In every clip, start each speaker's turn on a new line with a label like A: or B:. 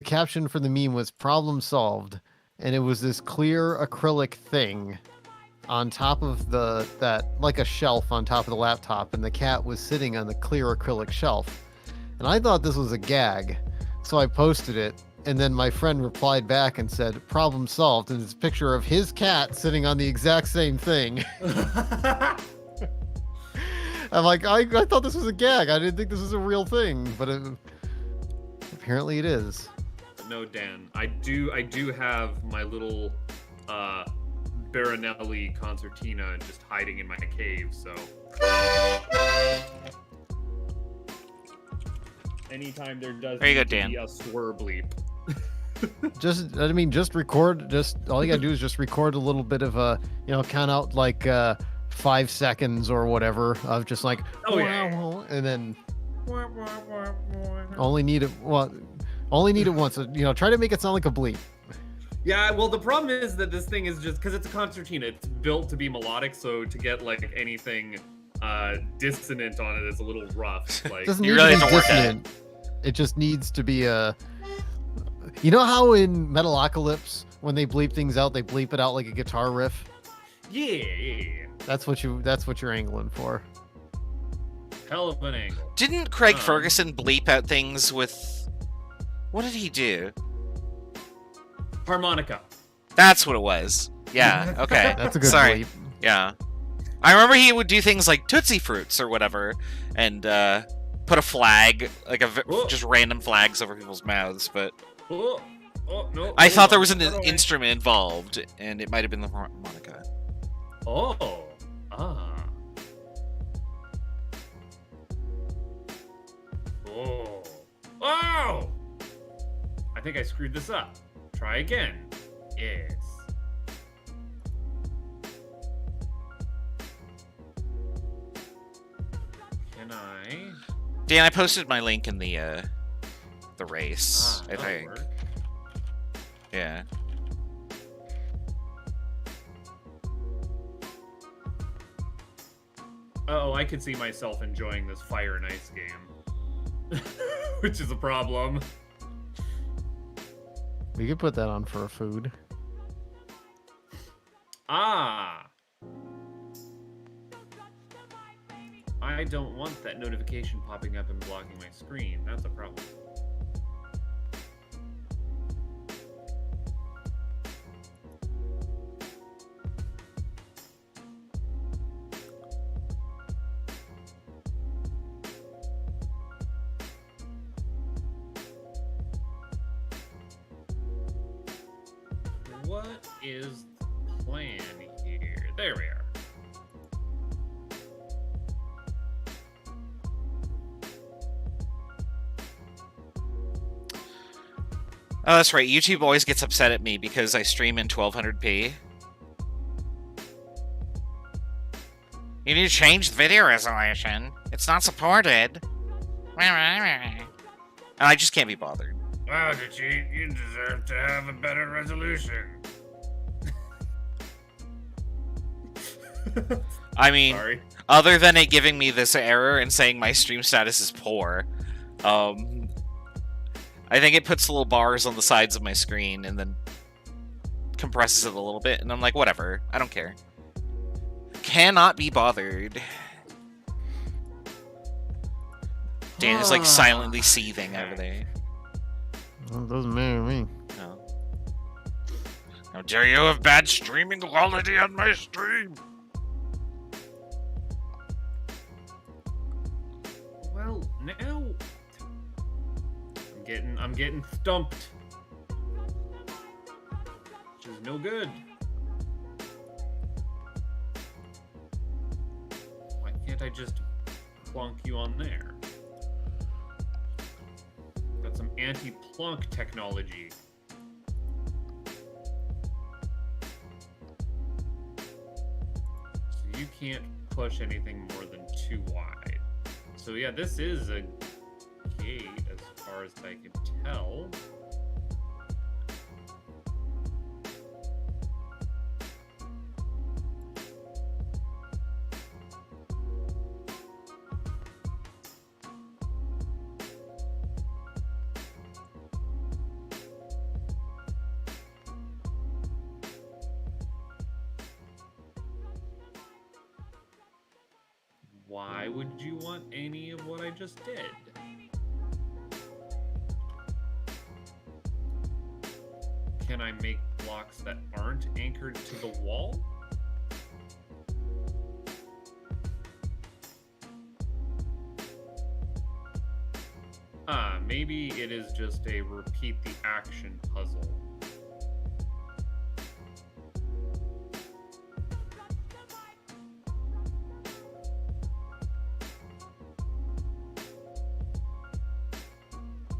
A: caption for the meme was "problem solved," and it was this clear acrylic thing on top of that like a shelf on top of the laptop, and the cat was sitting on the clear acrylic shelf. And I thought this was a gag, so I posted it. And then my friend replied back and said, "Problem solved." And it's a picture of his cat sitting on the exact same thing. I'm like, I thought this was a gag. I didn't think this was a real thing, but apparently it is.
B: No, Dan, I do have my little Baronelli concertina just hiding in my cave, so anytime there does
C: there you go,
B: need to
C: Dan.
B: be a swerve bleep.
A: Just record. All you gotta do is just record a little bit of count out like 5 seconds or whatever of just like, and then only need it once. Try to make it sound like a bleep.
B: Yeah, well, the problem is that this thing is just because it's a concertina. It's built to be melodic, so to get like anything dissonant on it is a little rough. Like,
A: Doesn't
C: You
A: need
C: really
A: to be
C: have to work at it.
A: dissonant. It just needs to be a. You know how in Metalocalypse when they bleep things out, they bleep it out like a guitar riff.
B: yeah.
A: That's what you're angling for.
B: Hell of an angle.
C: Didn't Craig Ferguson bleep out things with... What did he do?
B: Harmonica.
C: That's what it was. Yeah, okay.
A: That's a good
C: Sorry.
A: bleep.
C: Yeah. I remember he would do things like Tootsie Fruits or whatever, and put a flag, like just random flags over people's mouths, but...
B: Oh, no.
C: I thought there was an instrument involved, and it might have been the harmonica.
B: Oh. Oh! I think I screwed this up. Try again. Yes. Can I?
C: Dan, I posted my link in the race, I
B: that'll
C: think.
B: work.
C: Yeah.
B: Oh, I could see myself enjoying this Fire and Ice game. Which is a problem.
A: We could put that on for a food.
B: Ah! I don't want that notification popping up and blocking my screen. That's a problem. What is the plan here? There we are.
C: Oh, that's right. YouTube always gets upset at me because I stream in 1200p. You need to change the video resolution. It's not supported. And I just can't be bothered.
B: Wow, Cheat, you deserve to have a better resolution.
C: I mean,
B: Sorry.
C: other than it giving me this error and saying my stream status is poor, I think it puts little bars on the sides of my screen and then compresses it a little bit, and I'm like, whatever, I don't care. Cannot be bothered. Dan is like silently seething over there.
A: Well, it doesn't matter to me.
C: No. How dare you have bad streaming quality on my stream?
B: Well, now I'm getting stumped. Which is no good. Why can't I just plunk you on there? Got some anti-plunk technology. So you can't push anything more than 2 wide. So yeah, this is a gate as far as I can tell. Why would you want any of what I just did? Can I make blocks that aren't anchored to the wall? Maybe it is just a repeat the action puzzle.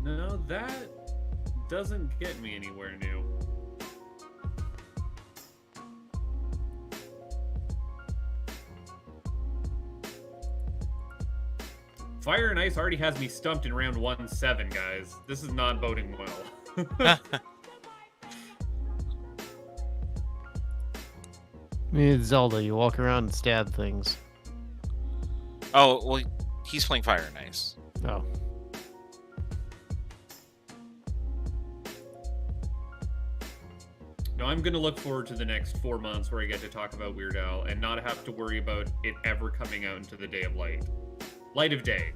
B: No, that doesn't get me anywhere new. Fire and Ice already has me stumped in round 1-7, guys. This is not boding well.
A: I mean, it's Zelda. You walk around and stab things.
C: Oh, well, he's playing Fire and Ice.
A: Oh.
B: No, I'm gonna look forward to the next 4 months where I get to talk about Weird Al and not have to worry about it ever coming out into the day of light. Light of day.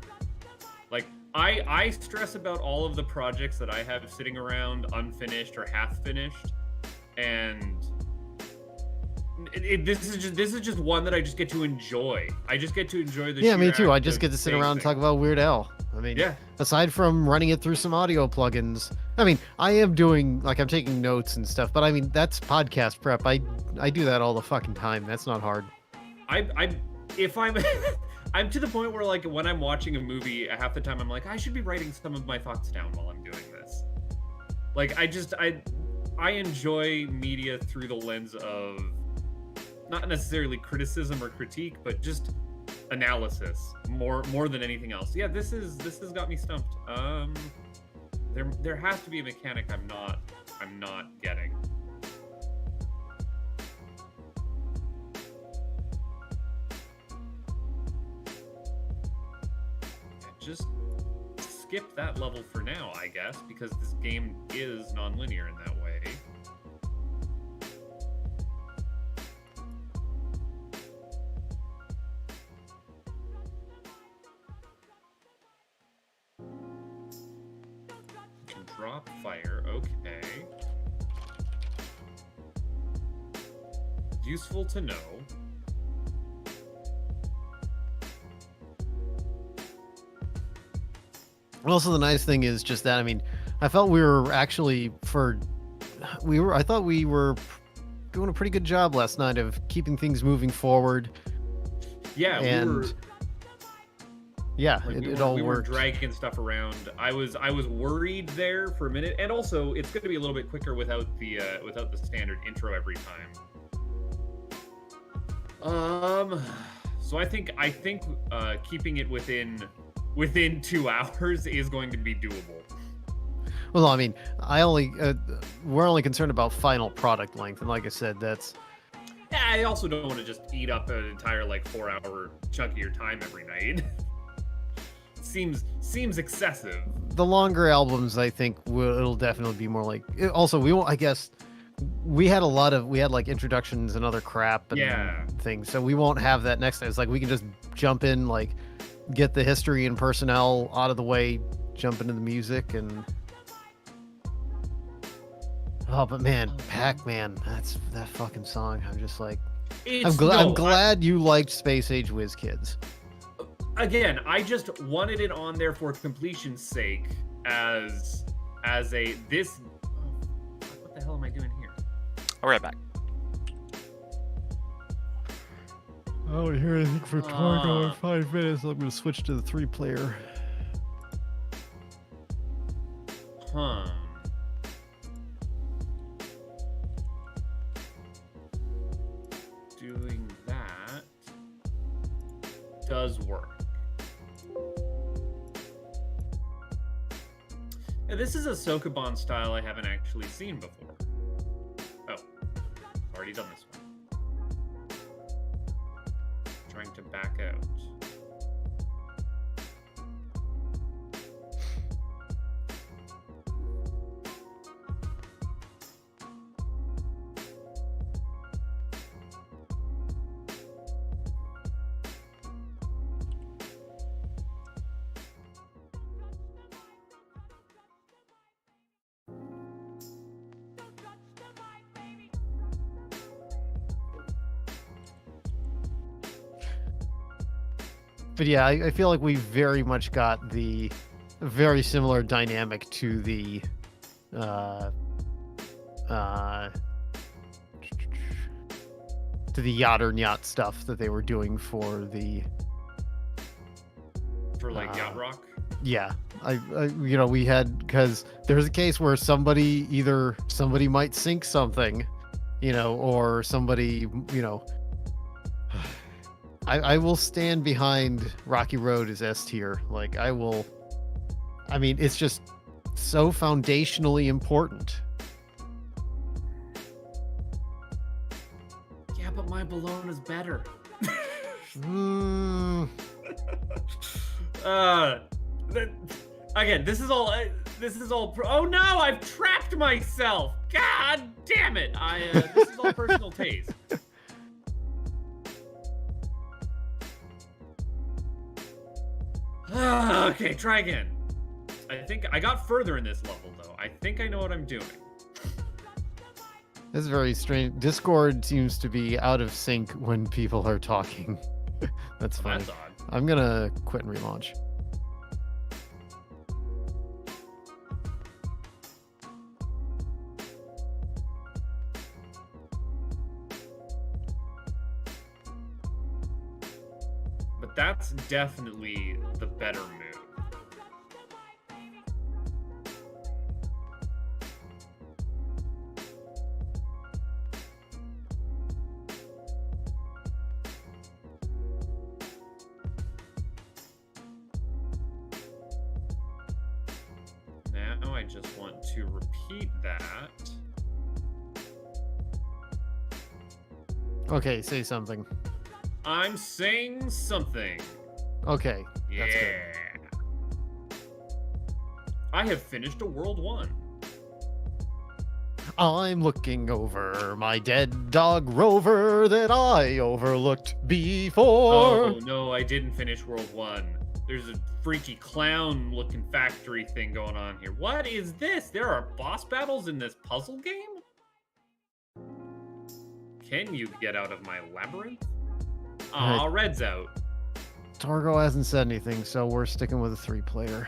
B: Like, I stress about all of the projects that I have sitting around unfinished or half finished, and this is just one that I just get to enjoy. I just get to enjoy the
A: Yeah, me
B: sheer
A: too. I
B: act
A: just
B: of
A: get to sit
B: saying
A: around and
B: things.
A: talk about Weird Al. I mean,
B: Yeah.
A: aside from running it through some audio plugins, I mean, I am doing, like, I'm taking notes and stuff, but I mean, that's podcast prep. I do that all the fucking time. That's not hard.
B: If I'm I'm to the point where, like, when I'm watching a movie, half the time I'm like, I should be writing some of my thoughts down while I'm doing this. Like, I enjoy media through the lens of not necessarily criticism or critique, but just analysis more than anything else. Yeah, this has got me stumped. There has to be a mechanic I'm not getting. Just skip that level for now, I guess, because this game is non-linear in that way. Can drop fire, okay. Useful to know.
A: Also, the nice thing is just that, I mean, I felt we were actually I thought we were doing a pretty good job last night of keeping things moving forward.
B: Yeah,
A: And yeah, it all
B: we were
A: worked.
B: dragging stuff around. I was worried there for a minute, and also it's going to be a little bit quicker without the standard intro every time. So I think keeping it within 2 hours is going to be doable.
A: Well, I mean, we're only concerned about final product length, and like I said, that's.
B: Yeah, I also don't want to just eat up an entire 4-hour chunk of your time every night. Seems excessive.
A: The longer albums, I think, it'll definitely be more like. Also, we won't. I guess we had introductions and other crap and things, so we won't have that next time. It's like we can just jump in, get the history and personnel out of the way, jump into the music, and. Oh, but man, Pac-Man, that fucking song. I'm just like, I'm glad you liked Space Age Whiz Kids.
B: Again, I just wanted it on there for completion's sake as a this. Oh, what the hell am I doing here?
C: I'll be right back.
A: Oh, here I think for 5 minutes, I'm gonna switch to the 3-player.
B: Huh. Doing that does work. Now, this is a Sokoban style I haven't actually seen before. Oh, already done this one. Trying to back out.
A: but yeah, I feel like we very much got the very similar dynamic to the yacht or yacht stuff that they were doing for the
B: like Yacht Rock.
A: yeah. I we had, because there's a case where somebody might sink something, or somebody, I will stand behind Rocky Road as S tier. Like I mean, it's just so foundationally important.
B: Yeah, but my Bologna is better. Again, this is all. Oh no! I've trapped myself. God damn it! This is all personal taste. Okay, try again. I think I got further in this level though. I think I know what I'm doing.
A: It's very strange. Discord seems to be out of sync when people are talking. That's fine.
B: That's odd.
A: I'm gonna quit and relaunch.
B: But that's definitely the better move. Now I just want to repeat that.
A: Okay, say something.
B: I'm saying something.
A: Okay, that's good.
B: Yeah. I have finished a World 1.
A: I'm looking over my dead dog Rover that I overlooked before.
B: Oh, no, I didn't finish World 1. There's a freaky clown-looking factory thing going on here. What is this? There are boss battles in this puzzle game? Can you get out of my labyrinth? Aw, Red's out.
A: Torgo hasn't said anything, so we're sticking with a 3-player.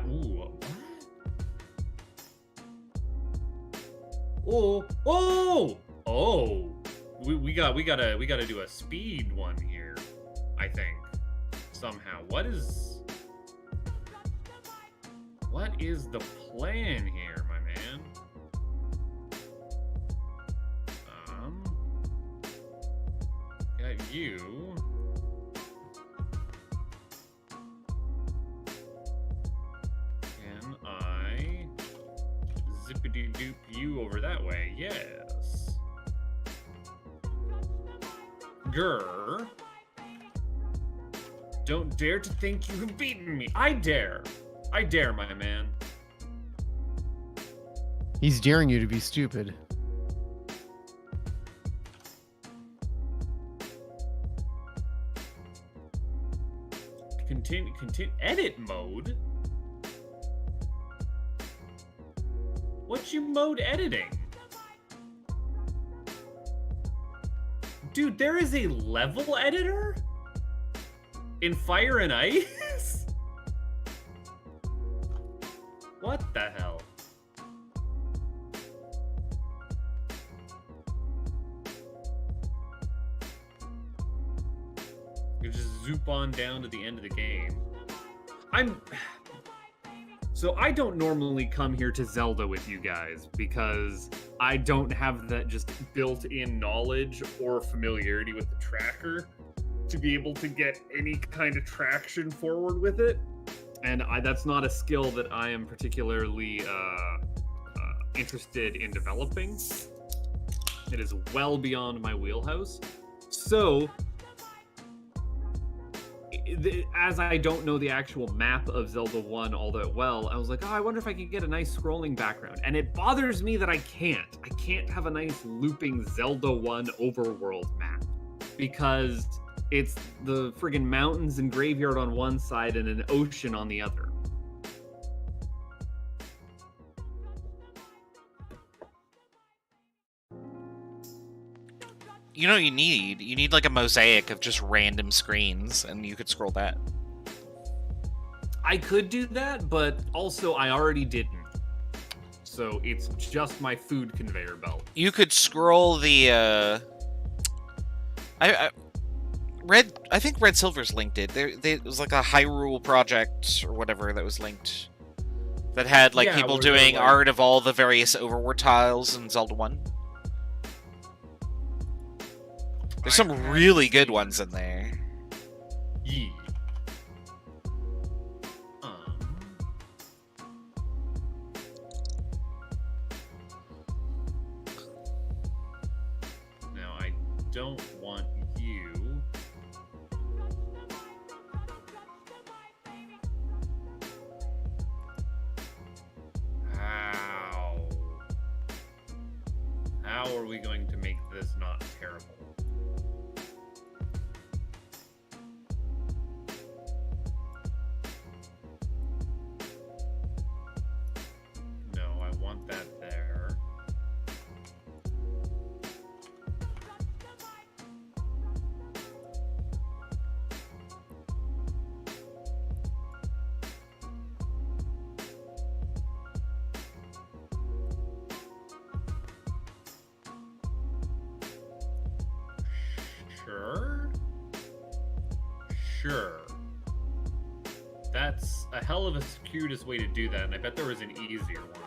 B: Ooh, what? Oh! We gotta do a speed one here. I think somehow. What is the plan here, my man? Got you. Can I zippity doop you over that way? Yes. Grr. Don't dare to think you have beaten me. I dare. I dare, my man.
A: He's daring you to be stupid.
B: Continue. Edit mode? What you mode editing? Dude, there is a level editor? In Fire and Ice? What the hell? You just zoop on down to the end of the game. So I don't normally come here to Zelda with you guys because I don't have that just built-in knowledge or familiarity with the tracker to be able to get any kind of traction forward with it. And that's not a skill that I am particularly interested in developing. It is well beyond my wheelhouse. So, as I don't know the actual map of Zelda 1 all that well, I was like, oh, I wonder if I could get a nice scrolling background. And it bothers me that I can't. I can't have a nice looping Zelda 1 overworld map. Because it's the friggin' mountains and graveyard on one side and an ocean on the other.
C: You know what you need? You need like a mosaic of just random screens, and you could scroll that.
B: I could do that, but also I already didn't. So it's just my food conveyor belt.
C: You could scroll the. I think Red Silver's linked it. It was like a Hyrule project or whatever that was linked. That had like
B: Yeah,
C: people
B: where they're,
C: doing
B: like-
C: art of all the various Overworld tiles in Zelda 1. There's some really good ones in there.
B: Yeah. Now I don't want you. How are we going to make this not terrible? No, I want that there. Sure. Sure. That's a hell of a circuitous way to do that, and I bet there was an easier one.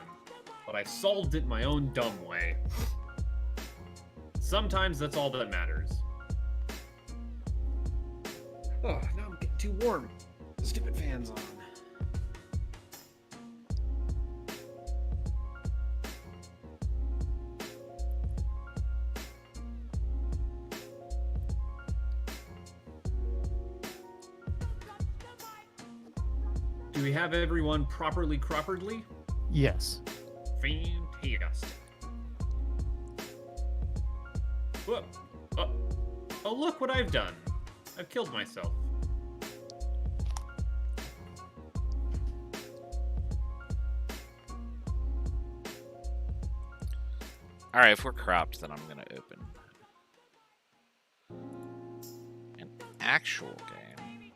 B: But I solved it my own dumb way. Sometimes that's all that matters. Oh, now I'm getting too warm. The stupid fan's on. Do we have everyone properly cropperedly?
A: Yes.
B: Fantastic. Whoop. Oh, look what I've done. I've killed myself.
C: Alright, if we're cropped, then I'm gonna open an actual game.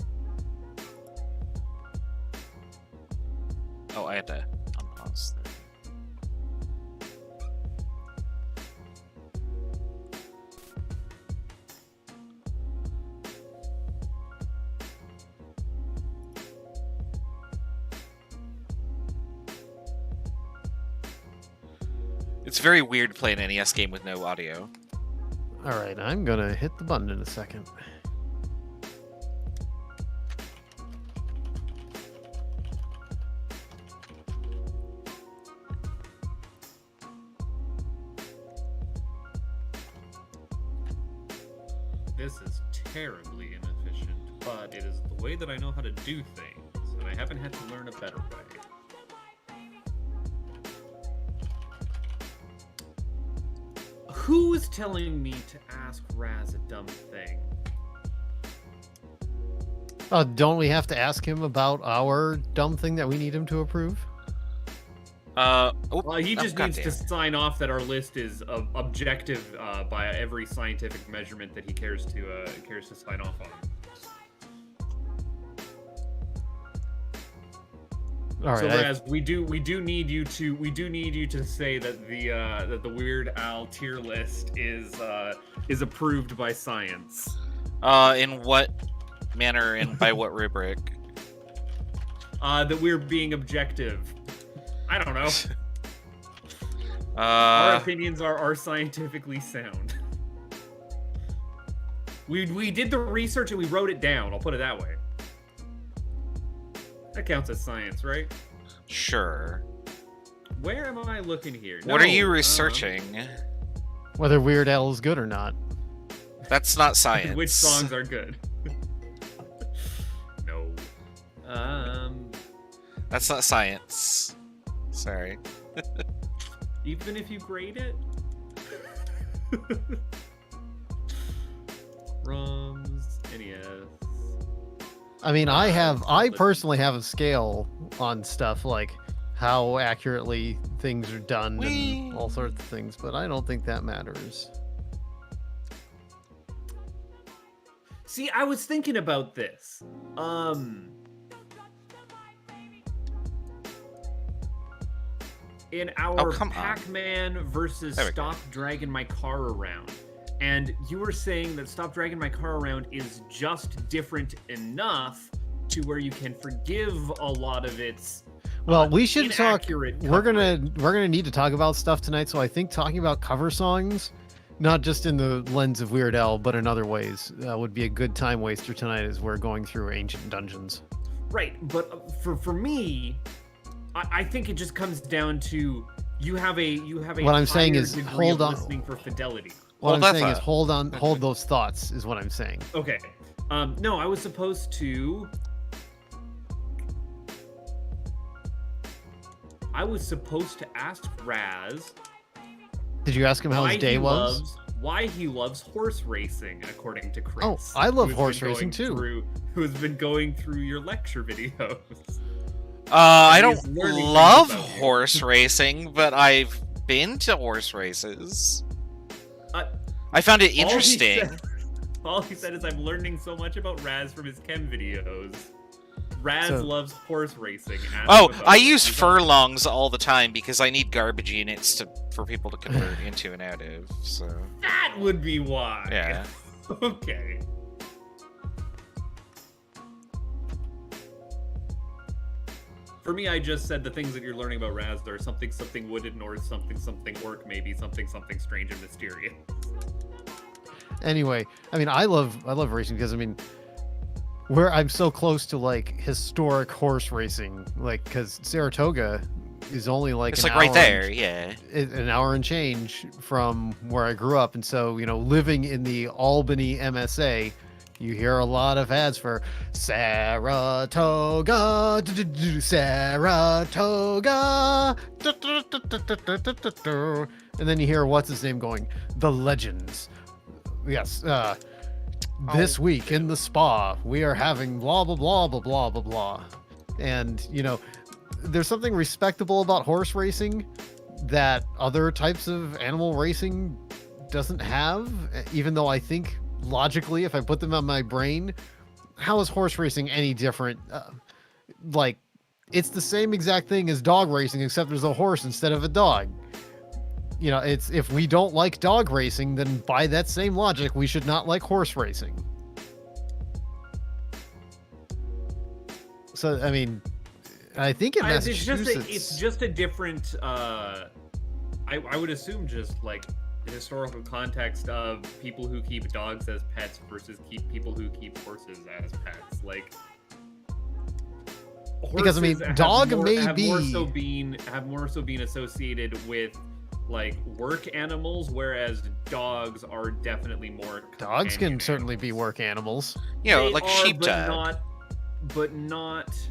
C: Oh, I had to unpause there. It's very weird to play an NES game with no audio.
A: All right, I'm gonna hit the button in a second.
B: This is terribly inefficient, but it is the way that I know how to do things, and I haven't had to learn a better way. Who is telling me to ask Raz a dumb thing?
A: Don't we have to ask him about our dumb thing that we need him to approve?
B: Well, he just needs to
C: goddamn.
B: sign off that our list is objective by every scientific measurement that he cares to sign off on.
A: All right.
B: So Raz, we do need you to say that the Weird Al tier list is approved by science.
C: In what manner and by what rubric?
B: That we're being objective. I don't know. Our opinions are scientifically sound. We did the research and we wrote it down. I'll put it that way. That counts as science, right?
C: Sure.
B: Where am I looking here?
C: What are
B: No,
C: you researching?
A: Whether Weird Al is good or not.
C: That's not science.
B: Which songs are good? No.
C: That's not science. Sorry.
B: Even if you grade it? ROMs, NES.
A: I mean, I personally have a scale on stuff like how accurately things are done
C: Whee!
A: and all sorts of things, but I don't think that matters.
B: See, I was thinking about this. In our
C: come on.
B: Pac-Man versus
C: There we
B: Stop Dragging My Car Around. And you were saying that Stop Dragging My Car Around is just different enough to where you can forgive a lot of its
A: Well, we should talk.
B: inaccurate
A: We're
B: coverage.
A: gonna need to talk about stuff tonight. So I think talking about cover songs, not just in the lens of Weird Al, but in other ways, would be a good time waster tonight as we're going through Ancient Dungeons.
B: Right, but for me, I think it just comes down to you have a
A: What I'm saying
B: higher
A: is,
B: degree
A: hold
B: of
A: on.
B: listening for fidelity.
A: What
C: Hold
A: I'm
C: that
A: saying is,
C: thought.
A: hold those thoughts. Is what I'm saying.
B: Okay. No, I was supposed to ask Raz
A: Did you ask him how his day was?
B: why he loves horse racing, according to Chris.
A: Oh, I love
B: who has
A: horse
B: been
A: racing
B: going
A: too.
B: who has been going through your lecture videos.
C: I
B: He's
C: don't
B: learning things
C: love
B: about you.
C: horse racing, but I've been to horse races. I found it interesting.
B: All he said is, I'm learning so much about Raz from his chem videos. Raz
A: So-
B: loves horse racing. Ask him
C: Oh,
B: about
C: I
B: it.
C: use
B: He's
C: furlongs all the time because I need garbage units for people to convert into and out of. So
B: That would be why.
C: yeah.
B: Okay. For me, I just said the things that you're learning about Raz are something wooden or something orc, maybe something strange and mysterious.
A: Anyway, I mean, I love racing because I mean, where I'm so close to like historic horse racing, like because Saratoga is only like
C: It's
A: an
C: like right
A: hour
C: there, yeah.
A: an hour and change from where I grew up, and so living in the Albany MSA, you hear a lot of ads for Saratoga, Saratoga, and then you hear what's his name going, the legends. Yes, this week in the spa, we are having blah blah blah blah blah blah blah, and there's something respectable about horse racing that other types of animal racing doesn't have, even though I think logically, if I put them on my brain, how is horse racing any different? Like, it's the same exact thing as dog racing, except there's a horse instead of a dog. It's, if we don't like dog racing, then by that same logic, we should not like horse racing. So, I mean, I think in Massachusetts,
B: It's just a different. I would assume just like the historical context of people who keep dogs as pets versus people who keep horses as pets. Like,
A: because I mean,
B: horses
A: dog
B: have
A: may
B: have
A: be
B: more so been associated with like work animals, whereas dogs are definitely more.
A: dogs can
B: companion
A: certainly be
B: animals.
A: work animals.
B: They
C: Like
B: are,
C: sheep
B: but
C: dad.
B: not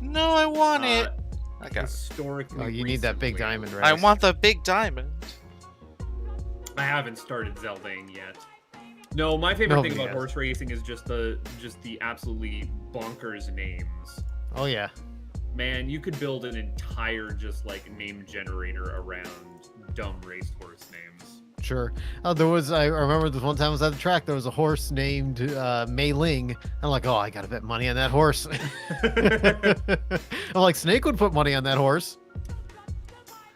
C: No, I want it.
B: uh,
C: I got it.
B: historically.
A: Oh, you need that big
B: recently.
A: diamond, right?
C: I want the big diamond.
B: I haven't started Zeldaing yet. No, my favorite thing
A: Nobody
B: about
A: has.
B: horse racing is just the absolutely bonkers names.
A: Oh yeah.
B: Man, you could build an entire just like name generator around dumb racehorse names.
A: Sure. I remember this one time I was at the track, there was a horse named Mei Ling. I'm like, oh, I gotta bet money on that horse. I'm like, Snake would put money on that horse.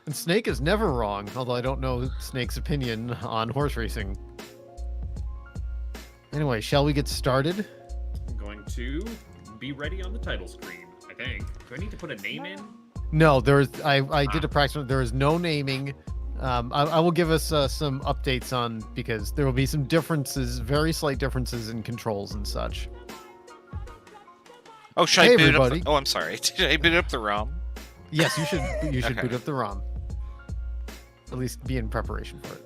A: And Snake is never wrong, although I don't know Snake's opinion on horse racing. Anyway, shall we get started?
B: I'm going to be ready on the title screen, I think. Do I need to put a name in?
A: No, I did a practice. There is no naming. I will give us some updates on, because there will be some differences, very slight differences in controls and such.
C: Oh, should
A: Hey,
C: I boot
A: everybody.
C: up? Oh, I'm sorry. Did I boot up the ROM?
A: Yes, you should. You should
C: Okay.
A: boot up the ROM. At least be in preparation for it.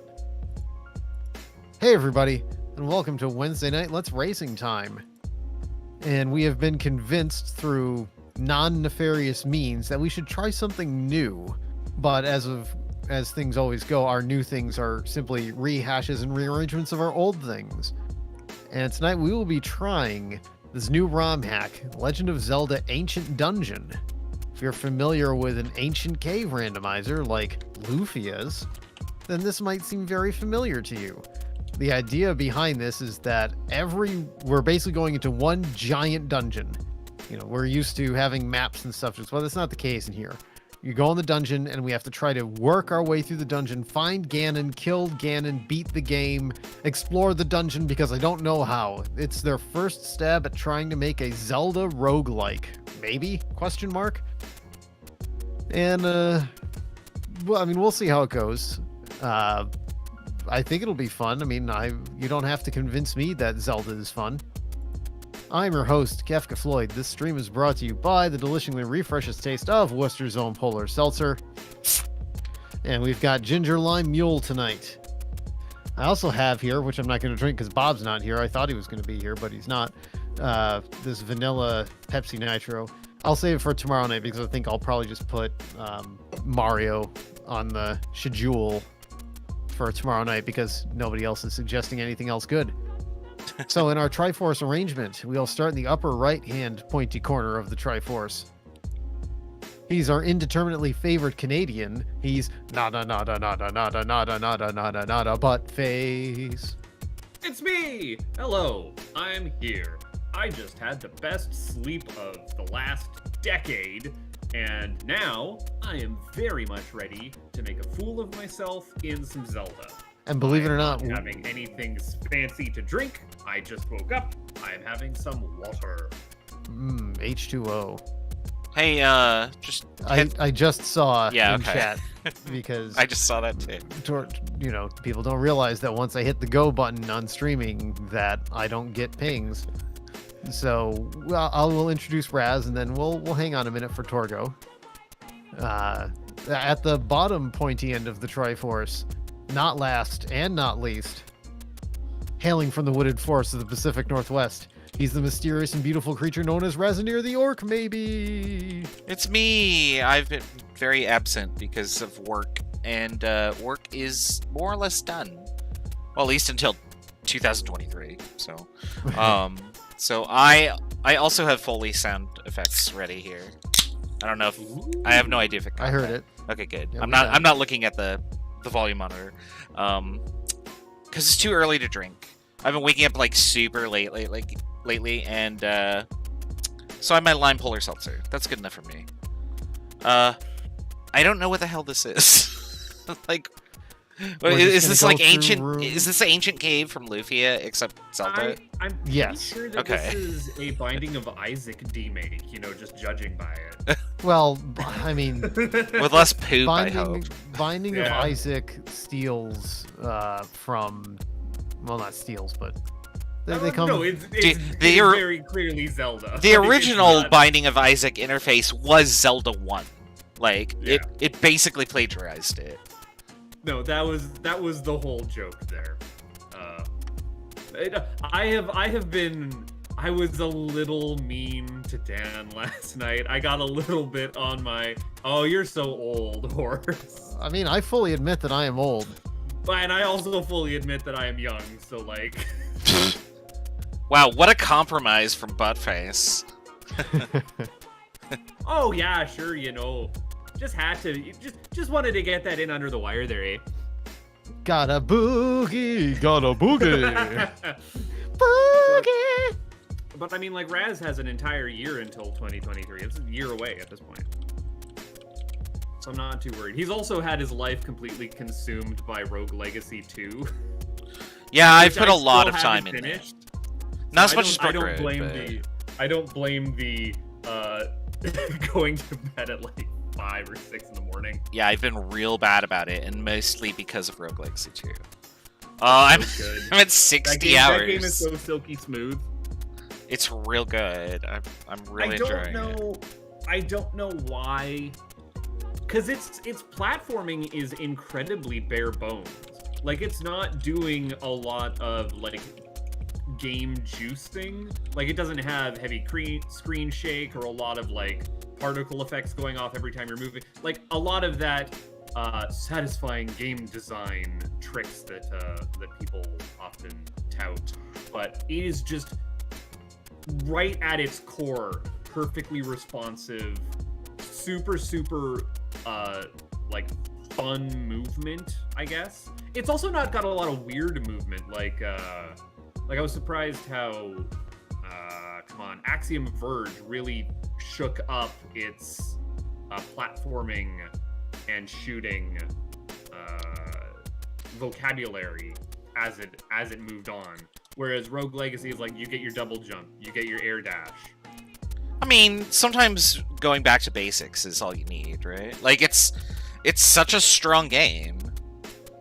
A: Hey, everybody, and welcome to Wednesday night Let's Racing Time. And we have been convinced through non-nefarious means that we should try something new. But as things always go, our new things are simply rehashes and rearrangements of our old things. And tonight we will be trying this new ROM hack, Legend of Zelda Ancient Dungeon. If you're familiar with an ancient cave randomizer like Lufia's, then this might seem very familiar to you. The idea behind this is that we're basically going into one giant dungeon. You know, we're used to having maps and stuff. Well, that's not the case in here. You go in the dungeon, and we have to try to work our way through the dungeon, find Ganon, kill Ganon, beat the game, explore the dungeon, because I don't know how. It's their first stab at trying to make a Zelda roguelike. Maybe? Question mark? And, well, I mean, we'll see how it goes. I think it'll be fun. I mean, you don't have to convince me that Zelda is fun. I'm your host, Kefka Floyd. This stream is brought to you by the deliciously refreshes taste of Worcester's Own Polar Seltzer. And we've got Ginger Lime Mule tonight. I also have here, which I'm not going to drink because Bob's not here. I thought he was going to be here, but he's not. This vanilla Pepsi Nitro. I'll save it for tomorrow night because I think I'll probably just put Mario on the schedule for tomorrow night because nobody else is suggesting anything else good. So in our Triforce arrangement, we'll start in the upper right-hand pointy corner of the Triforce. He's our indeterminately favored Canadian. He's nada butt face.
B: It's me! Hello, I'm here. I just had the best sleep of the last decade, and now I am very much ready to make a fool of myself in some Zelda.
A: And believe it or not,
B: having anything fancy to drink. I just woke up. I'm having some water.
A: H2O.
C: Hey,
A: I just saw in
C: okay.
A: chat because
C: I just saw that too.
A: You know, people don't realize that once I hit the go button on streaming that I don't get pings. So I will introduce Raz and then we'll hang on a minute for Torgo. At the bottom pointy end of the Triforce, not last and not least, hailing from the wooded forests of the Pacific Northwest, he's the mysterious and beautiful creature known as Razanir the Orc, maybe.
C: It's me. I've been very absent because of work, and work is more or less done. Well, at least until 2023. So, so I also have Foley sound effects ready here. I don't know if I have no idea if it.
A: I heard it.
C: Okay, good.
A: Yeah,
C: I'm not looking at the volume monitor, because it's too early to drink. I've been waking up like super late lately, and so I have my lime polar seltzer. That's good enough for me. I don't know what the hell this is. Like, is this like ancient? Is this the ancient cave from Lufia except Zelda?
B: I'm pretty sure that this is a Binding of Isaac demake. You know, just judging by it.
A: Well, I mean,
C: with less poop, I hope.
A: Binding of Isaac steals from, well, not steals, but they come.
B: No, it's very clearly Zelda.
C: The original Binding of Isaac interface was Zelda 1. Like, it basically plagiarized it.
B: No, that was the whole joke there. I was a little mean to Dan last night. I got a little bit on my, oh, you're so old horse.
A: I mean, I fully admit that I am old.
B: And I also fully admit that I am young, so like...
C: Wow, what a compromise from Buttface.
B: Oh yeah, sure, you know. Just had to, just wanted to get that in under the wire there, eh?
A: Got a boogie, got a boogie. Boogie!
B: But I mean, like, Raz has an entire year until 2023. It's a year away at this point. So I'm not too worried. He's also had his life completely consumed by Rogue Legacy 2.
C: Yeah, I've put a lot of time in it. Not as much as
B: I don't blame the going to bed at like 5 or 6 in the morning.
C: Yeah, I've been real bad about it, and mostly because of Rogue Legacy 2. I'm at 60 hours.
B: That game is so silky smooth.
C: It's real good. I'm really enjoying it.
B: I don't know why. Because its platforming is incredibly bare bones. Like, it's not doing a lot of, like, game juicing. Like, it doesn't have heavy screen shake or a lot of, like, particle effects going off every time you're moving. Like, a lot of that satisfying game design tricks that people often tout. But it is just right at its core, perfectly responsive, super, like, fun movement, I guess. It's also not got a lot of weird movement. Like I was surprised how, come on, Axiom Verge really shook up its platforming and shooting vocabulary as it moved on. Whereas Rogue Legacy is like, you get your double jump, you get your air dash.
C: I mean, sometimes going back to basics is all you need, right? Like, it's such a strong game.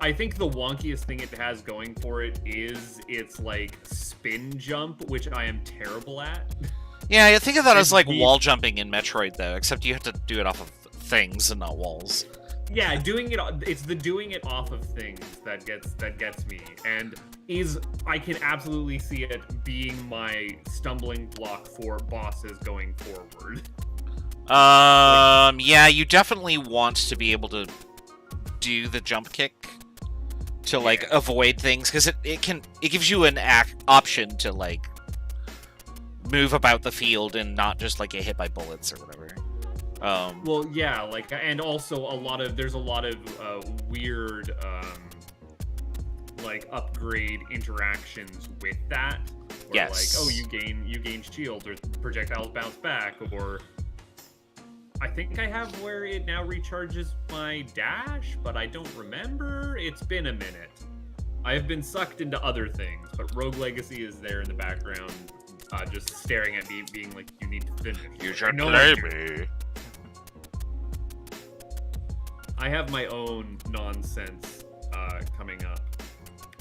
B: I think the wonkiest thing it has going for it is its, like, spin jump, which I am terrible at.
C: Yeah, I think of that as, like, wall jumping in Metroid, though, except you have to do it off of things and not walls.
B: Yeah, it's the doing it off of things that gets me, and I can absolutely see it being my stumbling block for bosses going forward.
C: Yeah, you definitely want to be able to do the jump kick to like avoid things, because it gives you an option to like move about the field and not just like get hit by bullets or whatever.
B: Well, yeah, like, and also there's a lot of weird like upgrade interactions with that. Where,
C: yes.
B: Like, oh, you gain shield, or projectiles bounce back, or I think I have where it now recharges my dash, but I don't remember. It's been a minute. I have been sucked into other things, but Rogue Legacy is there in the background, just staring at me, being like, "You need to finish.
C: You should play me."
B: I have my own nonsense coming up.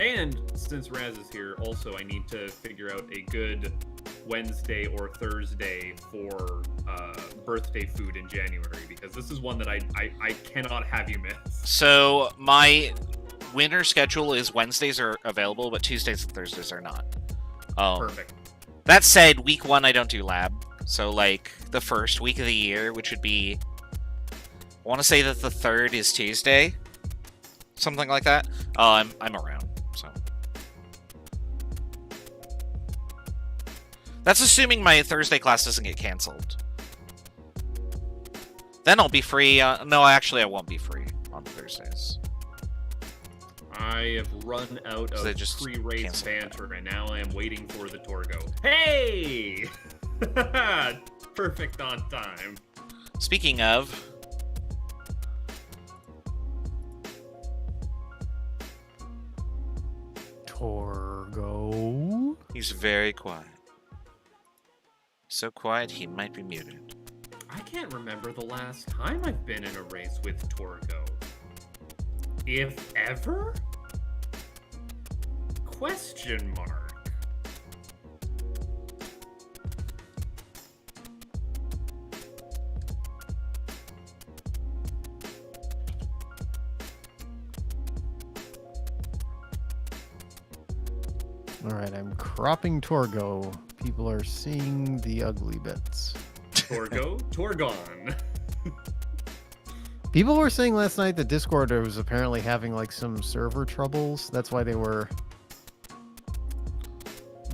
B: And since Raz is here, also I need to figure out a good Wednesday or Thursday for birthday food in January, because this is one that I cannot have you miss.
C: So my winter schedule is Wednesdays are available, but Tuesdays and Thursdays are not.
B: Perfect.
C: That said, week 1 I don't do lab. So like the first week of the year, which would be, I want to say that the 3rd is Tuesday, something like that. I'm around, so that's assuming my Thursday class doesn't get canceled. Then I'll be free. No, actually, I won't be free on Thursdays.
B: I have run out of pre-race banter, and now I am waiting for the Torgo. Hey! Perfect on time.
C: Speaking of,
A: Torgo.
C: he's very quiet. So quiet he might be muted.
B: I can't remember the last time I've been in a race with Torgo. If ever? Question mark.
A: Alright, I'm cropping Torgo. People are seeing the ugly bits.
B: Torgo? Torgon.
A: People were saying last night that Discord was apparently having like some server troubles. That's why they were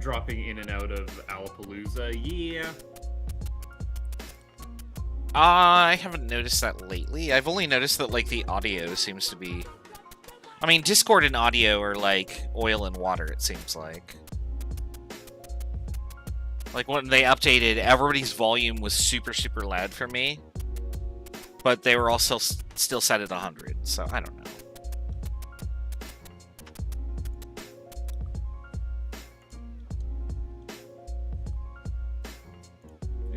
B: dropping in and out of Alapalooza. Yeah.
C: I haven't noticed that lately. I've only noticed that like the audio seems to be... I mean, Discord and audio are like oil and water, it seems like. Like when they updated, everybody's volume was super, super loud for me. But they were also still set at 100, so I don't know.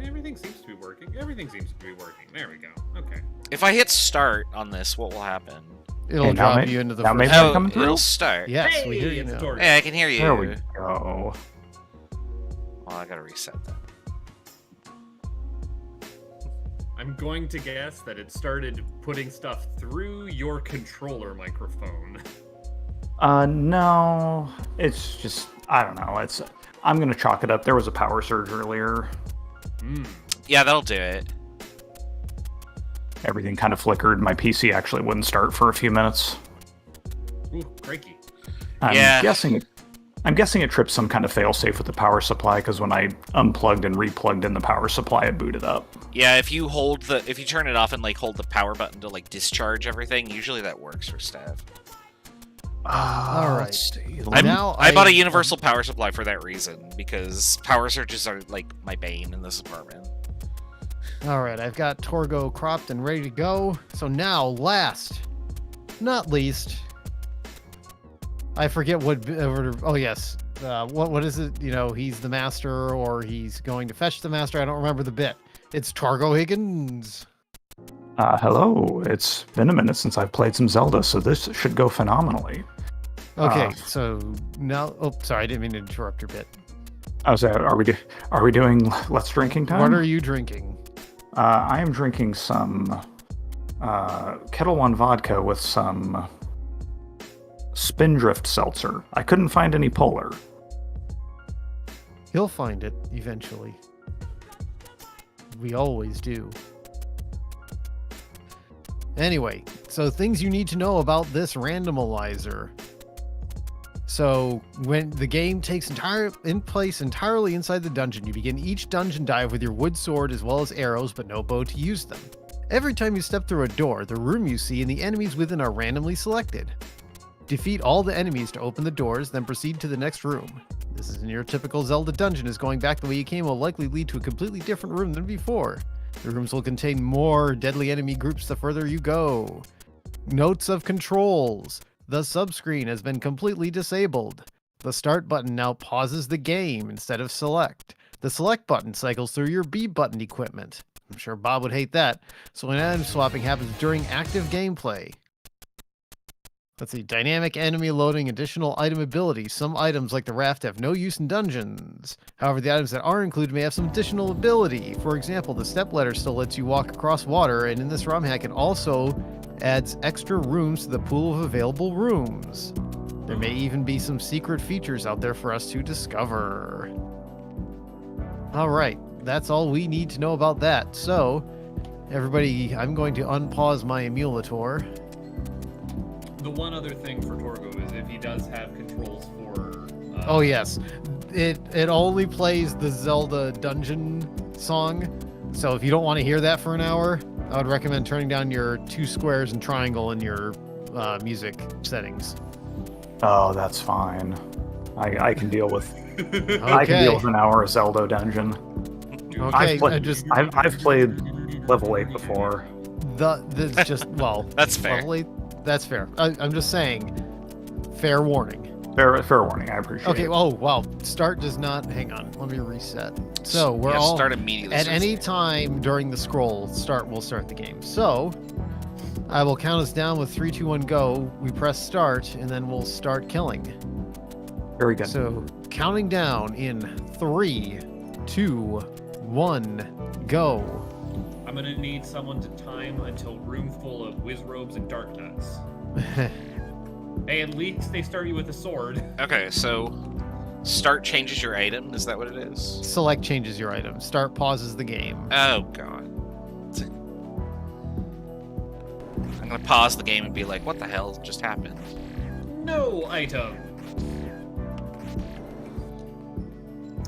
B: Everything seems to be working. Everything seems to be working. There we go. Okay.
C: If I hit start on this, what will happen?
A: It'll drop you into the
D: now
A: first.
D: maybe
C: Oh,
D: coming through?
C: it'll start.
A: Yes,
B: Hey,
A: we hear you
B: it's
A: now.
B: Torgo.
C: Yeah, I can hear you.
D: There we go.
C: Well, I gotta reset that.
B: I'm going to guess that it started putting stuff through your controller microphone.
D: No, it's just, I don't know. I'm gonna chalk it up. There was a power surge earlier.
C: Yeah, that'll do it.
D: Everything kind of flickered. My PC actually wouldn't start for a few minutes.
B: Ooh, cranky.
D: I'm
C: Yeah.
D: guessing I'm guessing it tripped some kind of failsafe with the power supply, because when I unplugged and replugged in the power supply, it booted up.
C: Yeah, if you turn it off and like hold the power button to like discharge everything, usually that works for Stav.
A: All right.
D: Let's see.
C: I bought a universal power supply for that reason, because power surges are like my bane in this apartment.
A: All right, I've got Torgo cropped and ready to go. So now, last, not least, I forget what order. Oh yes, what is it? You know, he's the master, or he's going to fetch the master. I don't remember the bit. It's Torgo Higgins.
D: Hello. It's been a minute since I've played some Zelda, so this should go phenomenally.
A: Okay, so now. Oh, sorry, I didn't mean to interrupt your bit.
D: Are we doing Let's Drinking time?
A: What are you drinking?
D: I am drinking some Kettle One vodka with some Spindrift seltzer. I couldn't find any Polar.
A: He'll find it eventually. We always do. Anyway, so things you need to know about this randomizer. So when the game takes place entirely inside the dungeon, you begin each dungeon dive with your wood sword as well as arrows, but no bow to use them. Every time you step through a door, the room you see and the enemies within are randomly selected. Defeat all the enemies to open the doors, then proceed to the next room. This isn't your typical Zelda dungeon, as going back the way you came will likely lead to a completely different room than before. The rooms will contain more deadly enemy groups the further you go. Notes of controls. The subscreen has been completely disabled. The start button now pauses the game instead of select. The select button cycles through your B button equipment. I'm sure Bob would hate that. So when item swapping happens during active gameplay. Let's see, dynamic enemy loading, additional item abilities. Some items like the raft have no use in dungeons. However, the items that are included may have some additional ability. For example, the step ladder still lets you walk across water, and in this ROM hack it also adds extra rooms to the pool of available rooms. There may even be some secret features out there for us to discover. Alright, that's all we need to know about that. So, everybody, I'm going to unpause my emulator.
B: The one other thing for Torgo is if he does have controls for...
A: Oh yes, it only plays the Zelda dungeon song, so if you don't want to hear that for an hour, I would recommend turning down your 2 squares and triangle in your music settings.
D: Oh, that's fine. I can deal with
A: Okay.
D: I can deal with an hour of Zelda dungeon.
A: Okay,
D: I've played level 8 before.
A: That's just, well,
C: That's fair.
A: level 8, that's fair. I'm just saying, fair warning.
D: Fair warning. I appreciate it.
A: Okay, oh wow, start does not, hang on, let me reset. So we're
C: Yeah,
A: all
C: start immediately.
A: at
C: starts
A: any
C: the game.
A: time during the scroll we'll start the game. So I will count us down with 3, 2, 1, go. We press start and then we'll start killing.
D: Very good.
A: So counting down in 3, 2, 1, go.
B: I'm gonna need someone to time until room full of whiz robes and dark nuts. Hey, at least they start you with a sword.
C: Okay, so start changes your item. Is that what it is?
A: Select changes your item. Start pauses the game.
C: Oh god. I'm gonna pause the game and be like, what the hell just happened?
B: No item.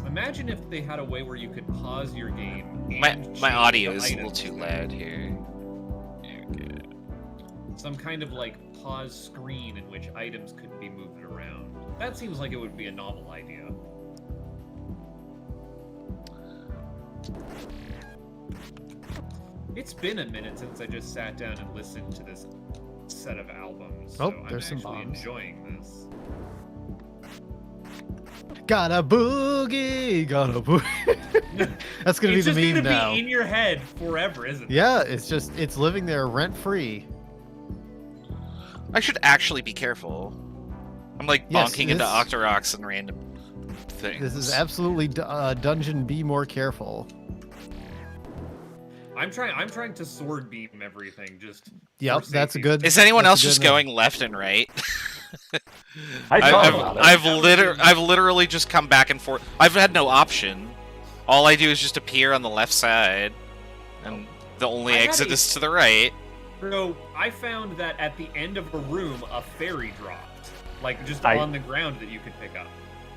B: Imagine if they had a way where you could pause your game. And
C: My
B: change
C: audio
B: the
C: is a little
B: items.
C: too loud here. Okay.
B: Some kind of like pause screen in which items could be moved around. That seems like it would be a novel idea. It's been a minute since I just sat down and listened to this set of albums.
A: Oh,
B: So
A: there's
B: I'm
A: some
B: actually
A: bombs.
B: enjoying this.
A: Got a boogie, got a boogie. That's gonna
B: It's
A: be
B: just
A: the meme
B: gonna
A: now.
B: be in your head forever, isn't it?
A: Yeah, it's living there rent free.
C: I should actually be careful. I'm like
A: Yes,
C: bonking into
A: this-
C: Octoroks and random things.
A: This is absolutely dungeon. Be more careful.
B: I'm trying to sword beam everything. Just
A: Yep,
B: for
A: that's a
B: safety.
A: good.
C: Is anyone
A: that's a
C: else
A: good
C: just
A: enough-
C: going left and right?
D: I thought about it.
C: I've literally just come back and forth. I've had no option. All I do is just appear on the left side, and the only
B: I had
C: exit
B: a-
C: is to the right.
B: So I found that at the end of a room, a fairy dropped, like just
D: I-
B: on the ground that you could pick up.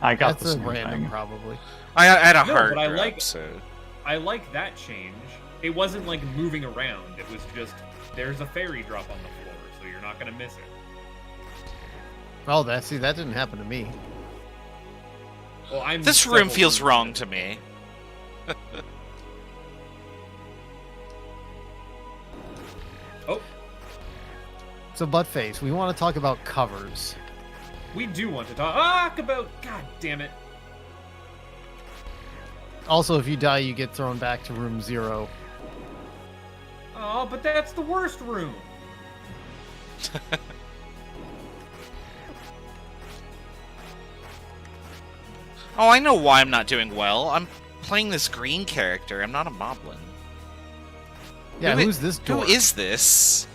D: I got
A: That's
D: the
A: a
D: same
A: random,
D: thing.
A: probably.
C: I had a
B: No,
C: hard
B: but I
C: drop,
B: like-
C: so...
B: I like that change. It wasn't like moving around. It was just there's a fairy drop on the floor, so you're not gonna miss it.
A: Oh, that didn't happen to me.
B: Well, I'm
C: This room
B: several
C: feels
B: rooms
C: wrong
B: in.
C: to me.
B: Oh,
A: So, Buttface, we want to talk about covers.
B: we do want to talk about. God damn it!
A: Also, if you die, you get thrown back to room 0.
B: Oh, but that's the worst room.
C: Oh, I know why I'm not doing well. I'm playing this green character. I'm not a moblin.
A: Yeah,
C: Who i-
A: who's this
C: Who
A: dork?
C: is this?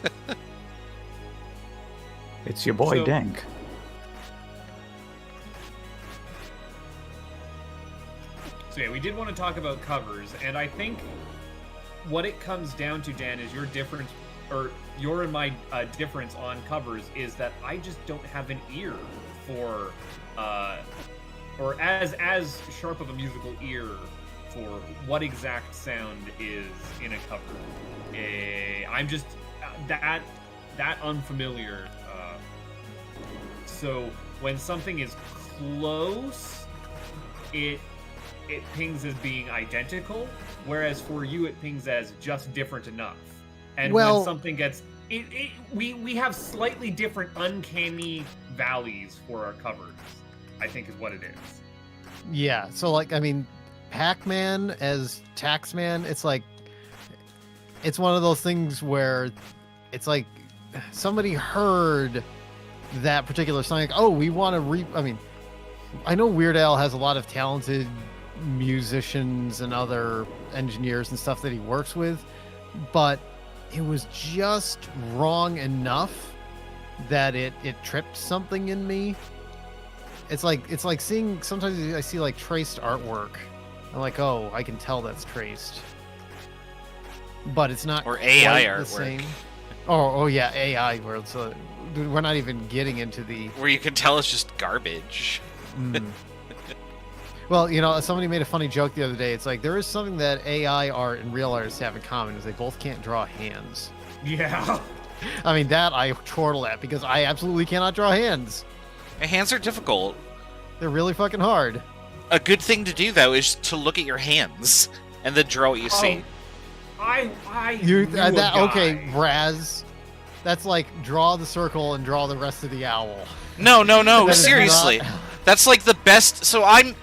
D: It's your boy
B: So-
D: Dank.
B: So yeah, we did want to talk about covers, and I think what it comes down to, Dan, is your difference, or your and my difference on covers is that I just don't have an ear for, or as sharp of a musical ear for what exact sound is in a cover. I'm just that unfamiliar. So when something is close, it pings as being identical, whereas for you it pings as just different enough. And
A: Well-
B: when something gets we have slightly different uncanny valleys for our covers, I think is what it is.
A: Yeah, so, like, I mean, Pac-Man as Taxman, it's like, it's one of those things where it's like somebody heard that particular song, like, oh, we want to I mean, I know Weird Al has a lot of talented musicians and other engineers and stuff that he works with, but it was just wrong enough that it tripped something in me. It's like seeing, sometimes I see like traced artwork. I'm like, oh, I can tell that's traced, but it's not
C: Or AI
A: quite the
C: artwork.
A: same. Oh yeah, AI. Where it's we're not even getting into the.
C: Where you can tell it's just garbage.
A: Mm. Well, you know, somebody made a funny joke the other day. It's like there is something that AI art and real artists have in common, is they both can't draw hands.
B: Yeah.
A: I mean, that I chortle at because I absolutely cannot draw hands.
C: My hands are difficult.
A: They're really fucking hard.
C: A good thing to do, though, is to look at your hands and then draw what you see.
B: I
A: You
B: knew a
A: that okay,
B: guy.
A: Raz? That's like draw the circle and draw the rest of the owl.
C: No,
A: That is
C: seriously.
A: not-
C: That's like the best. So I'm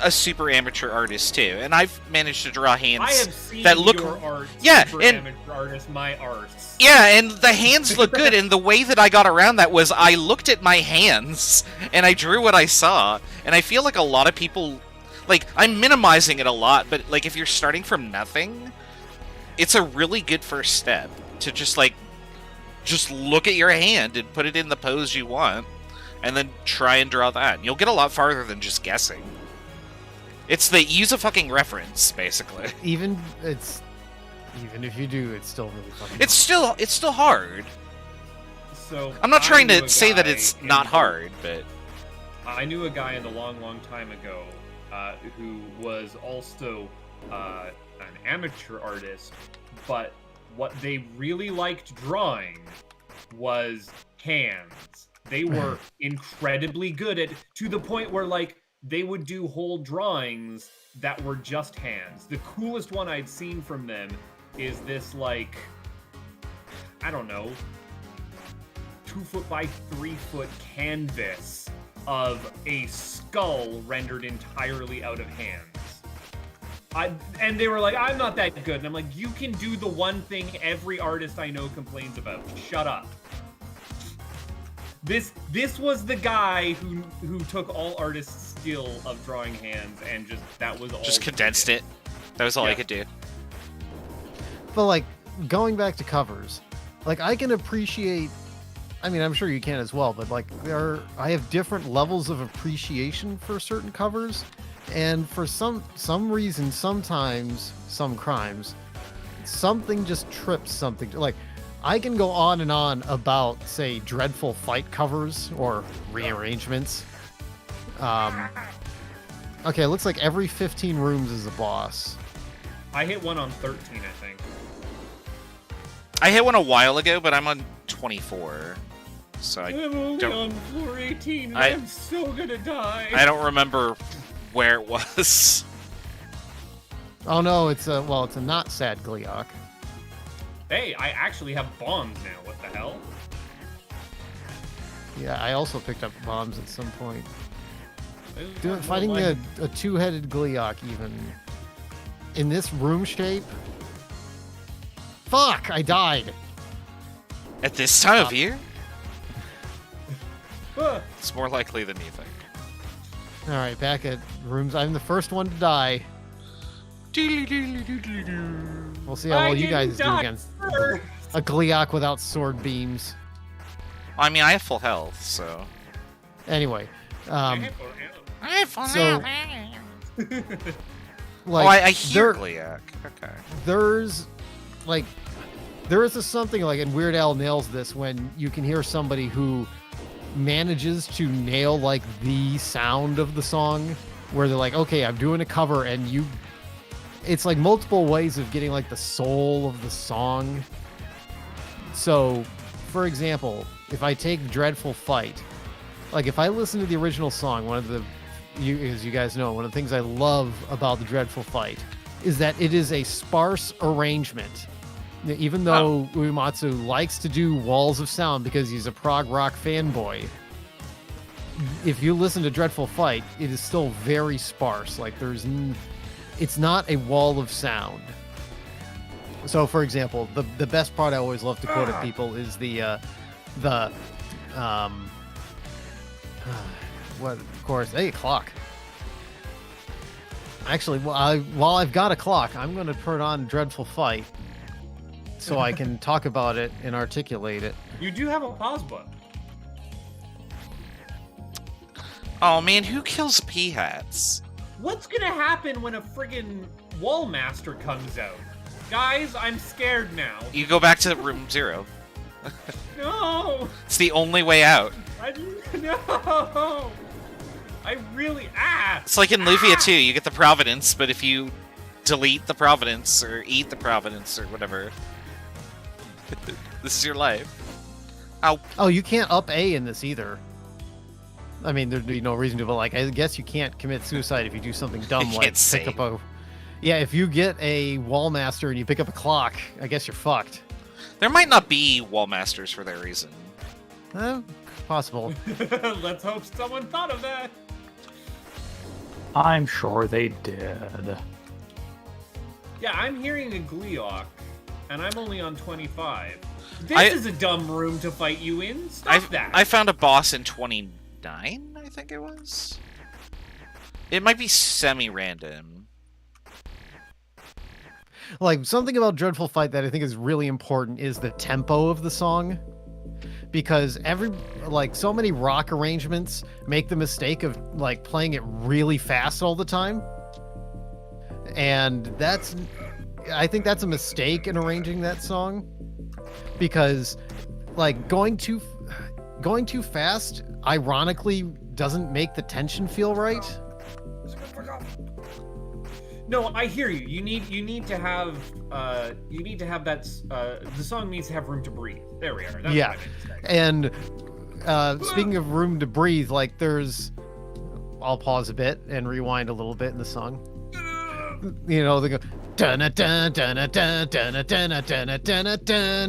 C: a super amateur artist too, and I've managed to draw hands
B: I have seen
C: that look.
B: your art,
C: Yeah,
B: super
C: and-
B: amateur artist, my arts.
C: Yeah, and the hands look good, and the way that I got around that was I looked at my hands and I drew what I saw, and I feel like a lot of people, like, I'm minimizing it a lot, but like if you're starting from nothing, it's a really good first step to just look at your hand and put it in the pose you want, and then try and draw that. You'll get a lot farther than just guessing. It's the use a fucking reference, basically.
A: Even if you do, it's still really fucking.
C: It's still hard.
B: So
C: I'm not
B: I
C: trying
B: knew
C: to
B: a
C: say that
B: guy
C: it's
B: in
C: not
B: the-
C: hard, but
B: I knew a guy in the long time ago who was also an amateur artist, but what they really liked drawing was hands. They were incredibly good at, to the point where like they would do whole drawings that were just hands. The coolest one I'd seen from them is this, like, I don't know, 2 foot by 3 foot canvas of a skull rendered entirely out of hands. And they were like, I'm not that good. And I'm like, you can do the one thing every artist I know complains about. Shut up. This was the guy who took all artists' skill of drawing hands and that was all.
C: just
B: he
C: condensed
B: did.
C: it. That was all I
B: Yeah.
C: could do.
A: But like going back to covers, like I can appreciate. I mean, I'm sure you can as well, but like I have different levels of appreciation for certain covers, and for some reason, sometimes some crimes, something just trips something. Like I can go on and on about, say, dreadful fight covers or rearrangements. Okay, it looks like every 15 rooms is a boss.
B: I hit one on 13, I think.
C: I hit one a while ago, but I'm on 24. So
B: I'm only
C: don't-
B: on floor 18 and
C: I-
B: I'm so gonna die.
C: I don't remember where it was.
A: Oh no, it's a not sad Gleeok.
B: Hey, I actually have bombs now. What the hell?
A: Yeah, I also picked up bombs at some point.
B: This is
A: Fighting
B: like-
A: a two-headed Gleeok even in this room shape. Fuck! I died.
C: At this time of year?
B: Ah,
C: It's more likely than you think.
A: All right, back at rooms. I'm the first one to die. We'll see how
B: I
A: well you
B: didn't
A: guys do
B: die
A: against
B: first.
A: a Gleeok without sword beams.
C: I mean, I have full health, so.
A: Anyway,
C: I have full
A: So-
C: health.
A: like
C: I hear
A: there-
C: Gleeok. Okay.
A: there's like there is something like, and Weird Al nails this when you can hear somebody who manages to nail like the sound of the song, where they're like, okay, I'm doing a cover, and it's like multiple ways of getting like the soul of the song. So, for example, if I take Dreadful Fight, like if I listen to the original song, as you guys know, one of the things I love about the Dreadful Fight is that it is a sparse arrangement. Even though Uematsu likes to do walls of sound because he's a prog rock fanboy, if you listen to Dreadful Fight, it is still very sparse. Like it's not a wall of sound. So, for example, the best part I always love to quote at people is what, of course, hey, clock. Actually, while I've got a clock, I'm going to put on Dreadful Fight so I can talk about it and articulate it.
B: You do have a pause button.
C: Oh man, who kills pea hats?
B: What's gonna happen when a friggin' wall master comes out? Guys, I'm scared now.
C: You go back to room 0.
B: No!
C: It's the only way out.
B: No! I really
C: It's like in Luvia 2, you get the Providence, but if you delete the Providence or eat the Providence or whatever, this is your life. Ow.
A: Oh, you can't up A in this either. I mean, there'd be no reason to, but like, I guess you can't commit suicide if you do something dumb
C: You
A: like
C: can't
A: pick up a. Yeah, if you get a wall master and you pick up a clock, I guess you're fucked.
C: There might not be wall masters for that reason.
A: Possible.
B: Let's hope someone thought of that.
D: I'm sure they did.
B: Yeah, I'm hearing a Gleeok, and I'm only on 25. This
C: I-
B: is a dumb room to fight you in. Stop that.
C: I found a boss in 29, I think it was. It might be semi-random.
A: Like, something about Dreadful Fight that I think is really important is the tempo of the song. Because so many rock arrangements make the mistake of like playing it really fast all the time. And I think that's a mistake in arranging that song. Because like going too fast ironically doesn't make the tension feel right.
B: No, I hear you. You need to have that. The song needs to have room to breathe. There we are. That's
A: Yeah.
B: what I meant to say.
A: And speaking of room to breathe, like I'll pause a bit and rewind a little bit in the song. You know, they go dun dun dun dun dun dun dun dun dun dun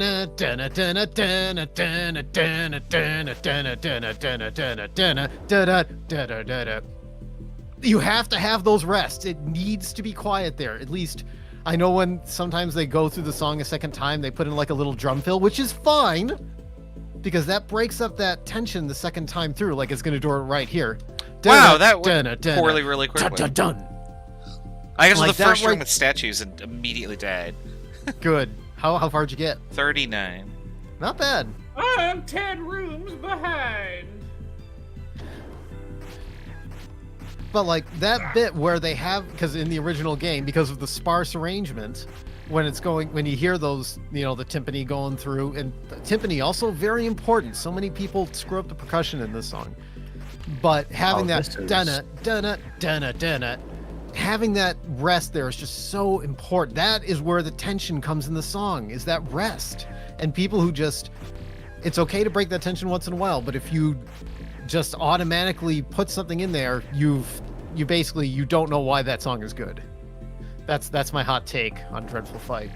A: dun dun. You have to have those rests. It needs to be quiet there. At least I know when sometimes they go through the song a second time, they put in like a little drum fill, which is fine because that breaks up that tension the second time through. Like it's going to do it right here.
C: Wow, that went poorly really quickly.
A: Dun, dun, dun.
C: I got to
A: Like
C: the first
A: that
C: room
A: right-
C: with statues and immediately died.
A: Good. How far'd you get?
C: 39.
A: Not bad.
B: I'm 10 rooms behind.
A: But like that bit where they have, because in the original game, because of the sparse arrangement, when you hear those, the timpani going through, and the timpani also very important. So many people screw up the percussion in this song. But having that
D: this is-
A: dunna dunna dunna dunna, having that rest there is just so important. That is where the tension comes in the song, is that rest. And people who just, it's okay to break that tension once in a while, but if you just automatically put something in there, you basically, you don't know why that song is good. That's my hot take on Dreadful Fight.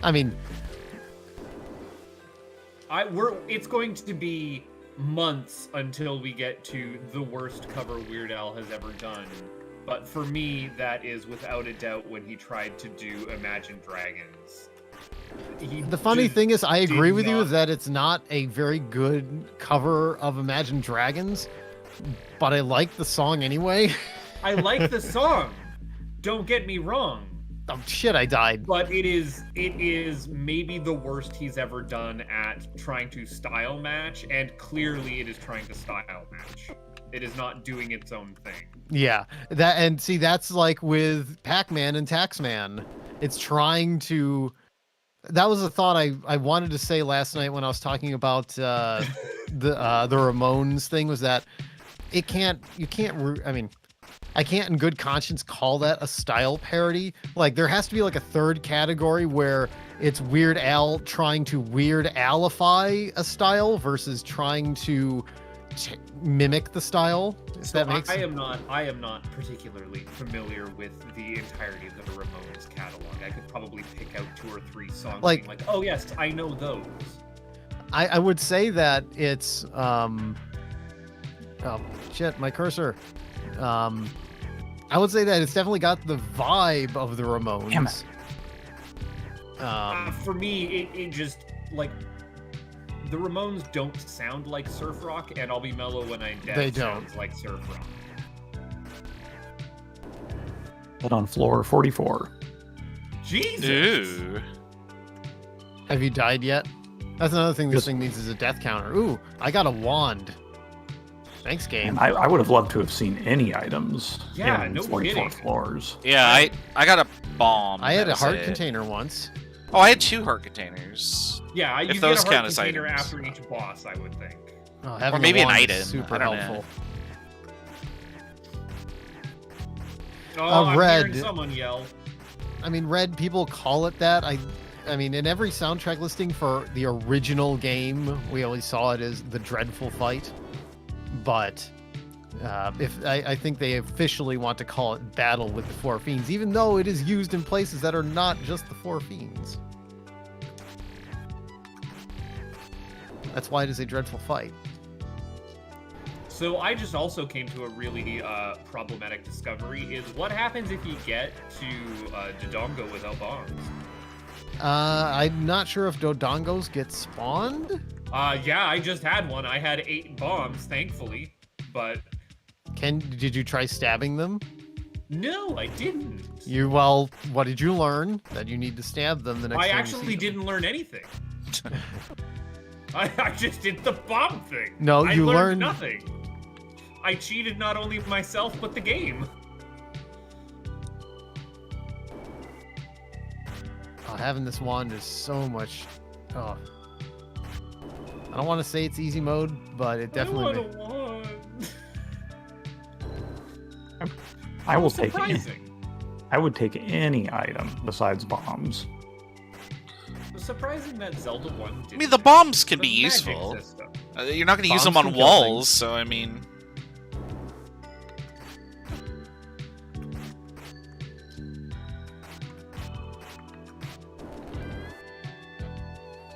A: I mean,
B: it's going to be months until we get to the worst cover Weird Al has ever done. But for me, that is without a doubt when he tried to do Imagine Dragons.
A: the funny thing is, I agree with you
B: not-
A: that it's not a very good cover of Imagine Dragons, but I like the song anyway.
B: I like the song. Don't get me wrong.
A: Oh shit, I died.
B: But it is maybe the worst he's ever done at trying to style match, and clearly it is trying to style match. It is not doing its own thing.
A: Yeah, that, and see, that's like with Pac-Man and Taxman. It's trying to. That was a thought I wanted to say last night when I was talking about the Ramones thing. Was that I mean, I can't in good conscience call that a style parody. Like, there has to be like a third category where it's Weird Al trying to Weird Alify a style versus trying to mimic the style. If that makes
B: I am not particularly familiar with the entirety of the Ramones catalog. I could probably pick out 2 or 3 songs
A: Like-
B: being like, oh yes, I know those.
A: I would say that it's oh shit, my cursor. I would say that it's definitely got the vibe of the Ramones.
D: Damn it.
B: For me, it just, like, the Ramones don't sound like surf rock, and I'll be mellow when I'm dead.
A: They don't.
B: Sounds like surf rock.
D: But on floor 44.
B: Jesus.
C: Ooh.
A: Have you died yet? That's another thing this
D: Yes.
A: thing needs is a death counter. Ooh, I got a wand. Thanks, game.
D: And I would have loved to have seen any items
B: Yeah,
D: in
B: no
D: 44
B: kidding.
D: floors.
C: Yeah, I got a bomb.
A: I had
C: that
A: a
C: was
A: heart
C: it.
A: container once.
C: Oh, I had 2 heart containers.
B: Yeah, you
C: If
B: get
C: those
B: a heart
C: count as
B: container
C: items.
B: after each boss, I would think.
A: Oh, having a
C: maybe an
A: wand is
C: item.
A: super
C: I don't know.
A: helpful.
B: Oh, I'm
A: Red.
B: hearing someone yell.
A: I mean, Red, people call it that. I mean, in every soundtrack listing for the original game, we always saw it as the Dreadful Fight. But if I think they officially want to call it Battle with the Four Fiends, even though it is used in places that are not just the Four Fiends. That's why it is a dreadful fight.
B: So I just also came to a really problematic discovery, is what happens if you get to Dodongo without bombs?
A: I'm not sure if Dodongos get spawned.
B: Yeah, I just had one. I had 8 bombs, thankfully. But
A: Did you try stabbing them?
B: no, I didn't.
A: Well, what did you learn? That you need to stab them the next
B: I
A: time you
B: actually
A: see them.
B: didn't learn anything. I just did the bomb thing.
A: No,
B: I
A: you learned-
B: nothing. I cheated not only myself, but the game.
A: Oh, having this wand is so much. Oh, I don't want to say it's easy mode, but it definitely.
B: I want a wand.
D: I will
B: So
D: take
B: surprising.
D: I would take any item besides bombs.
B: It's surprising that Zelda 1 didn't
C: I mean, the bombs can be
B: have a magic
C: useful.
B: system.
C: You're not going to use
A: Bombs
C: them on
A: can kill
C: walls,
A: things.
C: so I mean.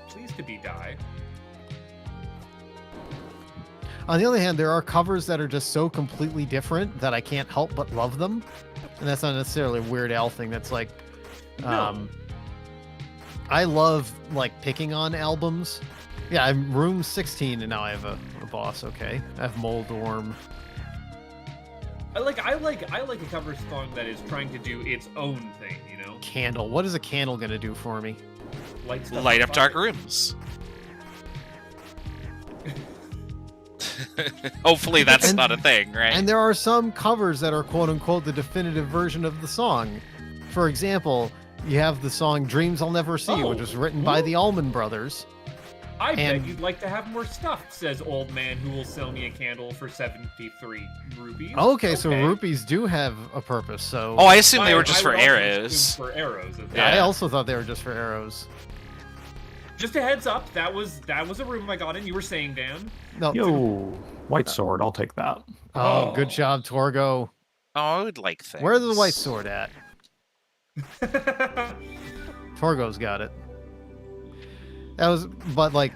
B: Please to be die.
A: On the other hand, there are covers that are just so completely different that I can't help but love them, and that's not necessarily a Weird Al thing. That's like,
B: No.
A: I love like picking on albums. Yeah, I'm room 16, and now I have a boss. Okay, I have Moldorm.
B: I like a cover song that is trying to do its own thing, you know?
A: Candle. What is a candle gonna do for me?
B: Light stuff
C: Light
B: on
C: up dark
B: fire.
C: rooms. Hopefully that's
A: And-
C: not a thing, right?
A: And there are some covers that are quote unquote the definitive version of the song. For example, you have the song Dreams I'll Never See, which
B: Oh,
A: was written by the Allman Brothers.
B: I bet
A: And-
B: you'd like to have more stuff, says old man who will sell me a candle for 73 rupees.
A: Okay, so rupees do have a purpose. So
C: Oh, I assume they were
B: I
C: just for
B: would also
C: arrows.
B: assume for arrows.
A: I
C: Yeah.
A: also thought they were just for arrows.
B: Just a heads up, that was a room I got in. You were saying, Dan.
A: No.
D: Yo, white sword. I'll take that.
A: Oh,
B: Oh.
A: good job, Torgo.
C: Oh, I would like things.
A: Where's the white sword at? Torgo's got it. That was, but like,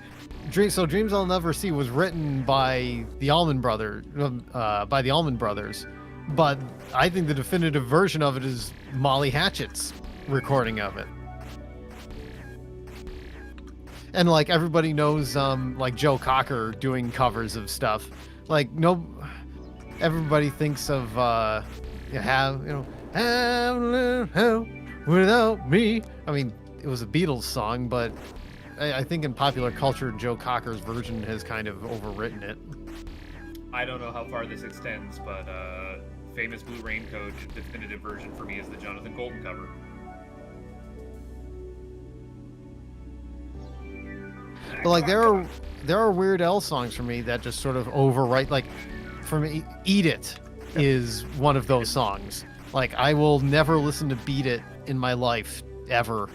A: Dreams I'll Never See was written by the Allman Brothers, but I think the definitive version of it is Molly Hatchett's recording of it. And like everybody knows, like Joe Cocker doing covers of stuff. Like everybody thinks of have a little help without me. I mean, it was a Beatles song, but I think in popular culture, Joe Cocker's version has kind of overwritten it.
B: I don't know how far this extends, but famous Blue Raincoat definitive version for me is the Jonathan Colton cover.
A: But like there are Weird Al songs for me that just sort of overwrite. Like for me, "Eat It" is one of those songs. Like I will never listen to "Beat It" in my life ever,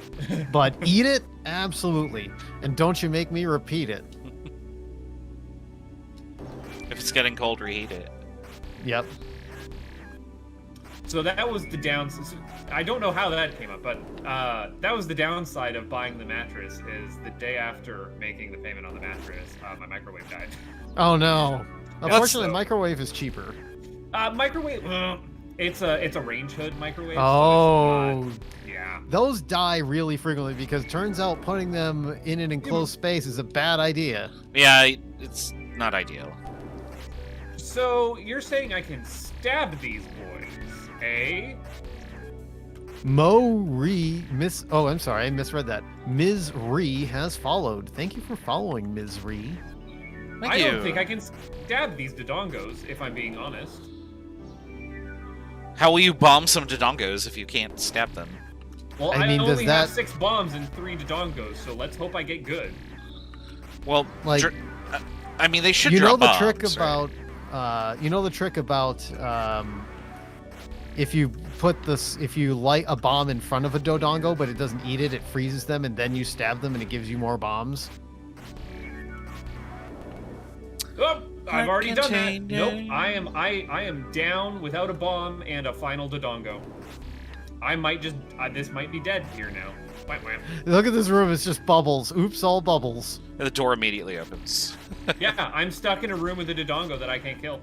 A: but "Eat It" absolutely. And "Don't You Make Me Repeat It."
C: If it's getting cold, reheat it.
A: Yep.
B: So that was the downside. I don't know how that came up, but that was the downside of buying the mattress. Is the day after making the payment on the mattress, my microwave died.
A: Oh no. Unfortunately,
B: so-
A: microwave is cheaper.
B: Microwave. It's a range hood microwave. so
A: Oh.
B: it's not- yeah.
A: Those die really frequently because it turns out putting them in an enclosed space is a bad idea.
C: Yeah, it's not ideal.
B: So you're saying I can stab these boys, eh?
A: I'm sorry, I misread that. Ms. Ree has followed. Thank you for following, Ms. Ree.
C: Thank
B: I
C: you.
B: don't think I can stab these dodongos, if I'm being honest.
C: How will you bomb some dodongos if you can't stab them?
B: Well,
A: I
B: I,
A: mean, does
B: only have
A: that-
B: 6 bombs and 3 dodongos, so let's hope I get good.
C: Well,
A: Like-
C: I mean, they should
A: You know
C: drop
A: the trick
C: bombs, right?
A: about if you light a bomb in front of a dodongo but it doesn't eat it, it freezes them and then you stab them and it gives you more bombs.
B: Oh, I've already done that.
C: Contained
B: Nope,
C: in-
B: I am down without a bomb and a final dodongo. I might just this might be dead here now. Wham, wham.
A: Look at this room, it's just bubbles. Oops, all bubbles.
C: The door immediately opens.
B: Yeah, I'm stuck in a room with a dodongo that I can't kill.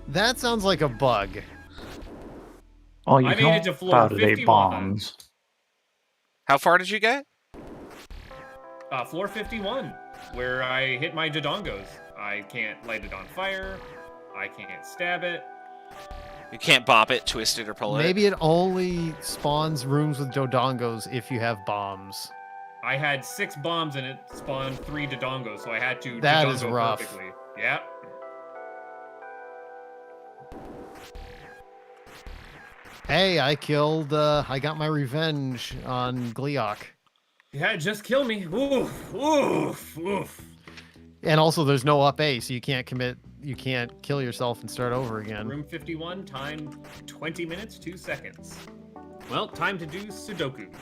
A: That sounds like a bug.
D: Oh, you
B: I
D: can
B: made it to
D: hold
B: floor
D: out of 8
B: 51.
D: bombs.
C: How far did you get?
B: Floor 51, where I hit my dodongos. I can't light it on fire. I can't stab it.
C: You can't bop it, twist it, or pull it.
A: Maybe it only spawns rooms with dodongos if you have bombs.
B: I had 6 bombs and it spawned 3 dodongos, so I had to
A: That
B: dodongo
A: is rough.
B: perfectly. Yeah.
A: Hey, I got my revenge on Gleok.
B: Yeah, just kill me. Oof, oof, oof.
A: And also there's no up A, so you can't kill yourself and start over again.
B: Room 51, time 20 minutes, 2 seconds. Well, time to do Sudoku.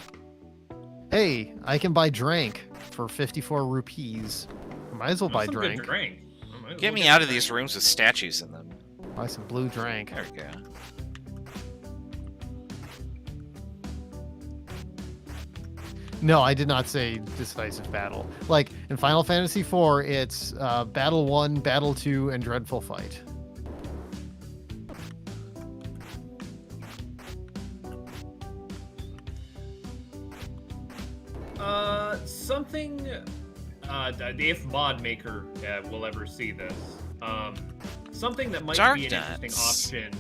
A: Hey, I can buy drank for 54 rupees. Might as well buy
B: Some
A: drank.
B: good drink. I might as
C: Get
B: well
C: me
B: get
C: out of
B: drink.
C: these rooms with statues in them.
A: Buy some blue drank.
C: There we go.
A: No, I did not say decisive battle. Like in Final Fantasy IV, it's Battle 1, Battle 2, and Dreadful Fight.
B: Something, if mod maker will ever see this, something that might
C: Dark
B: be an interesting
C: Nuts.
B: option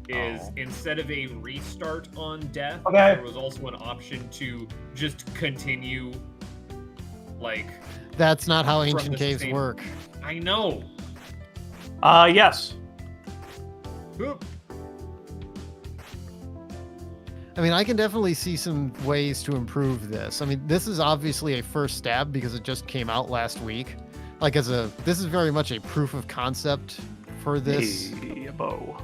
B: is
C: Oh.
B: instead of a restart on death,
D: Okay.
B: there was also an option to just continue, like,
A: That's not how
B: From
A: ancient
B: the
A: caves
B: same-
A: work.
B: I know.
D: Yes.
B: Oop.
A: I mean, I can definitely see some ways to improve this. I mean, this is obviously a first stab because it just came out last week. Like, this is very much a proof of concept for this.
D: Hey, a bow.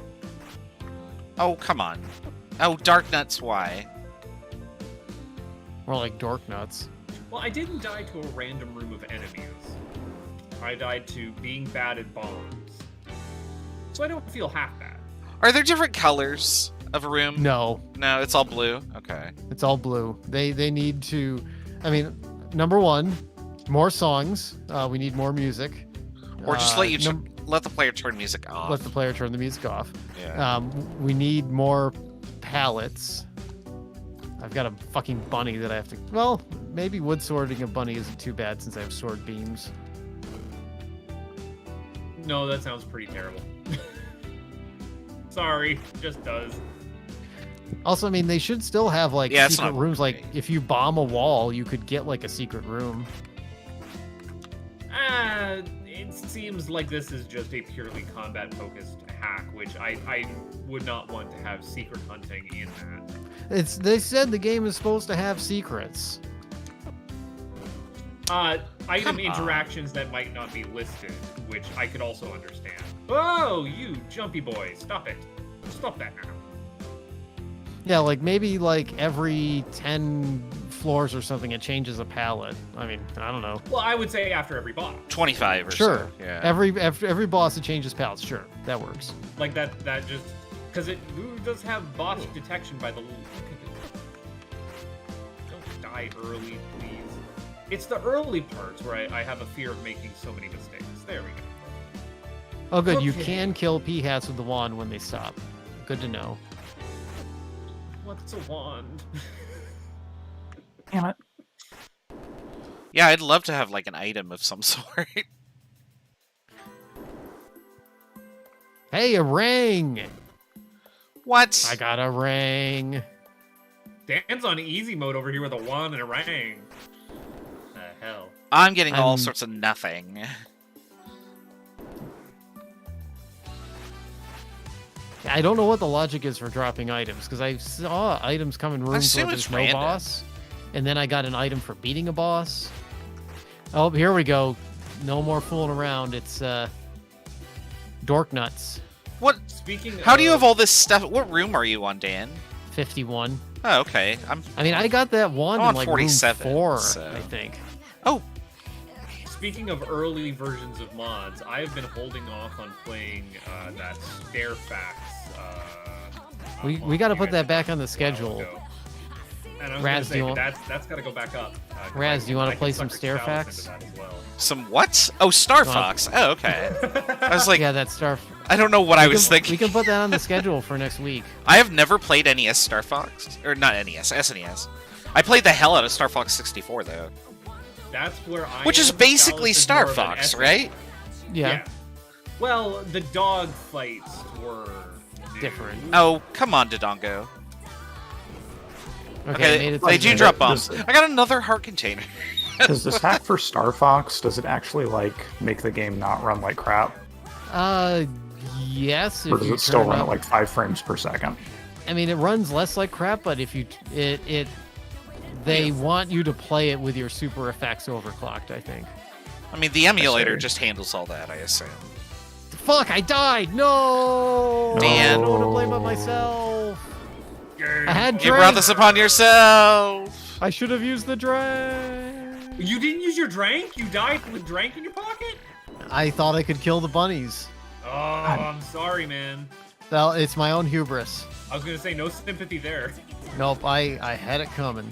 C: Oh, come on. Oh, Dark Nuts, why?
A: More like dork nuts.
B: Well, I didn't die to a random room of enemies. I died to being bad at bombs. So I don't feel half bad.
C: Are there different colors of a room?
A: No,
C: No, it's all blue. Okay.
A: it's all blue. They need to. I mean, number one, more songs. We need more music.
C: Or just let the player turn music off.
A: Let the player turn the music off.
C: Yeah.
A: We need more pallets. I've got a fucking bunny that I have to. Well, maybe wood sorting a bunny isn't too bad since I have sword beams.
B: No, that sounds pretty terrible. Sorry, just does.
A: Also, I mean, they should still have like
C: Yeah, it's
A: secret
C: not
A: rooms. Like,
C: great.
A: if you bomb a wall, you could get like a secret room.
B: It seems like this is just a purely combat-focused hack, which I would not want to have secret hunting in that.
A: They said the game is supposed to have secrets.
B: Item
C: Come on.
B: interactions that might not be listed, which I could also understand. Oh, you jumpy boy, stop it. Stop that now.
A: Yeah, like maybe like every 10 floors or something, it changes a palette. I mean, I don't know.
B: Well, I would say after every boss.
C: 25 or
A: Sure.
C: so. Yeah.
A: Every boss it changes palettes. Sure, that works.
B: Like that just... Because it does have boss detection by the... Don't die early, please. It's the early parts where I have a fear of making so many mistakes. There we go.
A: Oh, good. You
B: Okay.
A: can kill p-hats with the wand when they stop. Good to know.
B: What's a wand?
D: Damn it.
C: Yeah, I'd love to have like an item of some sort.
A: Hey, a ring!
C: What?
A: I got a ring.
B: Dan's on easy mode over here with a wand and a ring. The hell.
C: I'm getting all
A: I'm-
C: sorts of nothing.
A: I don't know what the logic is for dropping items, because I saw items come in rooms
C: assume
A: where
C: it's
A: there's no
C: random.
A: boss, and then I got an item for beating a boss. Oh, here we go. No more fooling around. It's dork nuts.
C: What?
B: Speaking
C: How do you
B: of-
C: have all this stuff? What room are you on, Dan?
A: 51.
C: Oh, okay.
A: I mean, I got that wand
C: I'm
A: in
C: on
A: like
C: 47,
A: room 4,
C: so-
A: I think.
C: Oh,
B: Speaking of early versions of mods, I've been holding off on playing that Stairfax.
A: We got to put that back on the
B: a while
A: schedule.
B: ago. And I was
A: Raz, do you
B: gonna
A: want-
B: say that's got to go back up. 'Cause
A: Raz, do you wanna
B: I can
A: play some
B: sucker Chalice
A: Stairfax?
B: into that as well.
C: some what? Oh, Star Fox. Oh, okay. I was like,
A: Yeah, that Star.
C: I don't know what I was
A: We
C: thinking.
A: can put that on the schedule for next week.
C: I have never played NES Star Fox, or not NES, SNES. I played the hell out of Star Fox 64 though,
B: That's where I.
C: which is
B: am.
C: basically
B: Chalice is
C: Star
B: more of an
C: Fox,
B: essay.
C: right?
A: Yeah,
B: Well, the dog fights were new.
A: different.
C: Oh, come on, Dodongo.
A: Okay, I
C: Okay,
A: made it
C: they
A: to
C: do
A: the-
C: drop bombs.
D: Does-
C: I got another heart container.
D: Does this hack for Star Fox, does it actually, like, make the game not run like crap?
A: Yes.
D: Or
A: If
D: does
A: you
D: it still
A: turn
D: run
A: up-
D: at, like, 5 frames per second?
A: I mean, it runs less like crap, but if you they want you to play it with your super effects overclocked, I think.
C: I mean, the emulator
D: see.
C: just handles all that, I assume.
A: Fuck! I died. No.
C: Dan.
A: I don't want to blame it myself. I had
C: You brought
A: drink.
C: this upon yourself.
A: I should have used the drink.
B: You didn't use your drank? You died with drank in your pocket?
A: I thought I could kill the bunnies.
B: Oh, I'm sorry, man.
A: Well, it's my own hubris.
B: I was gonna say no sympathy there.
A: Nope, I had it coming.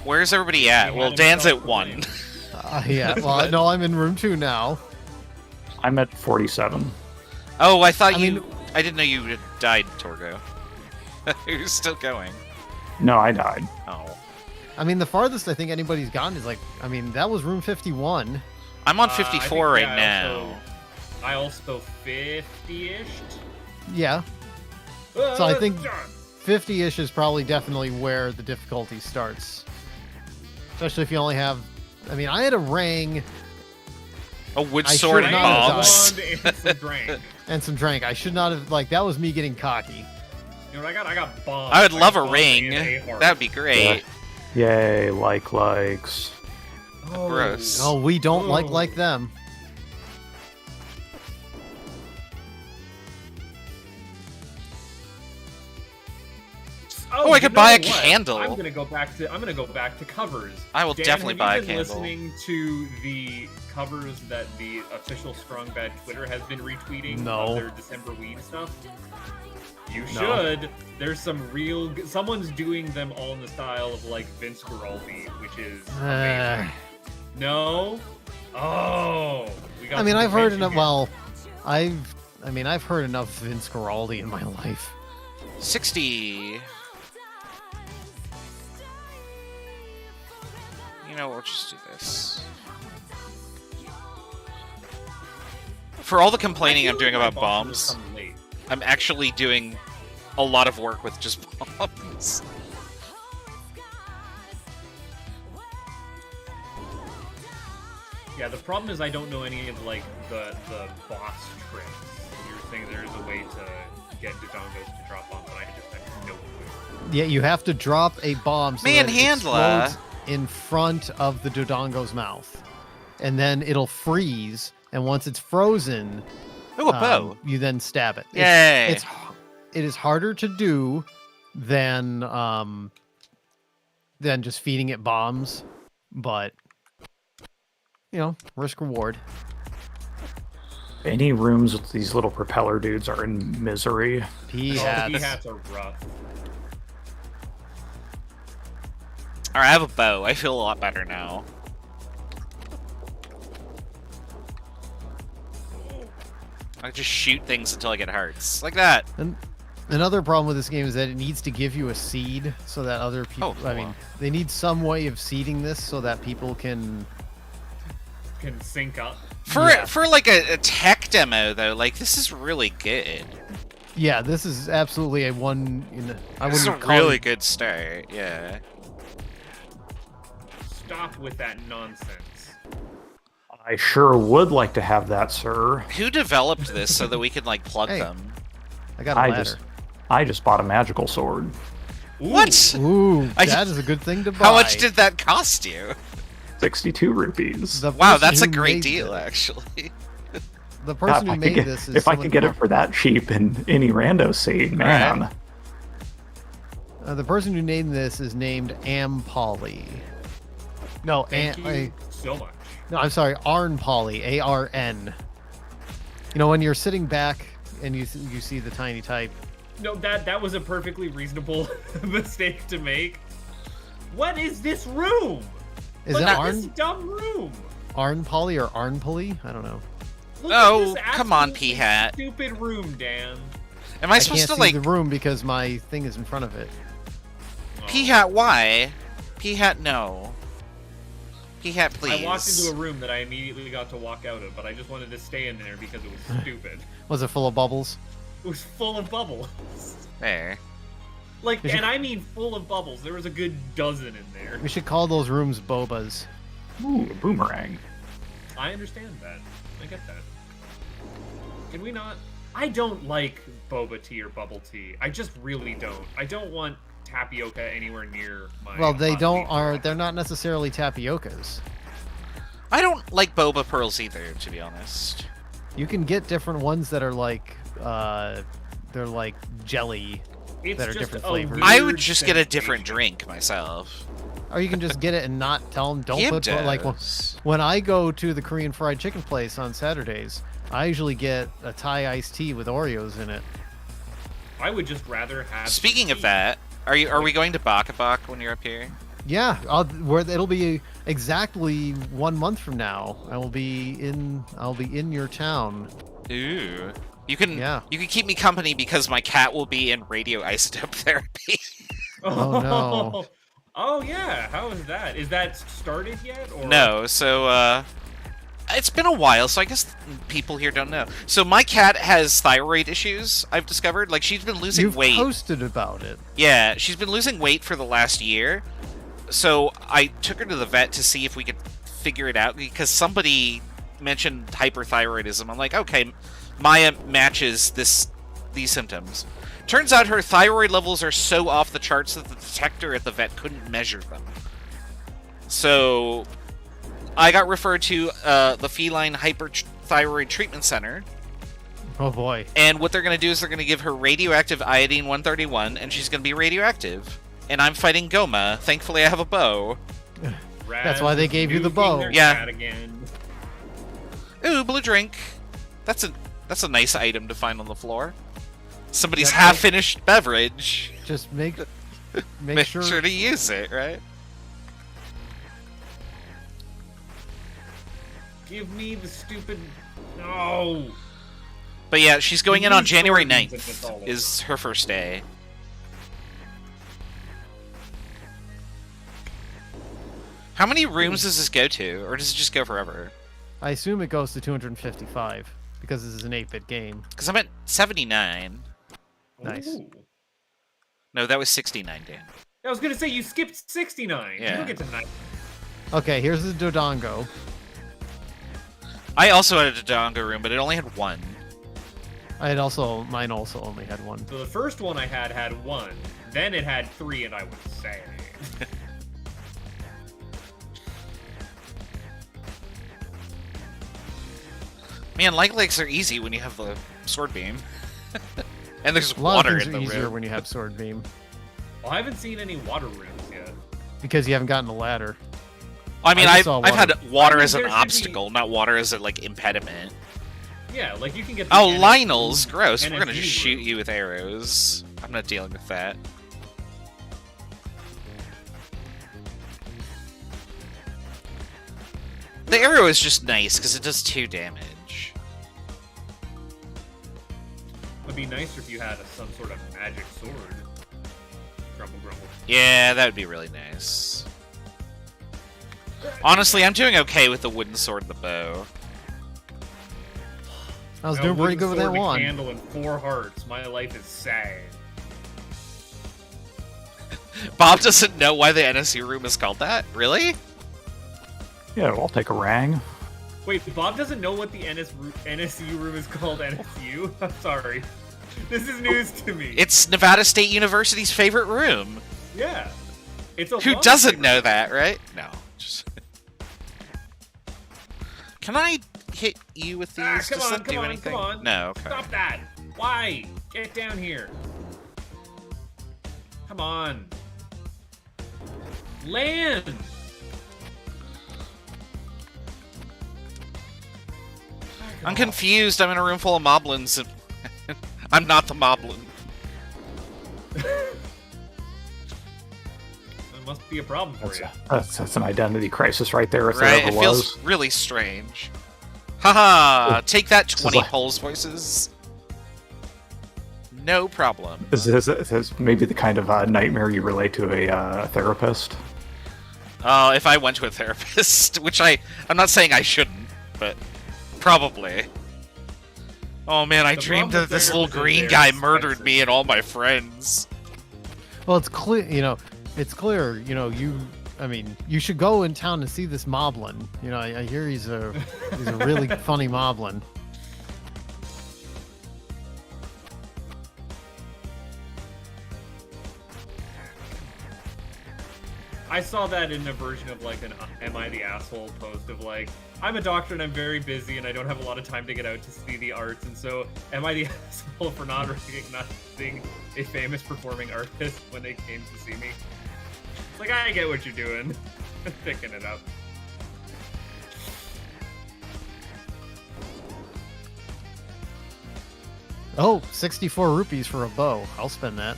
C: Where's everybody at?
B: He
C: Well,
B: had
C: Dan's
B: himself
C: at
B: a
C: 1.
B: blame.
A: Yeah, well, no, I'm in room 2 now.
D: I'm at 47.
C: Oh, I thought
A: I
C: you...
A: mean-
C: I didn't know you had died, Torgo. You're still going.
D: No, I died.
C: Oh.
A: I mean, the farthest I think anybody's gotten is like, I mean, that was room 51.
C: I'm on
B: I
C: 54
B: think,
C: right
B: yeah,
C: now.
B: I also 50-ish.
A: Yeah, So I think-
B: Done.
A: 50-ish is probably definitely where the difficulty starts. Especially if you only have, I mean, I had a ring
C: A wood
A: I
C: sword
A: should
C: and
A: not have
C: bombs.
B: Wand and some drink.
A: and some drink. I should not have, like, that was me getting cocky.
B: You know, I got bombs.
C: I would love a
B: got bombs
C: ring.
B: and a heart.
C: That would be great.
D: Yay, likes.
B: Oh.
C: Gross.
A: Oh, we don't
B: Oh.
A: like them.
C: Oh, I
B: you
C: could
B: know
C: buy a
B: what?
C: candle.
B: I'm gonna go back to covers.
C: I will
B: Dan,
C: definitely buy a
B: have you been
C: candle.
B: listening to the covers that the official Strong Bad Twitter has been retweeting
A: No.
B: of their December weed stuff? You
A: No.
B: should. There's some real. Someone's doing them all in the style of like Vince Guaraldi, which is amazing. No. Oh. We got
A: I mean,
B: some
A: I've heard
B: attention
A: enough.
B: here.
A: Well, I've heard enough Vince Guaraldi in my life.
C: 60. You know, we'll just do this. For all the complaining
B: I
C: I'm
B: feel
C: doing
B: like
C: about
B: my bosses
C: bombs,
B: are coming late.
C: I'm actually doing a lot of work with just bombs.
B: Yeah, the problem is I don't know any of like the boss tricks. You're saying there's a way to get Dodongos to drop bombs, but I just have no clue.
A: Yeah, you have to drop a bomb so that it
C: Manhandler.
A: explodes in front of the Dodongo's mouth. And then it'll freeze, and once it's frozen,
C: Oh, a bow.
A: you then stab it.
C: Yay.
A: It is harder to do than just feeding it bombs, but you know, risk reward.
D: Any rooms with these little propeller dudes are in misery.
A: Pea
B: Oh,
A: hats.
B: pea hats are rough.
C: Alright, I have a bow. I feel a lot better now. I just shoot things until I get hearts. Like that.
A: And another problem with this game is that it needs to give you a seed so that other people.
C: Oh,
A: I mean, they need some way of seeding this so that people can.
B: Can sync up.
C: For like a tech demo though, like this is really good.
A: Yeah, this is absolutely a one. You know, I
C: This is a
A: wouldn't call
C: really
A: it.
C: good start. Yeah.
B: Stop with that nonsense.
D: I sure would like to have that, sir.
C: Who developed this so that we could like plug
A: Hey.
C: them?
A: I got a ladder.
D: I just bought a magical sword.
C: What?
A: Ooh,
C: I-
A: that is a good thing to buy.
C: How much did that cost you?
D: 62 rupees.
A: The
C: Wow,
A: person
C: that's a
A: who
C: great
A: made
C: deal,
A: this-
C: actually.
A: The person who made
D: get,
A: this is
D: if I
A: someone
D: could get it
A: called-
D: for that cheap in any rando seed, man.
A: the person who named this is named Am Polly. No,
B: Thank you so much.
A: no, I'm sorry, Arn Polly, A-R-N. You know, when you're sitting back and you see the tiny type.
B: No, that was a perfectly reasonable mistake to make. What is this room?
A: Is
B: Look
A: it
B: at this
A: Arn
B: dumb room.
A: Arn Polly or Arn Polly? I don't know.
B: Look
C: Oh,
B: at this
C: come on,
B: absolutely
C: P-Hat.
B: Stupid room, Dan.
C: Am I
A: I
C: supposed
A: can't
C: to
A: see
C: like
A: the room because my thing is in front of it.
B: Oh.
C: P-Hat? Why? P-Hat, no. P-Hat, please.
B: I walked into a room that I immediately got to walk out of, but I just wanted to stay in there because it was stupid.
A: Was it full of bubbles?
B: It was full of bubbles.
C: There.
B: Like,
A: You should-
B: and I mean full of bubbles. There was a good dozen in there.
A: We should call those rooms bobas.
D: Ooh, a boomerang.
B: I understand that. I get that. Can we not? I don't like boba tea or bubble tea. I just really don't. I don't want tapioca anywhere near my.
A: Well, they
B: hot
A: don't
B: tea.
A: they're not necessarily tapiocas.
C: I don't like boba pearls either, to be honest.
A: You can get different ones that are like they're like jelly,
B: It's
A: that are
B: just
A: different
B: a
A: flavors.
C: I
B: weird
C: would just get a different
B: sensation.
C: drink myself.
A: or you can just get it and not tell them don't put like
C: Gibdos.
A: when I go to the Korean fried chicken place on Saturdays, I usually get a Thai iced tea with Oreos in it.
B: I would just rather have.
C: Speaking of
B: tea.
C: that, are we going to Baka Bak when you're up here?
A: Yeah, it'll be exactly 1 month from now. I'll be in your town.
C: Ooh. You can
A: Yeah.
C: you can keep me company because my cat will be in radioisotope therapy.
A: Oh, no.
B: Oh yeah, how is that? Is that started yet? Or
C: No, so it's been a while, so I guess people here don't know. So my cat has thyroid issues, I've discovered. Like she's been losing
A: You've
C: weight.
A: posted about it.
C: Yeah, she's been losing weight for the last year. So I took her to the vet to see if we could figure it out because somebody mentioned hyperthyroidism. I'm like, okay, Maya matches these symptoms. Turns out her thyroid levels are so off the charts that the detector at the vet couldn't measure them. So I got referred to the Feline Hyperthyroid Treatment Center.
A: Oh boy.
C: And what they're going to do is they're going to give her radioactive iodine 131, and she's going to be radioactive. And I'm fighting Goma. Thankfully, I have a bow.
A: That's why they gave you the bow.
C: Yeah.
B: Again.
C: Ooh, blue drink. That's a nice item to find on the floor. Somebody's half-finished beverage.
A: Just make
C: sure to use it, right?
B: Give me the stupid... No!
C: But yeah, she's going in on January
B: All
C: 9th,
B: over.
C: is her first day. How many rooms does this go to? Or does it just go forever?
A: I assume it goes to 255 because this is an 8-bit game.
C: Because I'm at 79.
A: Nice.
B: Ooh.
C: No, that was 69, Dan.
B: I was gonna say, you skipped 69.
C: Yeah.
B: You don't get to 9.
A: Okay, here's the Dodongo.
C: I also had a Dodongo room, but it only had one.
A: Mine also only had one.
B: So the first one I had 1. Then it had 3, and I was sad.
C: Man, light legs are easy when you have the sword beam. And there's
A: A lot
C: water
A: of
C: in
A: things are
C: the
A: easier
C: room.
A: when you have Sword Beam
B: Well, I haven't seen any water rooms yet.
A: because you haven't gotten the ladder.
C: I mean,
A: I
C: I've,
A: just saw
C: I've had water
B: I mean,
C: as an
B: there should be-
C: obstacle, not water as a, like, impediment.
B: Yeah, like you can get. The
C: Oh,
B: NS
C: Lionel's gross. We're gonna
B: NSU
C: just shoot
B: room.
C: you with arrows. I'm not dealing with that. The arrow is just nice because it does 2 damage.
B: It'd be nicer if you had some sort of magic sword. Grumble, grumble.
C: Yeah, that would be really nice. Honestly, I'm doing okay with the wooden sword and the bow.
A: I was
B: A
A: doing pretty
B: wooden
A: good with
B: sword
A: that
B: and a
A: one.
B: Candle and 4 hearts. My life is sad.
C: Bob doesn't know why the NSU room is called that? Really?
D: Yeah, I'll take a rang.
B: Wait, Bob doesn't know what the NSU room is called. NSU? I'm sorry. This is news to me.
C: It's Nevada State University's favorite room.
B: Yeah. It's a
C: Who
B: love
C: doesn't
B: favorite.
C: know that, right? No. Just... Can I hit you with these?
B: Ah,
C: Does
B: come
C: that
B: on,
C: do
B: come on,
C: anything?
B: come on.
C: No, okay.
B: Stop that! Why? Get down here. Come on. Land!
C: I'm confused. I'm in a room full of moblins. And I'm not the moblin.
B: There must be a problem for you.
D: That's an identity crisis right there, if
C: Right?
D: there
C: It
D: ever
C: feels
D: was.
C: really strange. Haha! Take that,
D: This is
C: 20
D: like-
C: Pulse voices. No problem.
D: This is maybe the kind of nightmare you relate to a therapist.
C: Oh, if I went to a therapist, which I'm not saying I shouldn't, but probably. Oh man, I
B: The
C: dreamed
B: problem
C: that this
B: with
C: little
B: therapists is
C: green
B: they're
C: guy murdered
B: expensive.
C: me and all my friends.
A: Well, it's clear, it's clear, I mean, you should go in town and see this moblin. I hear he's a really funny moblin.
B: I saw that in a version of like an "Am I the asshole?" post of like, I'm a doctor and I'm very busy and I don't have a lot of time to get out to see the arts, and so am I the asshole for not recognizing a famous performing artist when they came to see me? It's like, I get what you're doing. Picking it up.
A: Oh, 64 rupees for a bow. I'll spend that.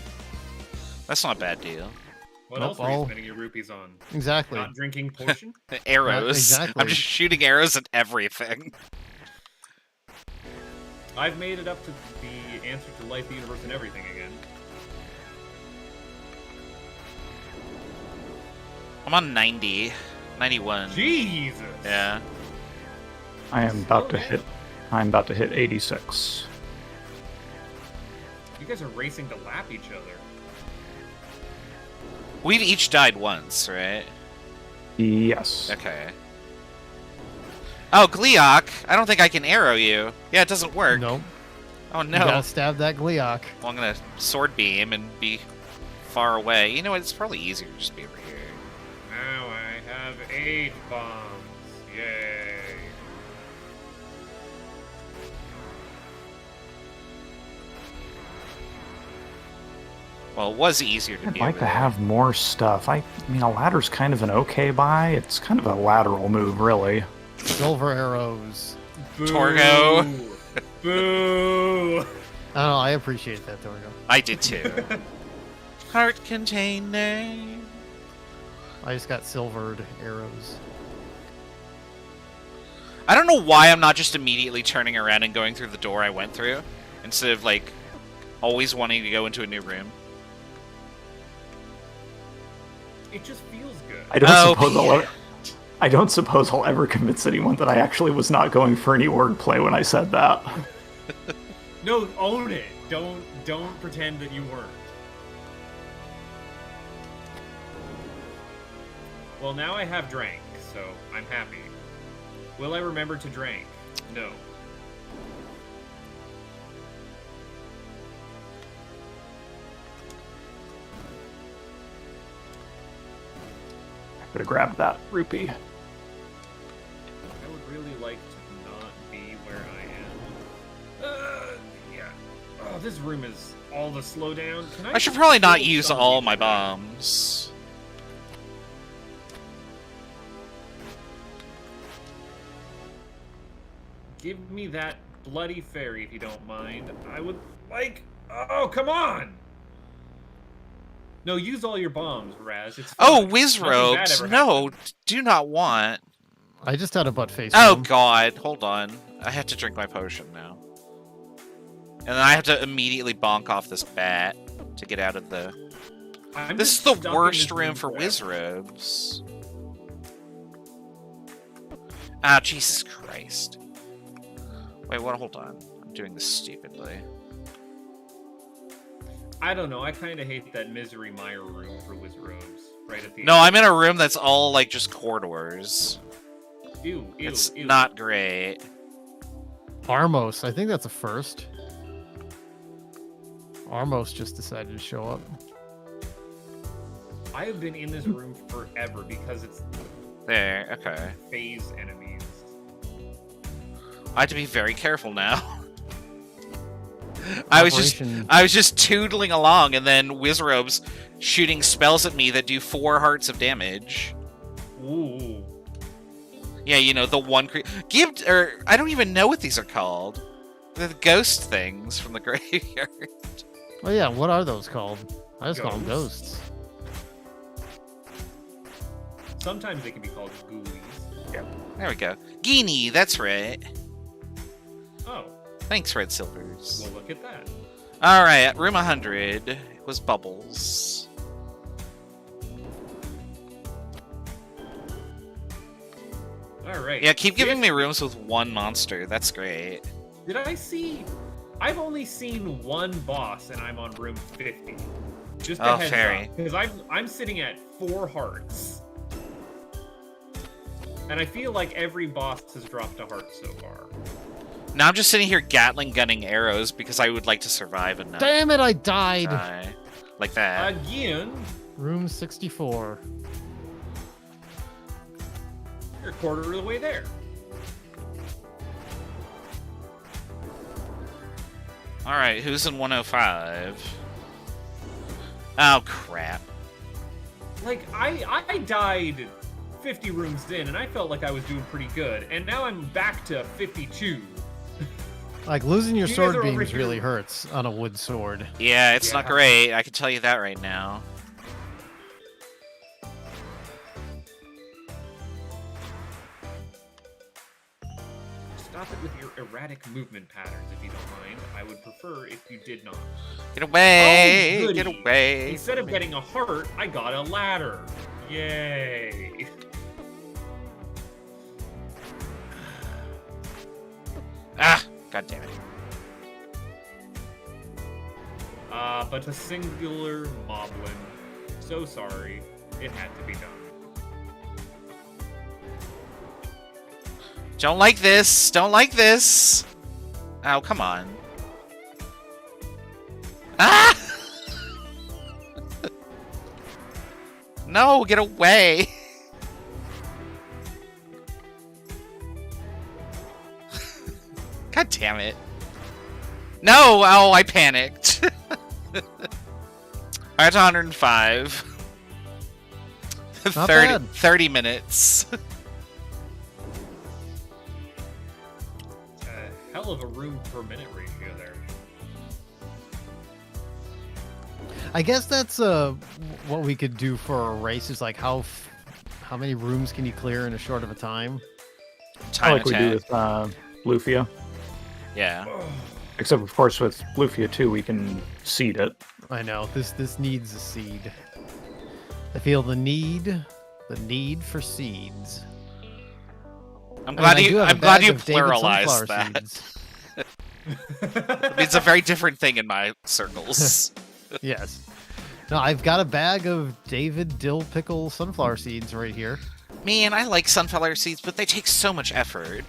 C: That's not a bad deal.
B: What
A: Nope,
B: else are you
A: I'll-
B: spending your rupees on?
A: Exactly.
B: Not drinking potion?
C: Arrows.
A: exactly.
C: I'm just shooting arrows at everything.
B: I've made it up to the answer to life, the universe, and everything again.
C: I'm on 90. 91.
B: Jesus!
C: Yeah.
D: I'm about to
B: man.
D: hit 86.
B: You guys are racing to lap each other.
C: We've each died once, right?
D: Yes.
C: Okay. Oh, Gleok! I don't think I can arrow you. Yeah, it doesn't work.
A: No.
C: Oh
A: You
C: no!
A: gotta stab that Gleok.
C: Well, I'm gonna sword beam and be far away. You know what? It's probably easier to just be over here.
B: Now I have 8 bombs. Yay.
C: Well, it was easier to
D: I'd
C: be
D: like
C: over
D: to
C: there.
D: have more stuff. I mean, a ladder's kind of an okay buy. It's kind of a lateral move, really.
A: Silver arrows.
B: Boo.
C: Torgo.
B: Boo.
A: I don't know, I appreciate that, Torgo.
C: I did too. Heart container.
A: I just got silvered arrows.
C: I don't know why I'm not just immediately turning around and going through the door I went through, instead of, like, always wanting to go into a new room.
B: It just feels good.
D: I don't suppose I'll ever convince anyone that I actually was not going for any wordplay when I said that.
B: No, own it. Don't pretend that you weren't. Well, now I have drank, so I'm happy. Will I remember to drink? No.
D: Could have grabbed that rupee.
B: I would really like to not be where I am. Yeah. Oh, this room is all the slowdown. Can
C: I should probably not
B: kill
C: use
B: some
C: all
B: people?
C: my bombs.
B: Give me that bloody fairy if you don't mind. I would like. Oh, come on! No, use all your bombs, Raz. It's
C: Oh,
B: fine.
C: whiz
B: Nothing bad
C: robes.
B: ever
C: No,
B: happened.
C: do not want.
A: I just had a butt face.
C: Oh
A: room.
C: god, hold on. I have to drink my potion now. And then I have to immediately bonk off this bat to get out of the...
B: I'm
C: This is
B: just
C: the
B: stuck in
C: worst
B: this
C: room for
B: forever.
C: whiz robes. Ah, Jesus Christ. Wait, what? Hold on. I'm doing this stupidly.
B: I don't know. I kind of hate that Misery Mire room for whiz robes. Right at the
C: No,
B: end.
C: I'm in a room that's all, like, just corridors.
B: Ew, ew,
C: It's
B: ew.
C: not great.
A: Armos. I think that's a first. Armos just decided to show up.
B: I have been in this room forever because it's
C: There, okay.
B: phase enemies.
C: I have to be very careful now. I was
A: Operation-
C: just tootling along, and then Wizrobes shooting spells at me that do 4 hearts of damage.
B: Ooh.
C: Yeah, you know, the one I don't even know what these are called. They're the ghost things from the graveyard.
A: Oh yeah, what are those called? I just call them
B: Ghosts.
A: ghosts.
B: Sometimes they can be called ghoulies.
C: There we go. Geenie, that's right.
B: Oh,
C: Thanks, Red Silvers.
B: well, look at that.
C: Alright, room 100 was Bubbles.
B: All right.
C: Yeah, keep giving me rooms with one monster. That's great.
B: Did I see? I've only seen one boss, and I'm on room 50. Just a
C: Oh,
B: heads
C: fairy.
B: up, because I'm sitting at 4 hearts, and I feel like every boss has dropped a heart so far.
C: Now I'm just sitting here Gatling gunning arrows because I would like to survive enough.
A: Damn it, I died!
C: Die. Like that.
B: Again,
A: Room 64.
B: you're a quarter of the way there.
C: Alright, who's in 105? Oh, crap.
B: Like I died 50 rooms in, and I felt like I was doing pretty good, and now I'm back to 52.
A: Like, losing your
B: You guys
A: sword
B: are over
A: beams
B: here.
A: really hurts on a wood sword.
C: Yeah, it's not
B: Yeah.
C: great. I can tell you that right now.
B: Stop it with your erratic movement patterns, if you don't mind. I would prefer if you did not.
C: Get away!
B: Oh,
C: Get
B: goody.
C: away!
B: Instead of getting a heart, I got a ladder. Yay!
C: Ah! God damn it.
B: But a singular moblin. So sorry. It had to be done.
C: Don't like this! Don't like this! Oh, come on. Ah! No, get away! God damn it. No! Oh, I panicked. Alright, 105.
A: Not bad.
C: 30 minutes.
B: Hell of a room per minute ratio there.
A: I guess that's what we could do for a race is like how many rooms can you clear in a short of a time?
C: Time
D: like we do
C: attack.
D: with Lufia.
C: Yeah.
D: Except, of course, with Lufia 2, we can seed it.
A: I know this needs a seed. I feel the need for seeds.
C: I'm
A: I
C: glad
A: mean, I do
C: you
A: have a
C: I'm glad
A: bag
C: you
A: of David
C: pluralized
A: sunflower
C: that.
A: seeds.
C: It's a very different thing in my circles.
A: Yes. No, I've got a bag of David dill pickle sunflower seeds right here.
C: Man, I like sunflower seeds, but they take so much effort.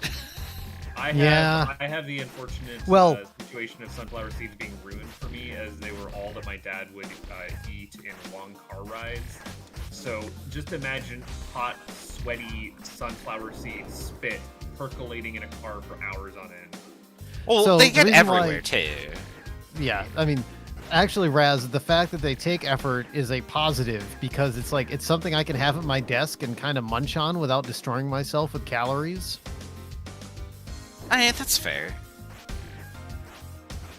B: I have the unfortunate situation of sunflower seeds being ruined for me, as they were all that my dad would eat in long car rides. So just imagine hot, sweaty sunflower seed spit percolating in a car for hours on end.
C: Well,
A: So
C: they
A: the
C: get
A: reason why-
C: everywhere too.
A: Yeah, I mean, actually, Raz, the fact that they take effort is a positive because it's like it's something I can have at my desk and kind of munch on without destroying myself with calories.
C: That's fair.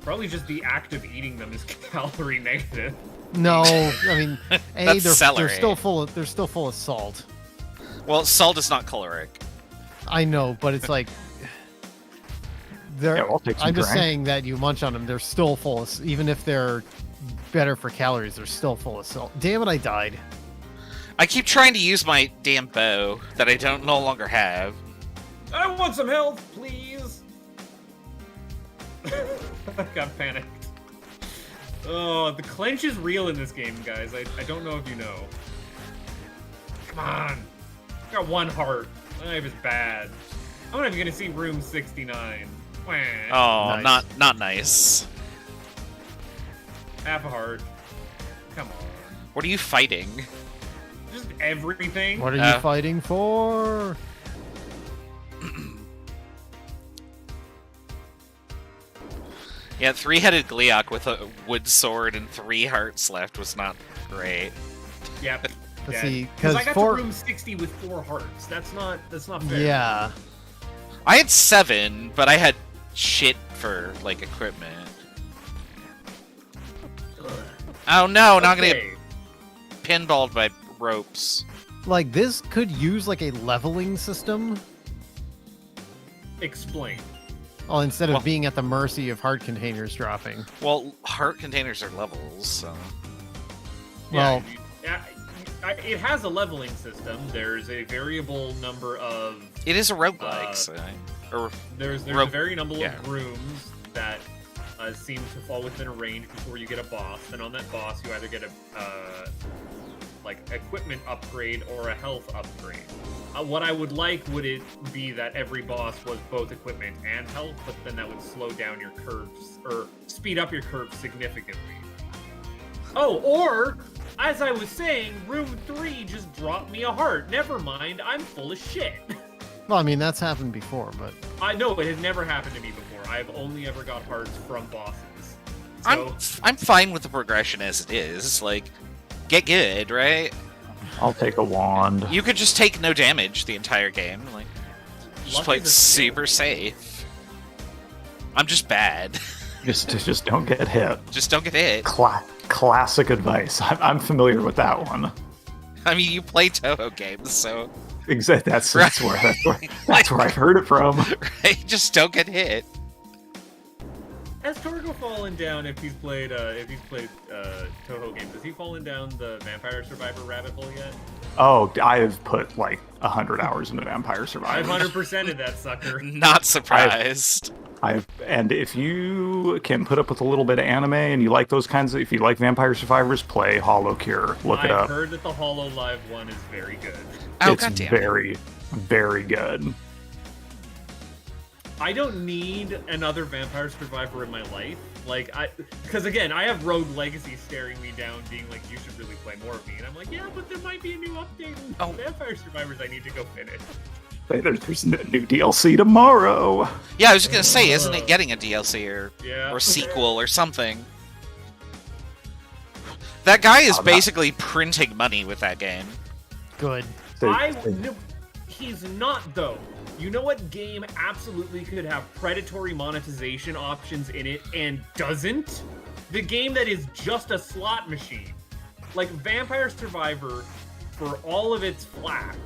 B: Probably just the act of eating them is calorie negative.
A: No, I mean,
C: That's
A: they're
C: celery.
A: still full of salt.
C: Well, salt is not caloric.
A: I know, but it's like they're.
D: Yeah, we'll take some
A: I'm just
D: drink.
A: saying that you munch on them, they're still full of. Even if they're better for calories, they're still full of salt. Damn it, I died.
C: I keep trying to use my damn bow that I don't no longer have.
B: I want some health, please. I got panicked. Oh, the clench is real in this game, guys. I don't know if you know. Come on. I got one heart. My life is bad. I'm not even gonna see room 69. Wah.
C: Oh,
A: Nice.
C: not nice.
B: Half a heart. Come on.
C: What are you fighting?
B: Just everything.
A: What are you fighting for?
C: Yeah, 3-headed Gleeok with a wood sword and 3 hearts left was not great.
B: Yep.
A: Let's
B: dead.
A: see,
B: I
A: because
B: got
A: for
B: to room 60 with 4 hearts. That's not fair.
A: yeah,
C: I had 7, but I had shit for like equipment. Oh no, not gonna get
B: Okay.
C: pinballed by ropes.
A: like this could use like a leveling system.
B: Explain.
A: Oh, instead of
C: Well-
A: being at the mercy of heart containers dropping.
C: Well, heart containers are levels, so
A: Well-
B: yeah, it has a leveling system. There's a variable number of
C: it is a roguelike. Or
B: there's a
C: Rope-
B: very number
C: yeah.
B: of rooms that seem to fall within a range before you get a boss. And on that boss, you either get a like equipment upgrade or a health upgrade. What I would like would it be that every boss was both equipment and health, but then that would slow down your curves or speed up your curves significantly. Oh, or as I was saying, room 3 just dropped me a heart. Never mind, I'm full of shit.
A: Well, I mean that's happened before, but
B: I know it has never happened to me before. I've only ever got hearts from bosses. So
C: I'm fine with the progression as it is. Like, get good, right?
D: I'll take a wand.
C: You could just take no damage the entire game. Like, just
B: Luck
C: play it
B: is a skill.
C: super safe. I'm just bad.
D: Just don't get hit.
C: Just don't get hit.
D: Classic advice. I'm familiar with that one.
C: I mean, you play Toho games, so
D: Exactly. That's where I've heard it from.
C: right? Just don't get hit.
B: has Torgo fallen down if he's played Toho games? Has he fallen down the Vampire Survivor rabbit hole yet?
D: Oh, I have put like 100 hours into Vampire Survivor.
B: I've 100%ed that sucker.
C: Not surprised.
D: And if you can put up with a little bit of anime and you like those kinds of, if you like Vampire Survivors, play Hollow Cure. Look it
B: I've
D: up.
B: heard that the Hollow Live one is very good.
C: Oh,
D: It's
C: goddamn.
D: very, very good.
B: I don't need another Vampire Survivor in my life. Like, because again, I have Rogue Legacy staring me down, being like, you should really play more of me. And I'm like, yeah, but there might be a new update in Vampire Survivors I need to go finish.
D: There's new DLC tomorrow.
C: Yeah, I was just gonna say, isn't it getting a DLC or sequel or something? That guy is basically printing money with that game.
A: Good.
B: He's not, though. You know what game absolutely could have predatory monetization options in it and doesn't? The game that is just a slot machine. Like, Vampire Survivor, for all of its flack,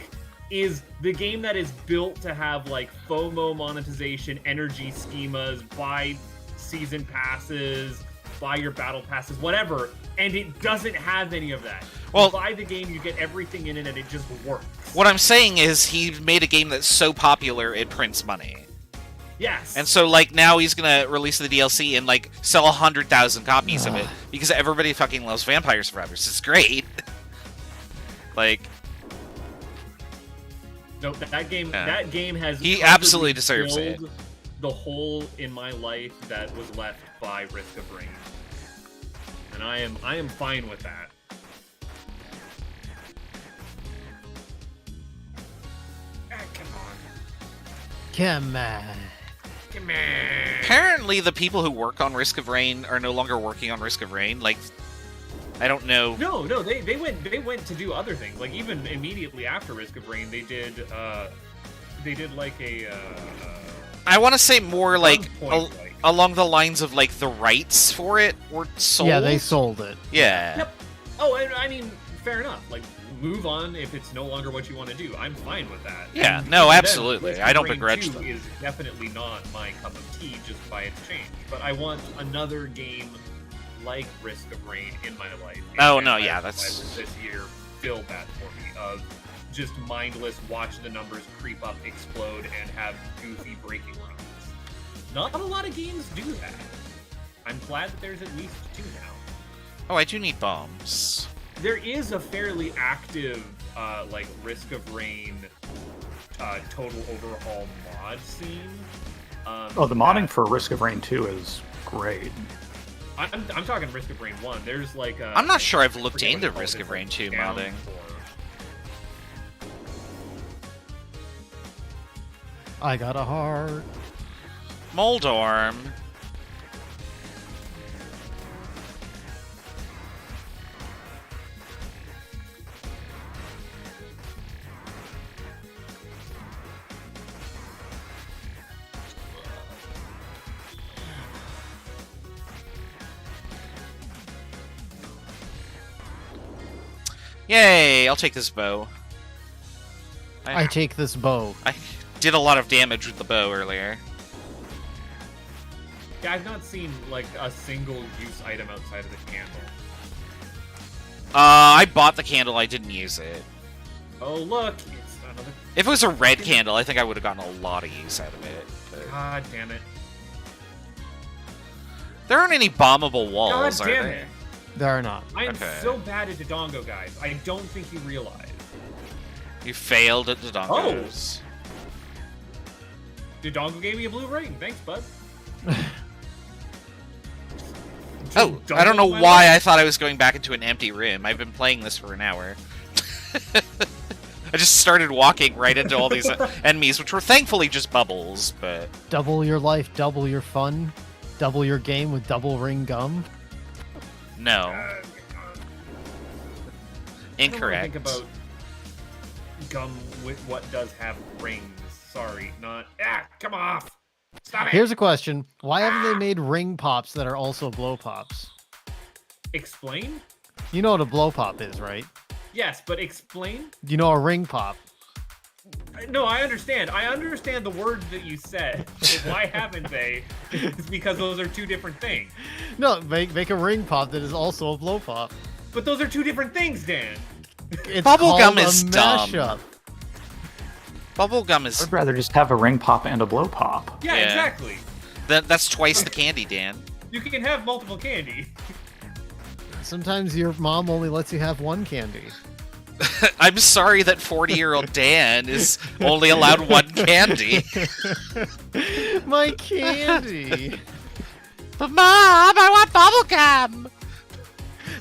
B: is the game that is built to have, like, FOMO monetization, energy schemas, buy season passes, buy your battle passes, whatever, and it doesn't have any of that.
C: Well,
B: you buy the game, you get everything in it, and it just works.
C: What I'm saying is he made a game that's so popular it prints money.
B: Yes.
C: And so, like, now he's gonna release the DLC and, like, sell 100,000 copies of it because everybody fucking loves Vampire Survivors. It's great. Like...
B: No, that game has...
C: He absolutely deserves it.
B: The hole in my life that was left by Risk of Rain. And I am fine with that.
A: Come on.
C: Apparently, the people who work on Risk of Rain are no longer working on Risk of Rain. Like, I don't know.
B: No, they went to do other things. Like, even immediately after Risk of Rain, they did like a.
C: I want to say more like along the lines of like the rights for it were sold.
A: Yeah, they sold it.
C: Yeah.
B: Yep. Oh, and I mean, fair enough. Like, move on if it's no longer what you want to do. I'm fine with that.
C: Yeah,
B: And
C: no,
B: then,
C: absolutely.
B: Risk
C: I
B: of
C: don't
B: Rain
C: begrudge
B: 2
C: them.
B: Is definitely not my cup of tea just by its change. But I want another game like Risk of Rain in my life.
C: Oh, no, yeah, that's...
B: This year filled that for me of just mindless watch the numbers creep up, explode, and have goofy breaking runs. Not a lot of games do that. I'm glad that there's at least 2 now.
C: Oh, I do need bombs.
B: There is a fairly active, like, Risk of Rain total overhaul mod scene.
D: The modding for Risk of Rain 2 is great.
B: I'm talking Risk of Rain 1. There's like a...
C: I'm not sure I've looked into Risk of Rain 2 modding.
A: I got a heart.
C: Moldorm. Yay, I'll take this bow.
A: I take this bow.
C: I did a lot of damage with the bow earlier.
B: Yeah, I've not seen, like, a single use item outside of the candle.
C: I bought the candle, I didn't use it.
B: Oh, look! It's another...
C: If it was a red candle, I think I would have gotten a lot of use out of it. But...
B: God damn it.
C: There aren't any bombable walls,
B: God
C: are
B: damn
C: there?
B: it.
A: There are not.
B: I am
C: Okay.
B: so bad at Dodongo, guys. I don't think you realize.
C: You failed at the Dodongos.
B: Dodongo gave me a blue ring. Thanks, bud.
C: Oh, I don't know why I thought I was going back into an empty room. I've been playing this for an hour. I just started walking right into all these enemies, which were thankfully just bubbles, but...
A: Double your life, double your fun, double your game with double ring gum.
C: No.
B: I
C: Incorrect.
B: don't think about gum with what does have rings. Sorry, not... Ah, come off! Stop it!
A: Here's a question. Why haven't they made ring pops that are also blow pops?
B: Explain?
A: You know what a blow pop is, right?
B: Yes, but explain?
A: You know a ring pop.
B: No, I understand. I understand the words that you said. But why haven't they? It's because those are 2 different things.
A: No, make a ring pop that is also a blow pop.
B: But those are 2 different things, Dan.
A: It's
C: Bubblegum
A: called
C: is
A: a
C: dumb.
A: mashup.
C: Bubblegum is...
D: I'd rather just have a ring pop and a blow pop.
B: Yeah,
C: Yeah.
B: exactly.
C: That's twice the candy, Dan.
B: You can have multiple candy.
A: Sometimes your mom only lets you have one candy.
C: I'm sorry that 40-year-old Dan is only allowed 1 candy.
A: My candy.
C: But Mom, I want bubblegum.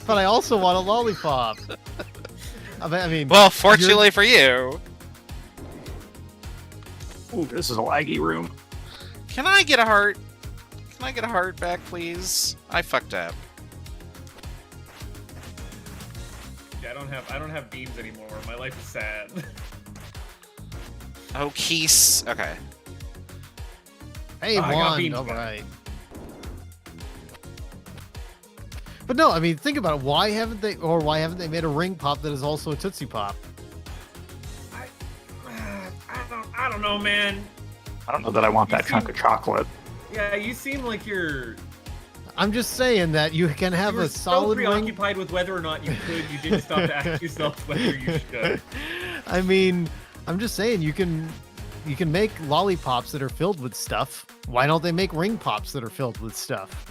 A: But I also want a lollipop. I mean,
C: Well, fortunately for you.
D: Ooh, this is a laggy room.
C: Can I get a heart? Can I get a heart back, please? I fucked up.
B: Yeah, I don't have beans anymore. My life is sad.
C: Oh, Keese. Okay.
A: Hey,
B: I got
A: one.
B: beans
A: All
B: back.
A: right. But no, I mean, think about it. Why haven't they made a ring pop that is also a Tootsie Pop?
B: I don't know, man.
D: I don't know that I want that chunk of chocolate.
B: Yeah, you seem like you're
A: I'm just saying that you can have
B: you were
A: a
B: so
A: solid ring.
B: preoccupied with whether or not you could. You didn't stop to ask yourself whether you should.
A: I mean, I'm just saying you can make lollipops that are filled with stuff. Why don't they make ring pops that are filled with stuff?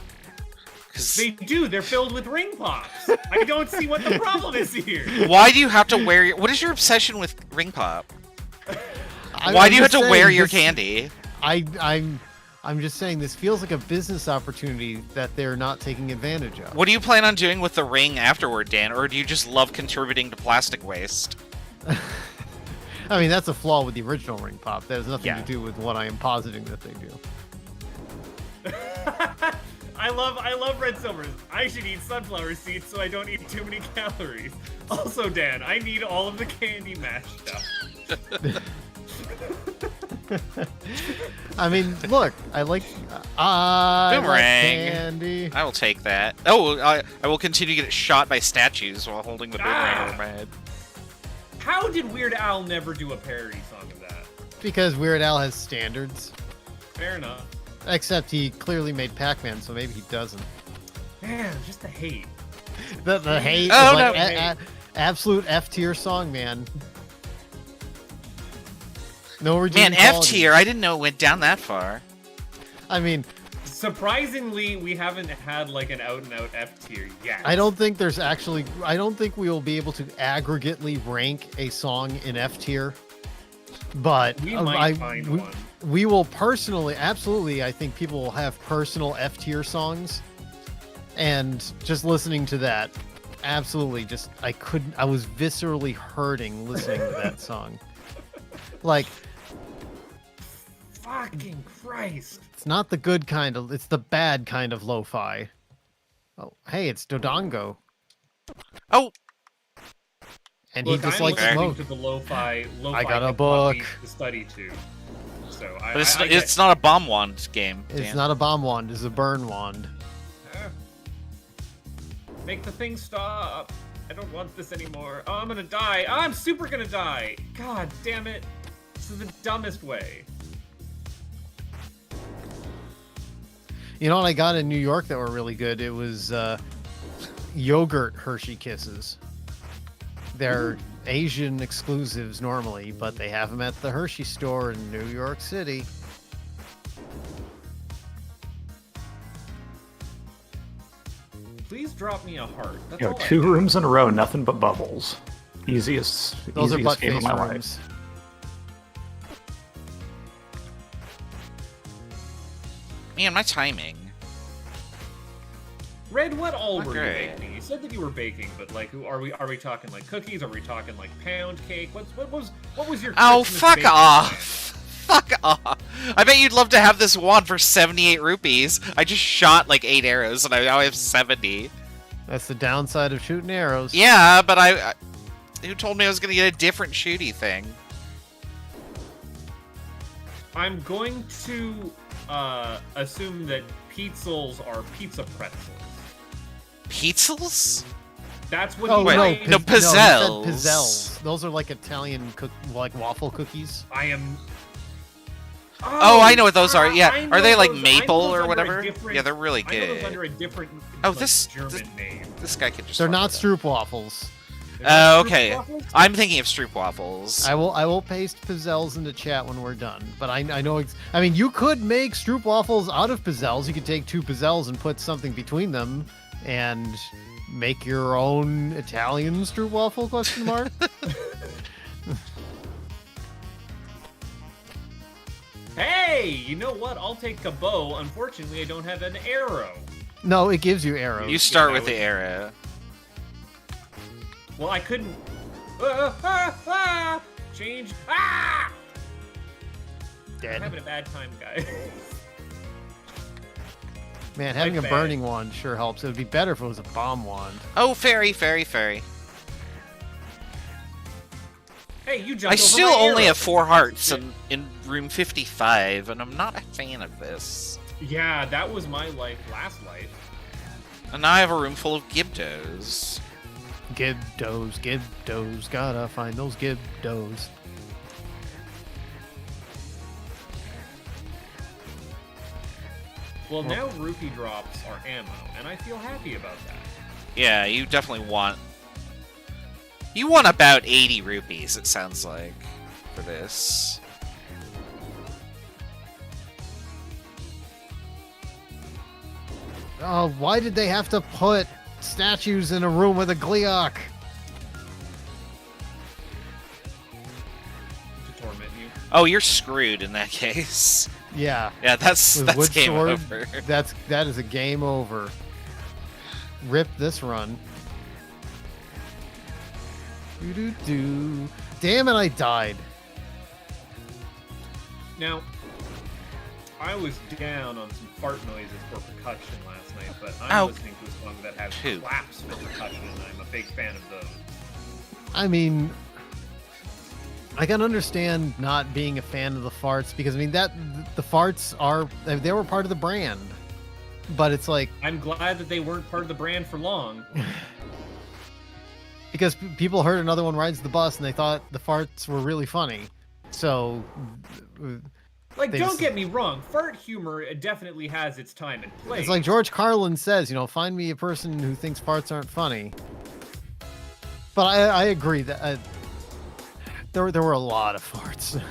B: They do. They're filled with ring pops. I don't see what the problem is here.
C: Why do you have to wear your... What is your obsession with ring pop?
A: I'm
C: Why do you have
A: just
C: to wear
A: saying
C: your
A: this-
C: candy?
A: I'm just saying this feels like a business opportunity that they're not taking advantage of.
C: What do you plan on doing with the ring afterward, Dan? Or do you just love contributing to plastic waste?
A: I mean, that's a flaw with the original ring pop. That has nothing
B: Yeah.
A: to do with what I am positing that they do.
B: I love red silvers. I should eat sunflower seeds so I don't eat too many calories. Also, Dan, I need all of the candy mashed up.
A: I mean, look, I like
C: Boomerang.
A: candy.
C: I will take that. Oh, I will continue to get shot by statues while holding the boomerang over my head.
B: How did Weird Al never do a parody song of that?
A: Because Weird Al has standards.
B: Fair enough.
A: Except he clearly made Pac-Man, so maybe he doesn't.
B: Man, just the hate.
A: The hate
C: Oh,
A: is like
C: no.
A: Absolute F tier song, man. No
C: Man,
A: redeeming
C: F
A: qualities.
C: tier. I didn't know it went down that far.
A: I mean,
B: Surprisingly, we haven't had like an out-and-out F tier yet.
A: I don't think we will be able to aggregately rank a song in F tier. But
B: We might find one.
A: we will personally, absolutely, I think people will have personal F tier songs. And just listening to that, absolutely, I was viscerally hurting listening to that song. Like,
B: Fucking Christ.
A: it's not the good kind of, it's the bad kind of lo-fi. Oh, hey, it's Dodongo.
C: Oh,
A: And
B: Look,
A: he just
B: I'm
A: likes
B: listening
A: smoke.
B: to the lo-fi
A: I got a
B: hip-hop
A: book.
B: beats to study to. So
C: but it's,
B: I
C: it's not a bomb wand game.
A: It's
C: Dan.
A: not a bomb wand, it's a burn wand.
B: Make the thing stop. I don't want this anymore. Oh, I'm gonna die. I'm super gonna die. God damn it. This is the dumbest way.
A: You know what I got in New York that were really good? It was yogurt Hershey Kisses. They're Asian exclusives normally, but they have them at the Hershey store in New York City.
B: Please drop me a heart. That's
D: You know,
B: all I
D: 2
B: need.
D: rooms in a row, nothing but bubbles. Easiest
A: Those are butt
D: game of
A: face
D: my life.
A: rooms.
C: Man, my timing.
B: Red, what all were you
C: Okay.
B: baking? You said that you were baking, but like, are we talking like cookies? Are we talking like pound cake? What was your?
C: Oh,
B: Christmas
C: fuck
B: baking
C: off.
B: plan?
C: Fuck off. I bet you'd love to have this wand for 78 rupees. I just shot like 8 arrows and I now have 70.
A: That's the downside of shooting arrows.
C: Yeah, but I who told me I was going to get a different shooty thing?
B: I'm going to assume that pizzels are pizza pretzels.
C: Pizzles?
B: That's what
A: Oh,
B: he
C: Wait,
A: no,
B: might-
C: no,
A: he said
C: pizzelles.
A: pizzelles. Those are like Italian like waffle cookies.
B: I am.
C: Oh, I know what those are. Yeah,
B: I know
C: are they like
B: those- I know
C: maple
B: those
C: or
B: under a
C: whatever?
B: different-
C: Yeah, they're really
B: I know those
C: good.
B: under a different.
C: Oh,
B: like,
C: this-
B: German name.
C: This guy can just.
A: They're
C: fuck
A: not
C: with
A: Stroop waffles.
B: They're not
C: okay.
B: waffles?
C: I'm thinking of Stroop waffles.
A: I will paste pizzelles into chat when we're done. But I know. I mean, you could make Stroop waffles out of pizzelles. You could take 2 pizzelles and put something between them, and make your own Italian Stroop waffle? Question mark.
B: Hey! Hey, you know what? I'll take a bow. Unfortunately, I don't have an arrow.
A: No, it gives you arrows.
C: You start with the arrow.
B: Well, I couldn't. Change. I'm
A: Dead.
B: having a bad time, guys.
A: Man, having a
B: bad.
A: burning wand sure helps. It would be better if it was a bomb wand.
C: Oh, fairy, fairy, fairy.
B: Hey, you jumped
C: I
B: over
C: still
B: my
C: only
B: arrow.
C: have 4 hearts in room 55, and I'm not a fan of this.
B: Yeah, that was my last life.
C: And now I have a room full of Gibdos.
A: Gibdos, gotta find those Gibdos.
B: Well, now rupee drops are ammo, and I feel happy about that.
C: Yeah, you definitely want... You want about 80 rupees, it sounds like, for this.
A: Oh, why did they have to put statues in a room with a Gleeok?
B: To torment you.
C: Oh, you're screwed in that case.
A: Yeah.
C: Yeah, that's
A: With wood
C: game
A: sword,
C: over.
A: that is a game over. Rip this run. Doo-doo-doo. Damn it, I died.
B: Now, I was down on some fart noises for percussion last night, but I'm
C: Oh.
B: listening to a song that has
C: Two.
B: claps for percussion, and I'm a big fan of those.
A: I mean, I can understand not being a fan of the farts because I mean the farts are they were part of the brand, but it's like
B: I'm glad that they weren't part of the brand for long.
A: because people heard another one rides the bus and they thought the farts were really funny, so
B: Like,
A: They
B: don't
A: just-
B: get me wrong, fart humor definitely has its time and place.
A: it's like George Carlin says, you know, find me a person who thinks farts aren't funny. But I agree that there were a lot of farts.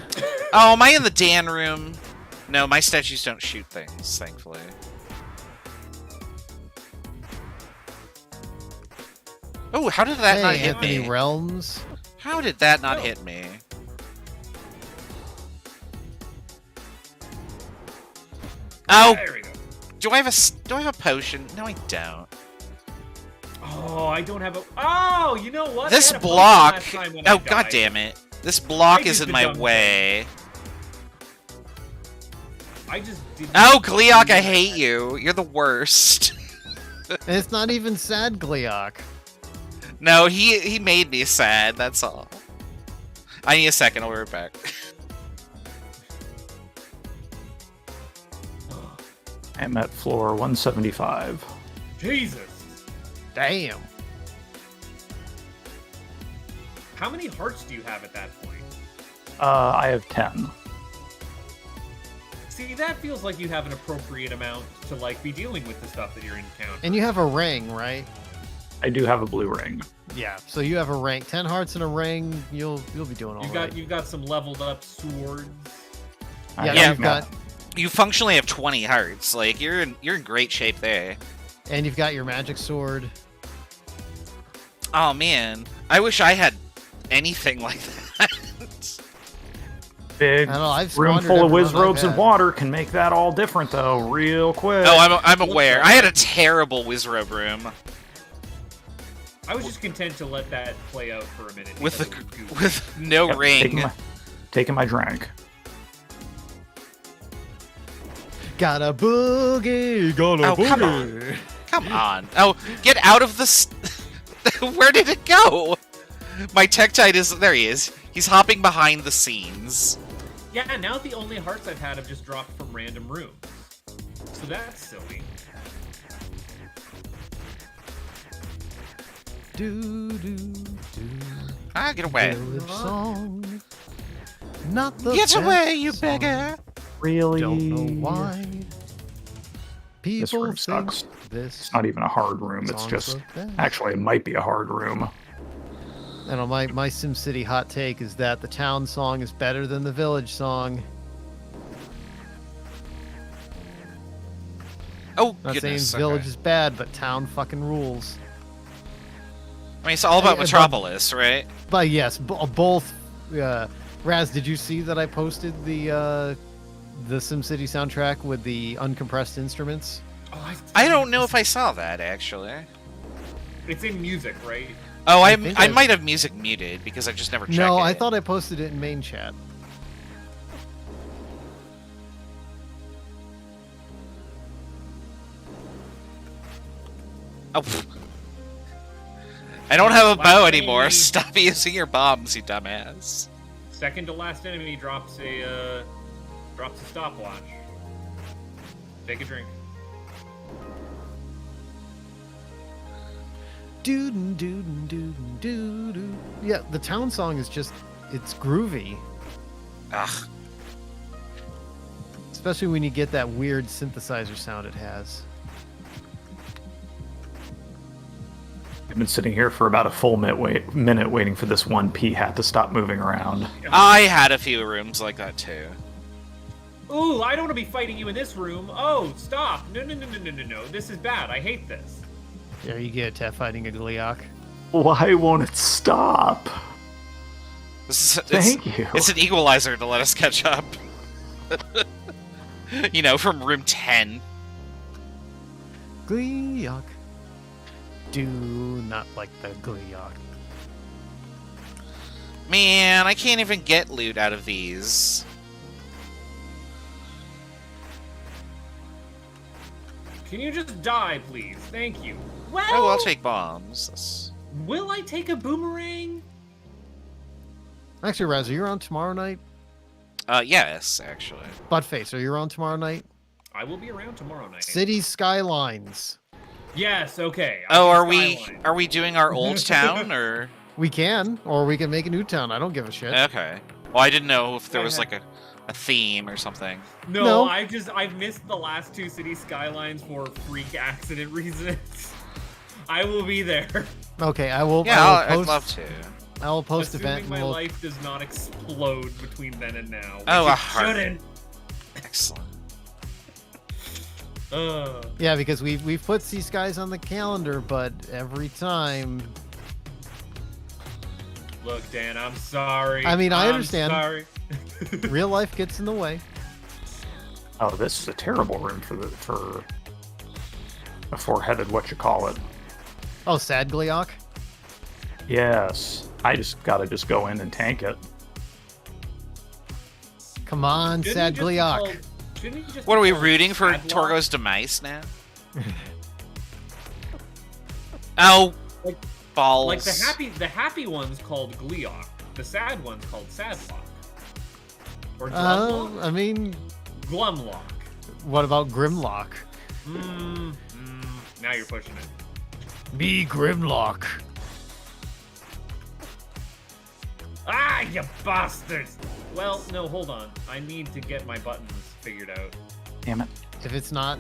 C: Oh, am I in the Dan room? No, my statues don't shoot things, thankfully. Oh, how did that
A: Hey,
C: not hit
A: Anthony
C: me?
A: Realms.
C: How did that not
B: Oh.
C: hit me? Oh,
B: There we go.
C: do I have a potion? No, I don't.
B: Oh, I don't have a. Oh, you know what?
C: This
B: I had a potion
C: block.
B: last time when I
C: Oh, god
B: died.
C: damn it! This block
B: I
C: is
B: did
C: in
B: the
C: my
B: dumb
C: way.
B: I just didn't.
C: Oh, Gleeok, I hate you. You're the worst.
A: And it's not even sad Gleeok.
C: No, he made me sad. That's all. I need a second. I'll be right back.
D: I'm at floor 175.
B: Jesus.
A: Damn.
B: How many hearts do you have at that point?
D: I have 10.
B: See, that feels like you have an appropriate amount to like be dealing with the stuff that you're encountering.
A: And you have a ring, right?
D: I do have a blue ring.
A: Yeah. So you have a ring. 10 hearts in a ring. You'll be doing all right.
B: You've got some leveled up swords.
A: Yeah,
C: Yeah.
A: you've got
C: You functionally have 20 hearts. Like you're in great shape there.
A: and you've got your magic sword.
C: Oh man, I wish I had anything like that.
D: Big
A: I don't know, I've
D: room
A: squandered
D: full of
A: every
D: whiz
A: one I've
D: robes and
A: had.
D: water can make that all different, though, real quick.
C: Oh, I'm aware. I had a terrible Wizrobe room
B: I was just content to let that play out for a minute.
C: with
B: because it was goofy.
C: with no
D: Yep,
C: ring.
D: taking my drink.
A: Got a boogie. Got a
C: Oh,
A: boogie.
C: come on. Come on. Oh, get out of the. Where did it go? My Tektite is there. He is. He's hopping behind the scenes.
B: Yeah, now the only hearts I've had have just dropped from random rooms. So that's silly.
A: Do do do.
C: Ah, get away.
A: Village song. Not the
C: Get
A: best
C: away, you
A: song.
C: beggar.
D: Really?
A: Don't know why.
D: This
A: People
D: room
A: think
D: sucks.
A: this.
D: It's not even a hard room. It's
A: song's
D: just...
A: the best.
D: Actually, it might be a hard room.
A: I know my SimCity hot take is that the town song is better than the village song.
C: Oh,
A: Not
C: goodness.
A: saying village
C: okay.
A: is bad, but town fucking rules.
C: I mean, it's all about
A: Hey, but-
C: Metropolis, right?
A: But yes, both. Raz, did you see that I posted the the SimCity soundtrack with the uncompressed instruments?
B: Oh,
C: I don't know if I saw that actually.
B: It's in music, right?
C: Oh, I
A: think
C: I
A: I've-
C: might have music muted because I just never checked
A: No,
C: it.
A: I thought I posted it in main chat.
C: Oh, pff. I don't have a bow
B: Last
C: anymore.
B: enemy.
C: Stop using your bombs, you dumbass.
B: Second to last enemy drops a stopwatch. Take a drink.
A: Doodin' doodin' doodin' doo-doo. Yeah, the town song is just, it's groovy.
C: Ugh.
A: Especially when you get that weird synthesizer sound it has.
D: I've been sitting here for about a full minute waiting for this one pea hat to stop moving around.
C: I had a few rooms like that too.
B: Ooh, I don't want to be fighting you in this room. Oh, stop. No. This is bad. I hate this.
A: There you get fighting a Gliok.
D: Why won't it stop?
C: This is,
D: Thank you.
C: It's an equalizer to let us catch up. You know, from room 10.
A: Gliok. Do not like the Gliok.
C: Man, I can't even get loot out of these.
B: Can you just die, please? Thank you. Well,
C: Oh, I'll take bombs.
B: will I take a boomerang?
A: Actually, Raz, are you around tomorrow night?
C: Yes, actually.
A: Buttface, are you around tomorrow night?
B: I will be around tomorrow night.
A: City Skylines.
B: Yes, okay.
C: Oh,
B: I'll
C: are we
B: Skyline.
C: doing our old town or?
A: We can, or we can make a new town. I don't give a shit.
C: Okay. Well, I didn't know if there was
B: Okay.
C: like a theme or something.
B: No,
A: No.
B: I've missed the last two city skylines for freak accident reasons. I will be there.
A: Okay, I will.
C: Yeah,
A: I will
C: I'd love to.
A: I will post
B: Assuming
A: event.
B: my
A: And we'll,
B: life does not explode between then and now.
C: Oh,
B: which
C: a
B: it
C: heart.
B: shouldn't.
C: Excellent.
A: yeah, because we've put Sea Skies on the calendar, but every time.
B: Look, Dan, I'm sorry.
A: I mean, I
B: I'm
A: understand.
B: Sorry.
A: Real life gets in the way.
D: Oh, this is a terrible room for a four-headed whatchamacallit.
A: Oh, sad Gliok.
D: Yes, I gotta go in and tank it.
A: Come on,
B: Shouldn't
A: sad
B: he just be
A: Gliok.
B: called- shouldn't he just
C: What
B: be
C: are we
B: called
C: rooting for?
B: Padlock?
C: Torgo's demise now? Oh,
B: Like-
C: balls.
B: Like the happy one's called Gleeok. The sad one's called Sadlock. Or Glumlock?
A: I mean,
B: Glumlock.
A: what about Grimlock?
B: Now you're pushing it.
A: Be Grimlock.
B: Ah, you bastards! Well, no, hold on. I need to get my buttons figured out.
D: Damn it.
A: If it's not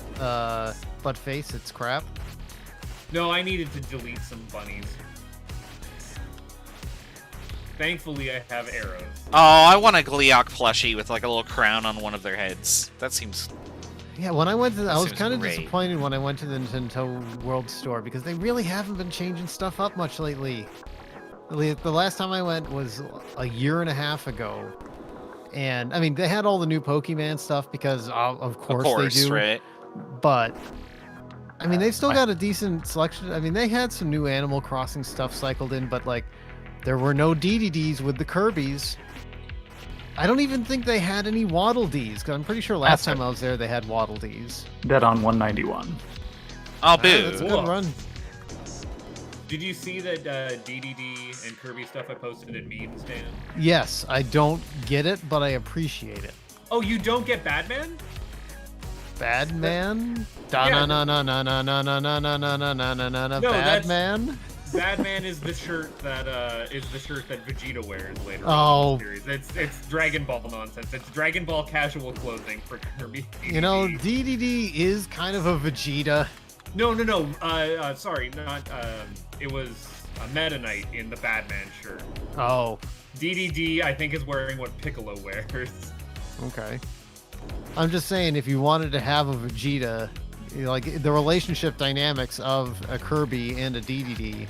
A: Buttface, it's crap.
B: No, I needed to delete some bunnies. Thankfully, I have arrows.
C: Oh, I want a Gleeok plushie with like a little crown on one of their heads. That seems.
A: Yeah, when I went to, I was
C: seems
A: kind of
C: great.
A: disappointed when I went to the Nintendo World Store because they really haven't been changing stuff up much lately. The last time I went was a year and a half ago, and I mean they had all the new Pokemon stuff because of course they do.
C: Right?
A: But I mean they've still got a decent selection. I mean they had some new Animal Crossing stuff cycled in, but like there were no DDDs with the Kirby's. I don't even think they had any Waddle Dees, because I'm pretty sure last time I was there they had Waddle Dees.
D: Dead on 191.
C: Oh,
A: That's a
C: boo.
A: good
B: Whoa.
A: run.
B: Did you see that DDD and Kirby stuff I posted in memes, Dan?
A: Yes, I don't get it, but I appreciate it.
B: Oh, you don't get Batman?
A: Bad man?
B: Yeah.
A: Da na na na na na na na na na na na na na na
B: No,
A: bad
B: that's-
A: man?
B: Batman is the shirt that Vegeta wears later
A: Oh.
B: on in the series. It's Dragon Ball nonsense. It's Dragon Ball casual clothing for Kirby.
A: You know,
B: DDD.
A: DDD is kind of a Vegeta.
B: No. Sorry, not. It was a Meta Knight in the Batman shirt.
A: Oh,
B: DDD, I think, is wearing what Piccolo wears.
A: okay. I'm just saying, if you wanted to have a Vegeta, you know, like the relationship dynamics of a Kirby and a DDD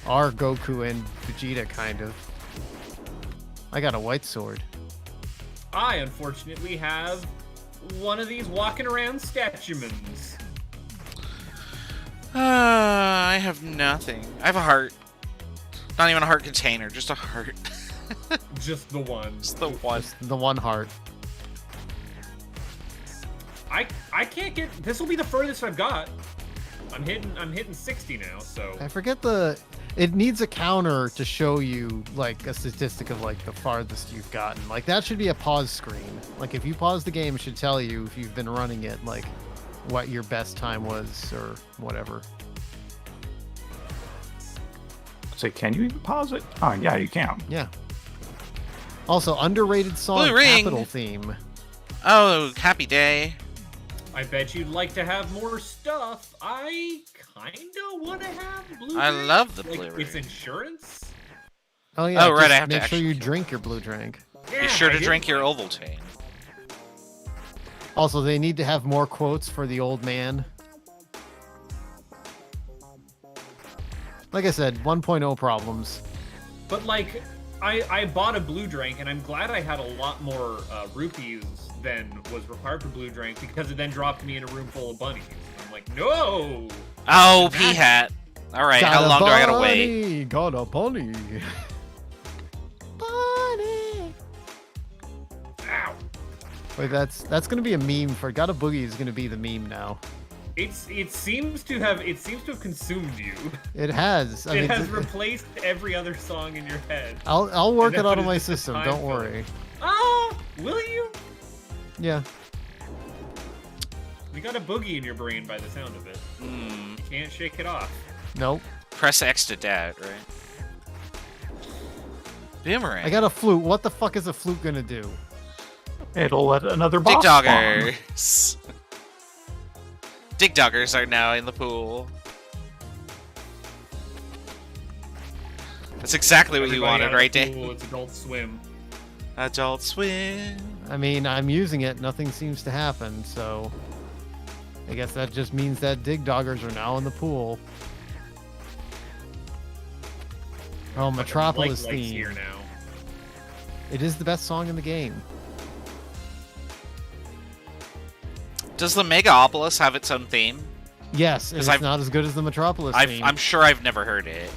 A: are Goku and Vegeta, kind of. I got a white sword.
B: I unfortunately have one of these walking around statumans.
C: I have nothing. I have a heart. Not even a heart container, just a heart.
B: Just the one.
C: Just the one.
A: Just the one heart.
B: I can't get. This will be the furthest I've got. I'm hitting 60 now. So
A: I forget the. It needs a counter to show you like a statistic of like the farthest you've gotten. Like that should be a pause screen. Like if you pause the game, it should tell you if you've been running it, like what your best time was or whatever.
D: Say, can you even pause it? Oh, yeah, you can.
A: Yeah. Also, underrated song
C: Blue Ring.
A: Capital theme.
C: Oh, happy day.
B: I bet you'd like to have more stuff. I kinda want to have blue.
C: I
B: drink.
C: love the
B: Like,
C: blue
B: It's
C: ring.
B: insurance.
A: Oh yeah.
C: Oh, right,
A: just
C: I have to
A: make sure you
C: actually-
A: drink your blue drink.
B: Yeah,
C: Be sure
B: I
C: to
B: did
C: drink your
B: one.
C: Ovaltine.
A: Also, they need to have more quotes for the old man. Like I said, 1.0 problems.
B: But like, I bought a blue drink, and I'm glad I had a lot more rupees than was required for blue drink because it then dropped me in a room full of bunnies. I'm like, no.
C: Oh, pea hat. All right, how long do I gotta wait?
A: wait? Got a bunny. Bunny.
B: Ow.
A: Wait, that's gonna be a meme for Got a Boogie is gonna be the meme now.
B: It seems to have consumed you.
A: It has. I
B: It
A: mean,
B: has replaced every other song in your head.
A: I'll work
B: And
A: it out
B: then
A: on my
B: it's just a
A: system.
B: time
A: Don't
B: filler.
A: worry.
B: Ah, will you?
A: Yeah.
B: You got a boogie in your brain by the sound of it.
C: Hmm.
B: You can't shake it off.
A: Nope.
C: Press X to dad, right? Boomerang.
A: I got a flute. What the fuck is a flute gonna do?
D: It'll let another
C: Dig
D: boss spawn.
C: doggers. Dig doggers are now in the pool. That's exactly what you
B: Everybody
C: wanted,
B: out of
C: right,
B: the
C: Dave?
B: pool, It's Adult Swim.
C: Adult Swim.
A: I mean, I'm using it. Nothing seems to happen, so I guess that just means that dig doggers are now in the pool. Oh, Metropolis
B: Like
A: theme.
B: here now.
A: It is the best song in the game.
C: Does the Megapolis have its own theme?
A: Yes, and
C: 'Cause
A: it's
C: I've-
A: not as good as the Metropolis theme.
C: I'm sure I've never heard it.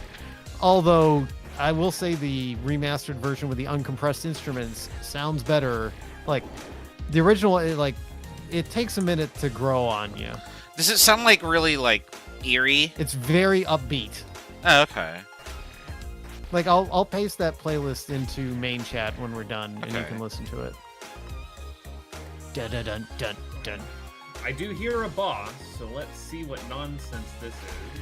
A: Although I will say the remastered version with the uncompressed instruments sounds better. Like the original, it takes a minute to grow on you.
C: Does it sound like really like eerie?
A: It's very upbeat.
C: Oh, okay.
A: Like I'll paste that playlist into main chat when we're done, and you
C: Okay.
A: can listen to it. Dun dun dun dun dun.
B: I do hear a boss, so let's see what nonsense this is.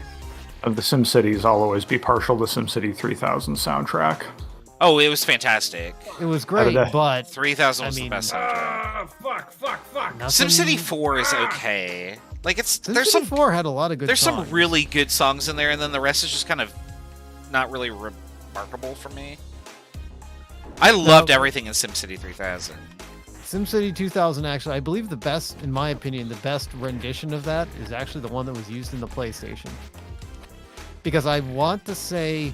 D: Of the SimCities, I'll always be partial to SimCity 3000 soundtrack.
C: Oh, it was fantastic.
A: It was great,
D: that?
A: but
C: 3000
A: I
C: was
A: mean-
C: the best soundtrack.
B: Ah, fuck.
A: nothing-
C: SimCity 4 is okay. Like there's
A: SimCity
C: some
A: 4 had a lot of good.
C: there's
A: songs.
C: some really good songs in there, and then the rest is just kind of not really remarkable for me. I loved everything in SimCity 3000.
A: SimCity 2000 actually, I believe the best, in my opinion, the best rendition of that is actually the one that was used in the PlayStation. Because I want to say,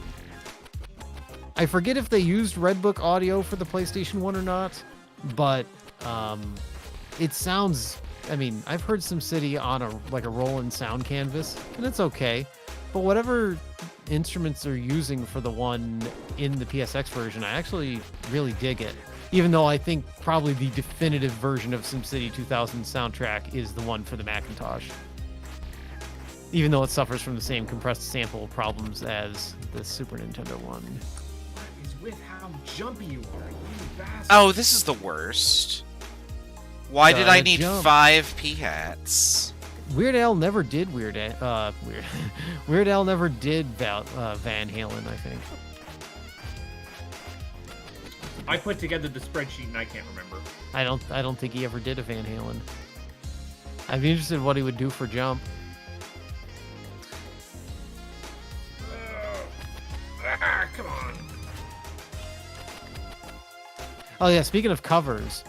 A: I forget if they used Redbook audio for the PlayStation 1 or not, but it sounds, I mean, I've heard SimCity on a Roland sound canvas, and it's okay. But whatever instruments they're using for the one in the PSX version, I actually really dig it. Even though I think probably the definitive version of SimCity 2000 soundtrack is the one for the Macintosh. Even though it suffers from the same compressed sample problems as the Super Nintendo one.
B: What is with how jumpy you are, you bastard?
C: Oh, this is the worst. Why did I
A: Gotta
C: need
A: jump.
C: 5 P-hats?
A: Weird Al never did Weird Al never did Van Halen, I think.
B: I put together the spreadsheet and I can't remember.
A: I don't think he ever did a Van Halen. I'd be interested in what he would do for Jump.
B: Come on.
A: Oh yeah, speaking of covers,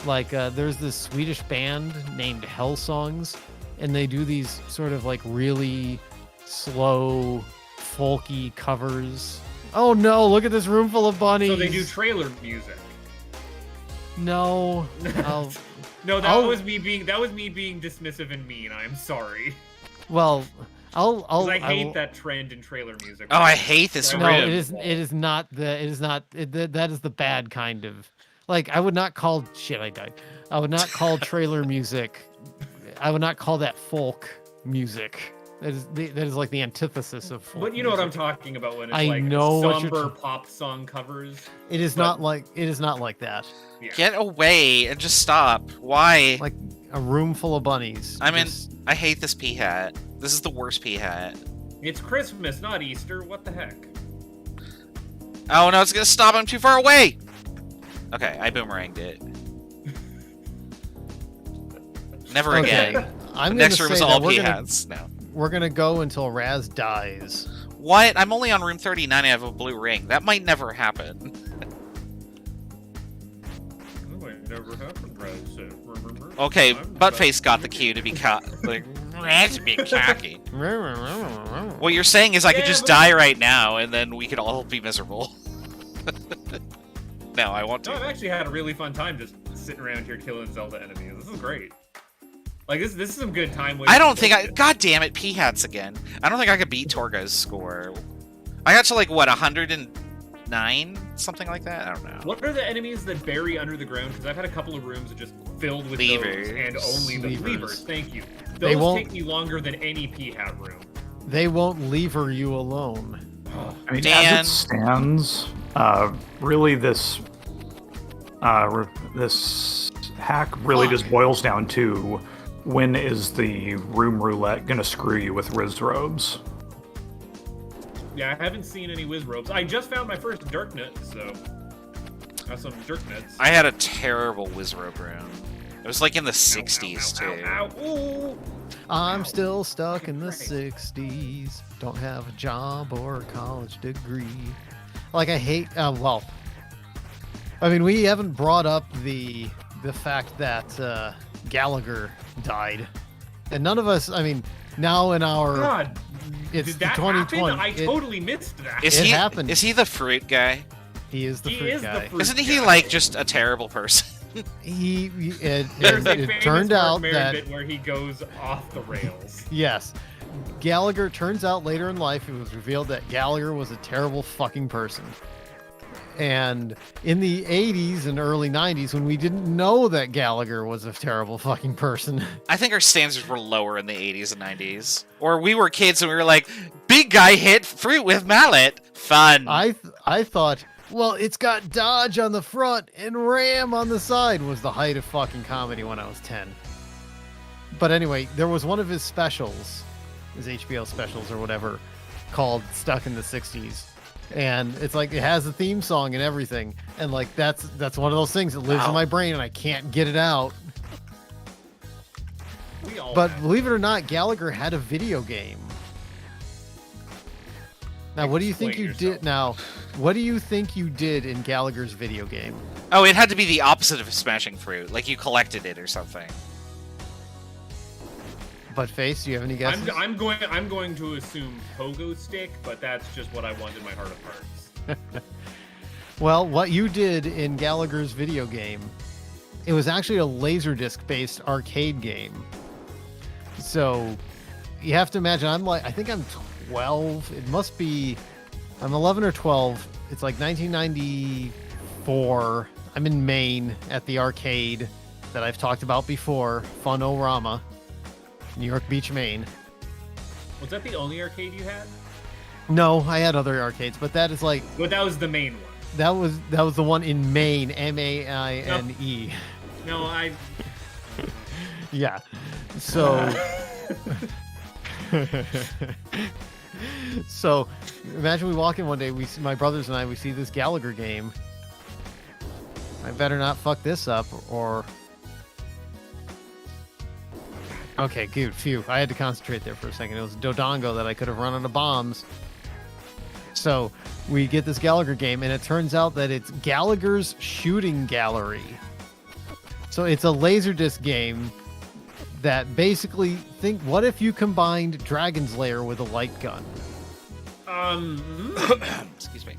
A: like there's this Swedish band named Hell Songs, and they do these sort of like really slow, folky covers. Oh no, look at this room full of bunnies.
B: So they do trailer music.
A: No.
B: No, that
A: I'll-
B: was me being dismissive and mean. I'm sorry.
A: Well,
B: 'Cause I
A: I
B: hate
A: will-
B: that trend in trailer music.
C: Oh, I hate this
A: No,
C: room.
A: it is not that is the bad kind of, like, I would not call shit. I died. I would not call trailer music. I would not call that folk music. That is like the antithesis of folk.
B: But you know what I'm
A: music.
B: talking about when it's
A: I
B: like
A: know what you're
B: somber pop song covers.
A: It is
B: but-
A: not like that.
B: Yeah.
C: Get away and just stop. Why?
A: Like a room full of bunnies.
C: I mean,
A: Just-
C: I hate this pea hat. This is the worst pea hat.
B: It's Christmas, not Easter. What the heck?
C: Oh no, it's gonna stop. I'm too far away. Okay, I boomeranged it. Never
A: okay.
C: again.
A: I'm
C: The next
A: gonna
C: room is
A: say
C: all
A: that
C: pea hats. No.
A: we're gonna go until Raz dies.
C: What? I'm only on room 39. I have a blue ring. That might never happen.
B: Oh, it never happened, right? So,
C: Okay, Buttface got the cue to be like, that's being cocky. What you're saying is I could
B: Yeah,
C: just
B: but-
C: die right now, and then we could all be miserable. No, I want
B: No, I've
C: to.
B: actually had a really fun time just sitting around here killing Zelda enemies. This is great. Like this is some good time.
C: I don't think I. God damn it, pea hats again. I don't think I could beat Torga's score. I got to like what 109, something like that. I don't know.
B: What are the enemies that bury under the ground? Because I've had a couple of rooms that just filled with
C: Levers.
B: those and only the
A: Levers.
B: levers. Thank you.
A: They
B: Those
A: won't-
B: take me longer than any pea hat room.
A: They won't lever you alone.
D: I mean,
C: Dan.
D: as it stands, really this this hack really just boils down to when is the room roulette gonna screw you with Riz robes?
B: Yeah, I haven't seen any whiz ropes. I just found my first dirt nut, so have some dirt nuts.
C: I had a terrible Wizrobe room. It was like in the 60s
B: Ow,
C: too.
B: ow, ow, ooh.
A: I'm
B: Ow.
A: still stuck in the
B: Christ.
A: 60s. Don't have a job or a college degree. Like, I hate. Well, I mean, we haven't brought up the fact that Gallagher died, and none of us. I mean, now in our
B: God,
A: it's
B: did that
A: 2020.
B: happen? I
A: it-
B: totally missed that.
C: Is
A: It
C: he?
A: happened.
C: Is he the fruit guy?
A: he is the
B: He
A: fruit
B: is the
A: guy.
B: fruit
C: Isn't he
B: guy.
C: like just a terrible person?
B: There's a
A: It
B: famous
A: turned out
B: Mark Maron
A: that
B: bit where he goes off the rails.
A: yes, Gallagher. Turns out later in life, it was revealed that Gallagher was a terrible fucking person. And in the 80s and early 90s, when we didn't know that Gallagher was a terrible fucking person,
C: I think our standards were lower in the 80s and 90s. Or we were kids and we were like, big guy hit fruit with mallet. Fun.
A: I thought, well, it's got dodge on the front and ram on the side was the height of fucking comedy when I was 10. But anyway, there was one of his specials, his HBO specials or whatever, called Stuck in the 60s. And it's like it has a theme song and everything. And like that's one of those things that lives
C: Wow.
A: in my brain and I can't get it out.
B: We all
A: But
B: have.
A: believe it or not, Gallagher had a video game. Now, what do you think
B: Explain
A: you
B: yourself.
A: did? Now, what do you think you did in Gallagher's video game?
C: Oh, it had to be the opposite of smashing fruit. Like you collected it or something.
A: But face, do you have any guesses?
B: I'm going to assume pogo stick, but that's just what I want in my heart of hearts.
A: Well, what you did in Gallagher's video game, it was actually a Laserdisc based arcade game. So you have to imagine I think I'm 12. It must be I'm 11 or 12. It's like 1994. I'm in Maine at the arcade that I've talked about before, Fun-O-Rama, New York Beach, Maine.
B: Was that the only arcade you had?
A: No, I had other arcades, but that is like
B: But that was the main one.
A: that was the one in Maine, Maine.
B: No, I.
A: Yeah. So so imagine we walk in one day, we see, my brothers and I, we see this Gallagher game. I better not fuck this up or okay, good. Phew. I had to concentrate there for a second. It was Dodongo that I could have run out of bombs. So we get this Gallagher game, and it turns out that it's Gallagher's Shooting Gallery. So it's a Laserdisc game that basically what if you combined Dragon's Lair with a light gun?
C: Excuse me.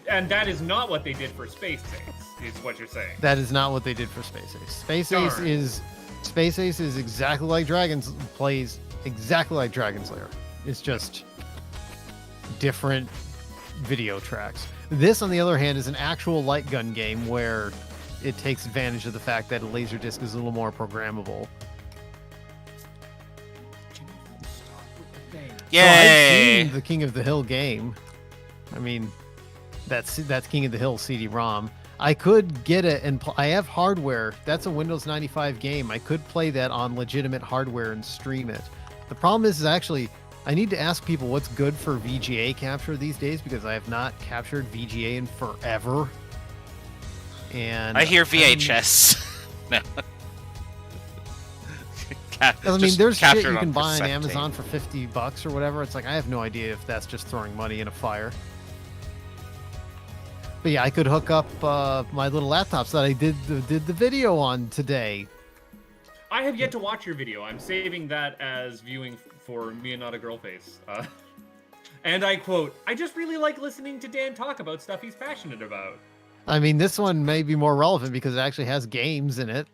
B: And that is not what they did for Space Saints. is what you're saying.
A: That is not what they did for Space Ace. Space Ace is exactly like plays exactly like Dragon Slayer. It's just different video tracks. This, on the other hand, is an actual light gun game where it takes advantage of the fact that a Laserdisc is a little more programmable.
C: Yay!
A: So I've seen the King of the Hill game. I mean, that's King of the Hill CD-ROM. I could get it, and I have hardware. That's a Windows 95 game. I could play that on legitimate hardware and stream it. The problem is actually, I need to ask people what's good for VGA capture these days, because I have not captured VGA in forever. And
C: I hear VHS. No.
A: I mean, there's shit you
C: captured
A: can buy on
C: cassette
A: Amazon
C: tape.
A: for $50 or whatever. It's like, I have no idea if that's just throwing money in a fire. But yeah, I could hook up my little laptops that I did the video on today.
B: I have yet to watch your video. I'm saving that as viewing for Me and Not a Girl Face. And I quote, I just really like listening to Dan talk about stuff he's passionate about.
A: I mean, this one may be more relevant because it actually has games in it.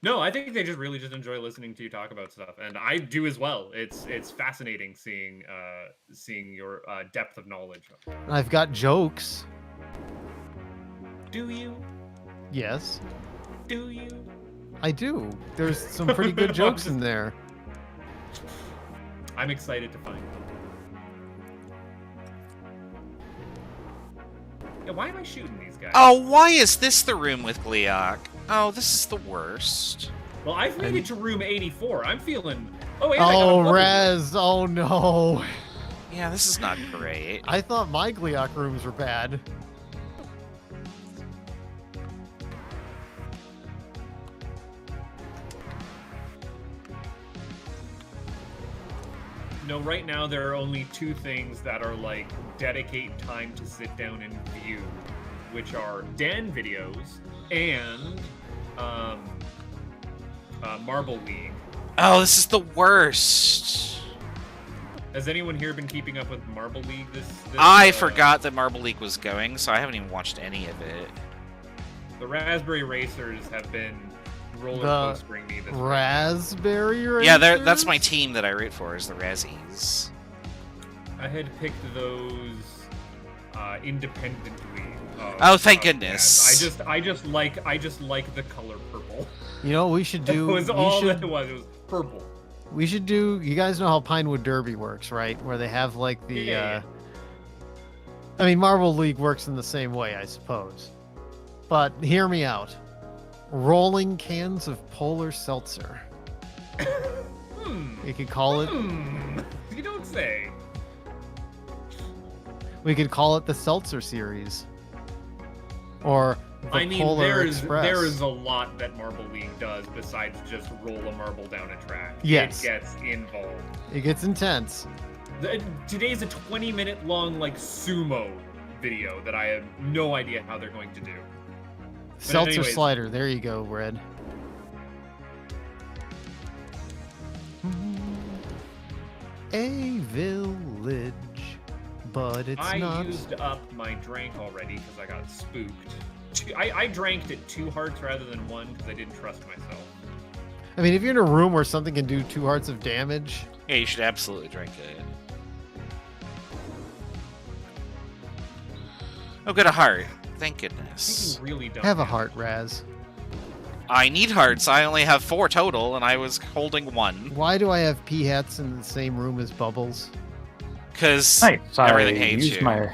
B: No, I think they just really just enjoy listening to you talk about stuff, and I do as well. It's fascinating seeing your depth of knowledge.
A: And I've got jokes.
B: Do you?
A: Yes,
B: Do you?
A: I do. There's some pretty good jokes in there.
B: I'm excited to find them. Yeah, why am I shooting these guys?
C: Oh, why is this the room with Gliok? Oh, this is the worst.
B: Well, I've made it to room 84. I'm feeling. Oh, and I got a
A: Oh,
B: bubble.
A: Raz. Oh, no.
C: Yeah, this is not great.
A: I thought my Gliok rooms were bad.
B: No, right now there are only two things that are like dedicate time to sit down and view, which are Dan videos and Marble League.
C: Oh, this is the worst.
B: Has anyone here been keeping up with Marble League this
C: I forgot that Marble League was going, so I haven't even watched any of it.
B: The Raspberry Racers have been roller
A: The
B: coastering me this week.
A: Raspberry Racers?
C: Yeah, that's my team that I root for, is the Razzies.
B: I had picked those independently.
C: Oh, thank
B: yeah,
C: goodness.
B: I just like the color purple.
A: You know what we should do?
B: It was
A: We
B: all
A: should-
B: that it was. It was purple.
A: We should do. You guys know how Pinewood Derby works, right? Where they have like the.
B: Yeah.
A: I mean, Marble League works in the same way, I suppose. But hear me out. Rolling cans of polar seltzer. You could call it.
B: You don't say.
A: We could call it the Seltzer series. Or the
B: I mean,
A: Polar Express.
B: there is a lot that Marble League does besides just roll a marble down a track.
A: Yes.
B: It gets involved.
A: It gets intense.
B: Today's a 20-minute long like sumo video that I have no idea how they're going to do.
A: Seltzer
B: anyways.
A: slider. There you go, Red. A village, but it's
B: I
A: not.
B: used up my drink already because I got spooked. I drank it 2 hearts rather than 1 because I didn't trust myself.
A: I mean, if you're in a room where something can do 2 hearts of damage,
C: Yeah, you should absolutely drink it. Oh, good, a heart. Thank goodness.
B: You really don't
A: have a heart, Raz.
C: I need hearts. I only have 4 total, and I was holding 1.
A: Why do I have pea hats in the same room as Bubbles?
C: Because
D: Nice.
C: everything hates you.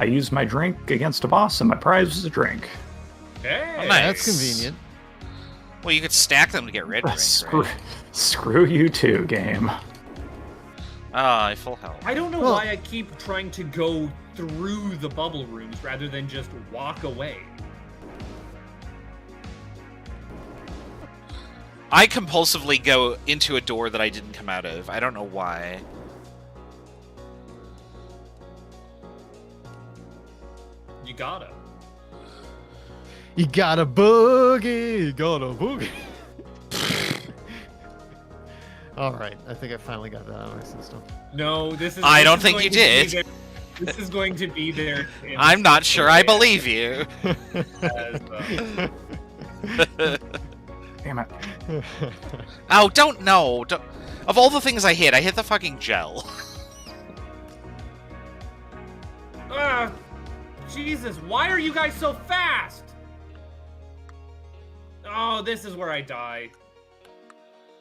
D: I used my drink against a boss, and my prize was a drink.
B: Hey,
C: Oh, nice.
A: That's convenient.
C: Well, you could stack them to get red drink,
D: Screw,
C: right?
D: screw you too, game.
C: Ah, full health.
B: I don't know
A: Well-
B: why I keep trying to go through the bubble rooms rather than just walk away.
C: I compulsively go into a door that I didn't come out of. I don't know why.
B: You gotta.
A: You got a boogie, got a boogie. All right, I think I finally got that out of my system.
B: No, this is.
C: I
B: this
C: don't
B: is
C: think
B: going
C: you
B: to be
C: did.
B: the- This is going to be there.
C: I'm not sure I believe you.
B: As,
D: Damn it.
C: Oh, don't. Of all the things I hit the fucking gel.
B: Jesus, why are you guys so fast? Oh, this is where I die.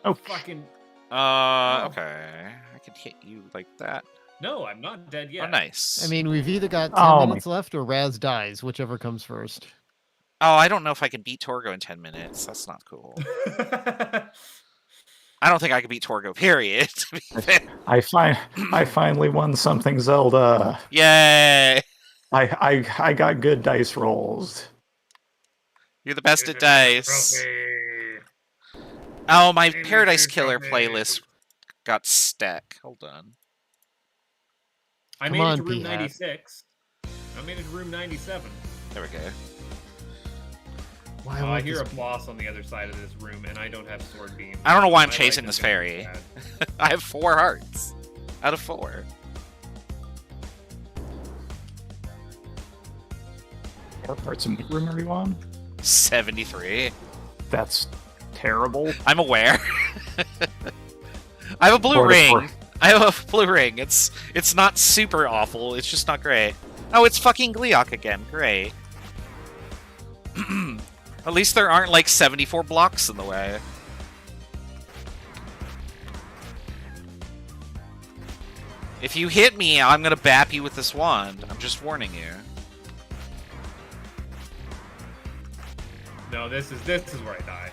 D: Oh,
B: Fucking.
C: Okay. I can hit you like that.
B: No, I'm not dead yet.
C: Oh, nice.
A: I mean, we've either got 10
D: Oh,
A: minutes left or Raz dies, whichever comes first.
C: Oh, I don't know if I can beat Torgo in 10 minutes. That's not cool. I don't think I can beat Torgo, period. To be fair.
D: I finally won something, Zelda.
C: Yay!
D: I got good dice rolls.
C: You're the best at dice. Oh, my Paradise Killer playlist got stuck. Hold on.
B: I
A: Come
B: made it
A: on,
B: to room
A: P-Hat.
B: 96. I made it to room 97.
C: There we go.
A: Why
B: I
A: won't
B: hear a
A: this be-
B: boss on the other side of this room, and I don't have sword beam.
C: I don't know why I'm
B: My
C: chasing
B: life
C: this
B: is gonna be
C: fairy.
B: bad.
C: I have 4 hearts out of 4.
D: What parts of the room are you on?
C: 73.
D: That's terrible.
C: I'm aware. I have a blue
D: Four to
C: ring.
D: four.
C: I have a blue ring. It's not super awful. It's just not great. Oh, it's fucking Gleok again. Great. At least there aren't like 74 blocks in the way. If you hit me, I'm gonna bap you with this wand. I'm just warning you.
B: No, this is where I die.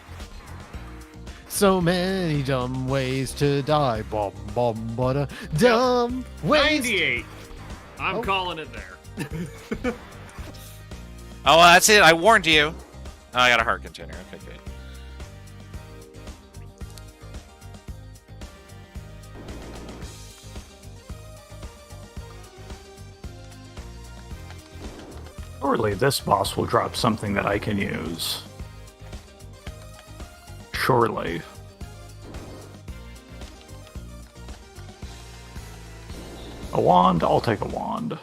A: So many dumb ways to die. Bum, bum, but dumb ways.
B: 98. I'm
A: Oh.
B: calling it there.
C: Oh, that's it. I warned you. Oh, I got a heart container. Okay, good.
D: Surely this boss will drop something that I can use. Surely. A wand? I'll take a wand.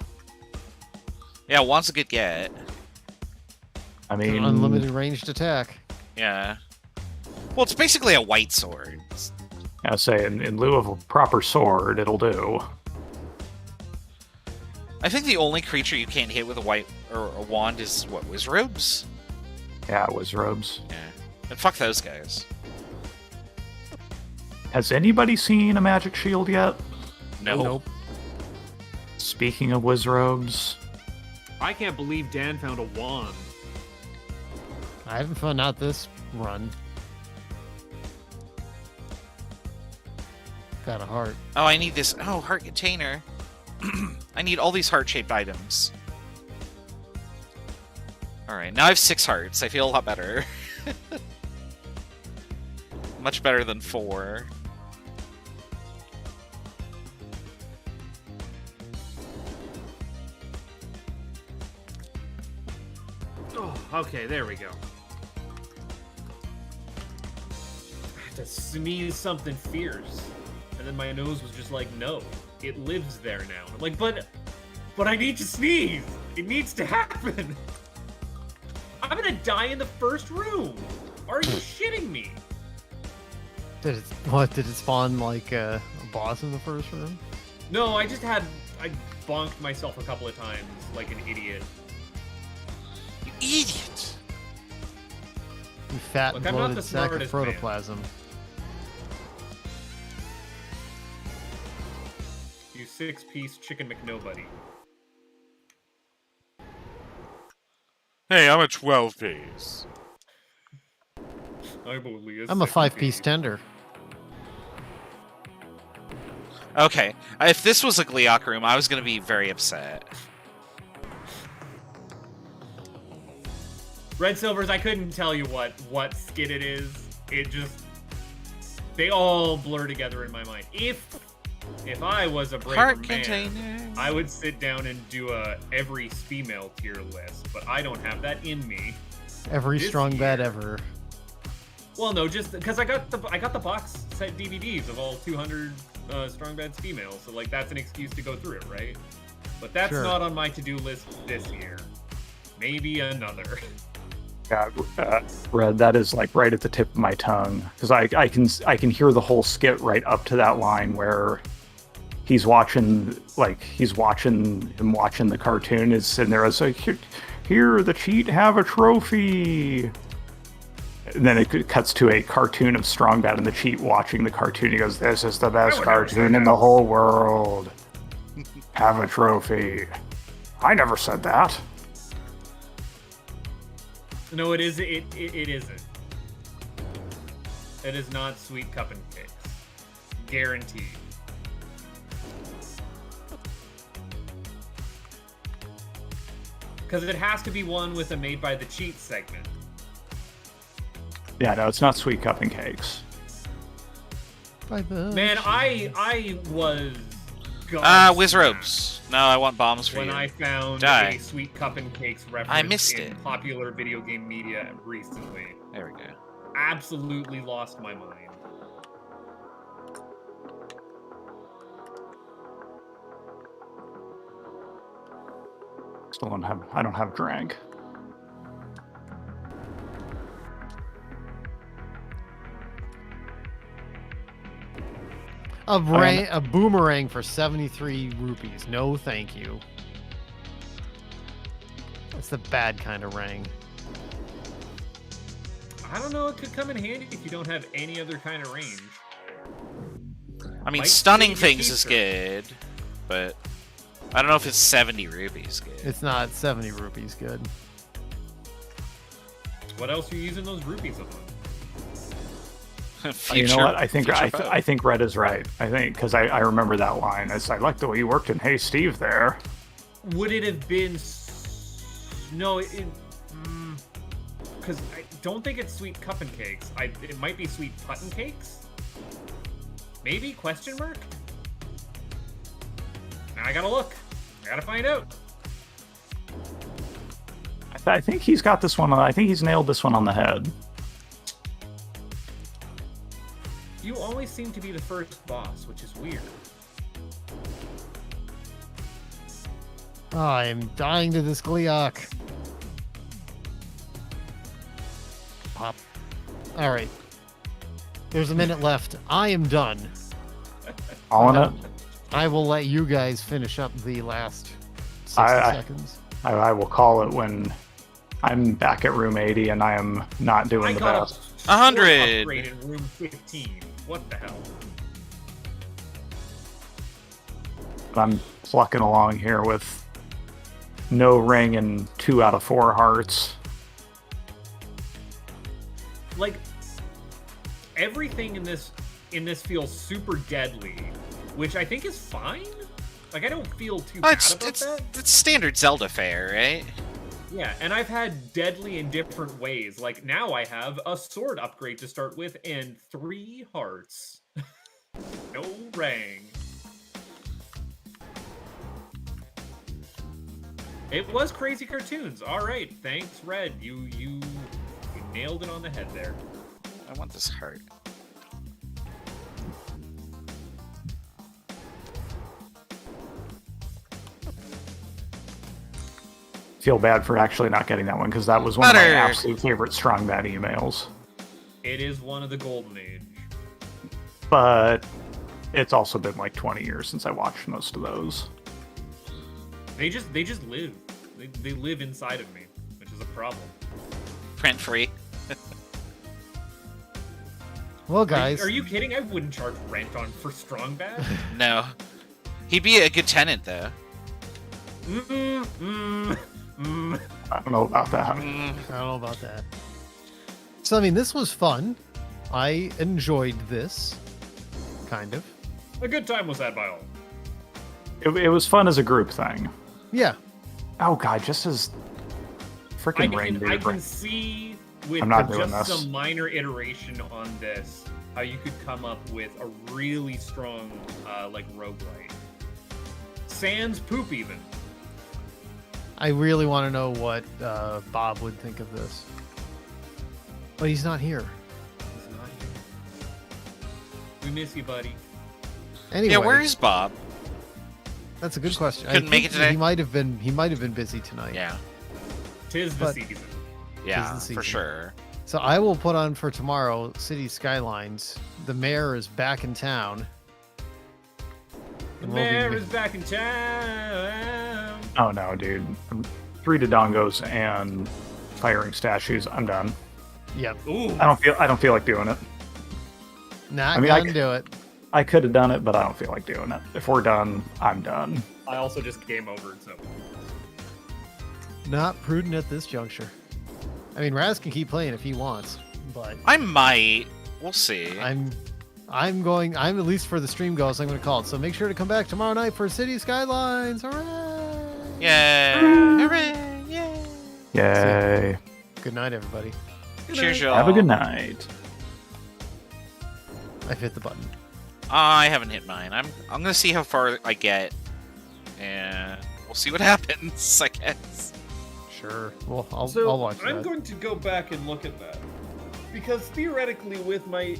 C: Yeah, wand's a good get.
D: I mean,
A: Unlimited ranged attack.
C: Yeah. Well, it's basically a white sword.
D: I say in lieu of a proper sword, it'll do.
C: I think the only creature you can't hit with a white or a wand is what, wizrobes?
D: Yeah, wizrobes.
C: Yeah. And fuck those guys.
D: Has anybody seen a magic shield yet?
C: No.
A: Nope.
D: Speaking of wizrobes,
B: I can't believe Dan found a wand.
A: I haven't found out this run. Got a heart.
C: Oh, I need this. Oh, heart container. I need all these heart-shaped items. Alright, now I have 6 hearts. I feel a lot better. Much better than 4.
B: Oh, okay, there we go. I had to sneeze something fierce, and then my nose was just like, no, it lives there now. And I'm like, but I need to sneeze. It needs to happen. I'm gonna die in the first room. Are you shitting me?
A: Did it spawn like a boss in the first room?
B: No, I bonked myself a couple of times like an idiot.
C: You idiot!
A: You fat
B: Look,
A: and
B: I'm not
A: bloated
B: the
A: sack of
B: smartest man.
A: protoplasm.
B: You 6-piece chicken McNobody.
C: Hey, I'm a 12-piece.
B: I'm only
A: I'm a 5-piece
B: piece
A: tender.
C: Okay, if this was a Gleok room, I was gonna be very upset.
B: Red Silvers, I couldn't tell you what skin it is. It just... They all blur together in my mind. If I was a braver
C: Heart
B: man,
C: container.
B: I would sit down and do a every female tier list, but I don't have that in me.
A: Every
B: This
A: strong bad
B: year-
A: ever.
B: Well, no, just because I got the box set DVDs of all 200 strong beds female, so like that's an excuse to go through it, right? But that's
A: Sure.
B: not on my to-do list this year. Maybe another.
D: Yeah, Red, that is like right at the tip of my tongue because I can hear the whole skit right up to that line where he's watching him watching the cartoon is sitting there as like here the cheat have a trophy. And then it cuts to a cartoon of Strong Bad and the cheat watching the cartoon. He goes, "This is the best
B: would never
D: cartoon
B: say
D: in
B: that."
D: the whole world. Have a trophy." I never said that.
B: No, it is. It isn't. It is not Sweet Cup and Cakes. Guaranteed. Because it has to be one with a Made by the Cheat segment.
D: Yeah, no, it's not Sweet Cup and Cakes.
B: Man, I was
C: Whiz Ropes. No, I want bombs for
B: when
C: you.
B: I found
C: Die.
B: a Sweet Cup and Cakes reference
C: I missed
B: in
C: it.
B: popular video game media recently.
C: There we go.
B: Absolutely lost my mind.
D: I don't have drag.
A: A boomerang for 73 rupees. No, thank you. That's the bad kind of rang.
B: I don't know, it could come in handy if you don't have any other kind of range.
C: I mean,
B: Might
C: Stunning
B: save your
C: Things is
B: t-shirt.
C: good, but I don't know if it's 70 rupees good.
A: It's not 70 rupees good.
B: What else are you using those rupees on?
D: You know what? I think Red is right. I think because I remember that line. I like the way you worked in Hey Steve there.
B: Would it have been... No, because I don't think it's Sweet Cup and Cakes. It might be Sweet Putt and Cakes? Maybe? Question mark? Now I gotta look. I gotta find out.
D: I think he's got this one. I think he's nailed this one on the head.
B: You always seem to be the first boss, which is weird.
A: I am dying to this Gleeok. Pop. All right. There's a minute left. I am done.
D: All in it.
A: I will let you guys finish up the last 60 seconds.
D: I will call it when I'm back at room 80 and I am not doing
B: I
D: the
B: got
D: best.
B: a
C: 100.
B: upgrade in room 15. What the hell?
D: I'm plucking along here with no ring and 2 out of 4 hearts.
B: Like, everything in this feels super deadly, which I think is fine. Like, I don't feel too bad about that.
C: It's standard Zelda fare, right?
B: Yeah, and I've had deadly in different ways. Like, now I have a sword upgrade to start with and 3 hearts. No rang. It was crazy cartoons. All right, thanks, Red. You nailed it on the head there.
C: I want this heart.
D: Feel bad for actually not getting that one because that was one of my
C: Butter.
D: absolute favorite Strong Bad emails.
B: It is one of the golden age.
D: But it's also been like 20 years since I watched most of those.
B: They just live. They live inside of me, which is a problem.
C: Print free.
A: Well, guys.
B: Are you kidding? I wouldn't charge rent for Strong Bad.
C: No. He'd be a good tenant, though.
D: I don't know about that.
A: I don't know about that. So, I mean, this was fun. I enjoyed this. Kind of.
B: A good time was had by all.
D: It was fun as a group thing.
A: Yeah.
D: Oh god, just as freaking rain.
B: I can see with
D: I'm not
B: just
D: doing this.
B: some minor iteration on this how you could come up with a really strong like roguelite. Sans poop even.
A: I really want to know what Bob would think of this. But he's not here.
B: He's not here. We miss you, buddy.
A: Anyway.
C: Yeah, where is Bob?
A: That's a good question.
C: couldn't make it
A: think
C: today?
A: He might have been busy tonight.
C: Yeah.
B: Tis the
A: But-
B: season.
C: Yeah,
A: the
C: for
A: season.
C: sure.
A: So I will put on for tomorrow City Skylines. The mayor is back in town.
B: The
A: And we'll be-
B: mayor is back in town.
D: Oh no, dude. 3 Dodongos and firing statues. I'm done.
A: Yep.
B: Ooh.
D: I don't feel like doing it.
A: Not
D: I mean, I
A: gonna do it.
D: I could have done it, but I don't feel like doing it. If we're done, I'm done.
B: I also just game over, so.
A: Not prudent at this juncture. I mean, Raz can keep playing if he wants, but
C: I might. We'll see.
A: I'm at least for the stream goes, I'm going to call it. So make sure to come back tomorrow night for City Skylines. Hooray!
C: Yay! Hooray! Yay!
D: Yay.
A: Good night, everybody.
C: Cheers, y'all.
D: Have a good night.
A: I've hit the button.
C: I haven't hit mine. I'm gonna see how far I get, and we'll see what happens. I guess.
A: Sure. Well, I'll watch
B: I'm
A: that.
B: going to go back and look at that because theoretically, with my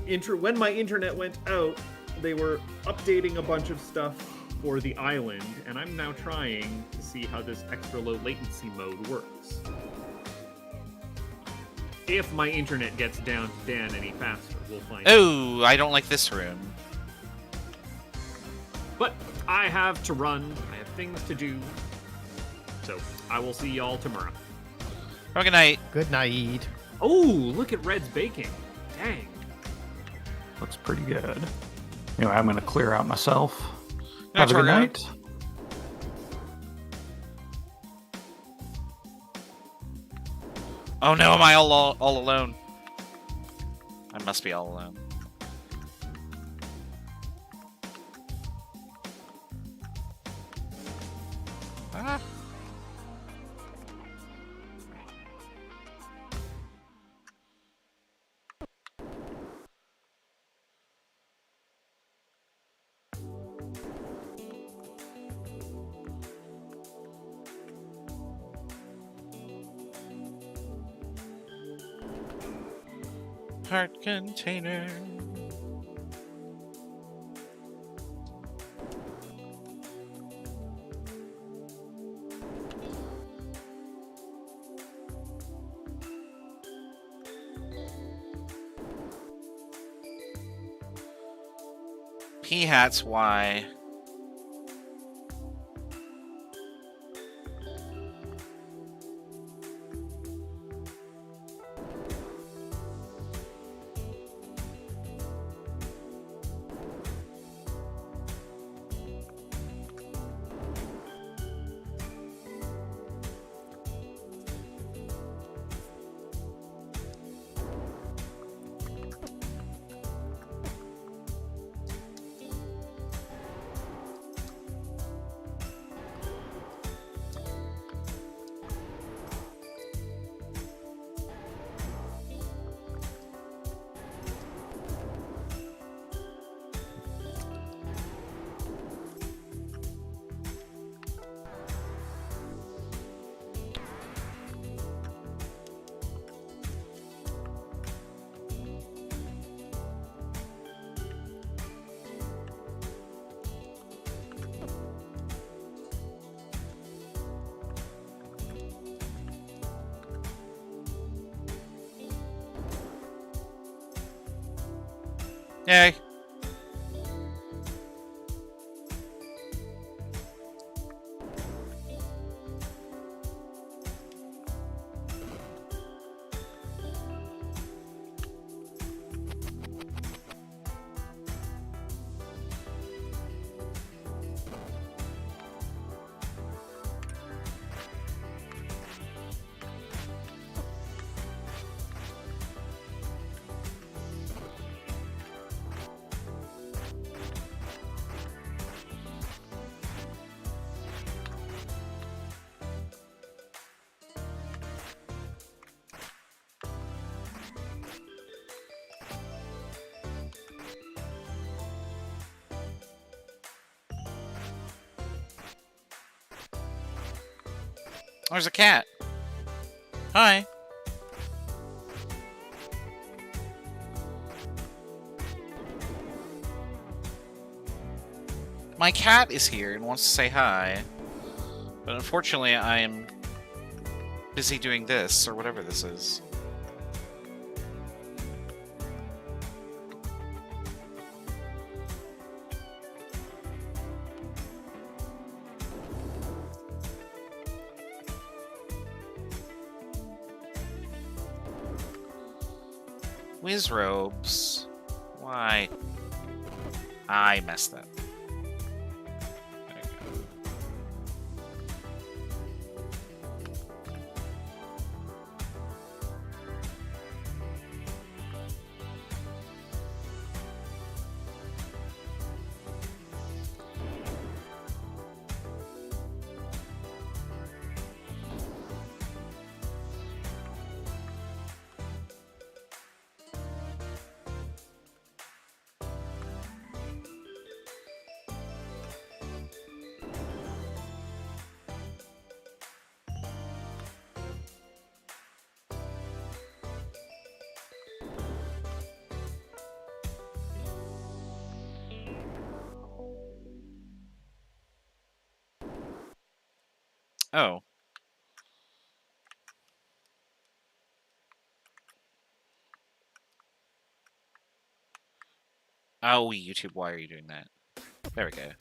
B: when my internet went out, they were updating a bunch of stuff for the island, and I'm now trying to see how this extra low latency mode works. If my internet gets down to Dan any faster, we'll find out.
C: Oh, I don't like this room.
B: But I have to run. I have things to do. So I will see y'all tomorrow.
C: Have a good night.
A: Good night.
B: Oh, look at Red's baking. Dang.
D: Looks pretty good. Anyway, I'm going to clear out myself.
C: Night,
D: Have a good
C: Torgo.
D: night.
C: Oh no, am I all alone? I must be all alone. Ah. Heart container. P hats Y. Yay. There's a cat. Hi. My cat is here and wants to say hi. But unfortunately, I am busy doing this, or whatever this is. Whiz robes. Why? I messed up. There we go. Oh. Oh, YouTube, why are you doing that? There we go.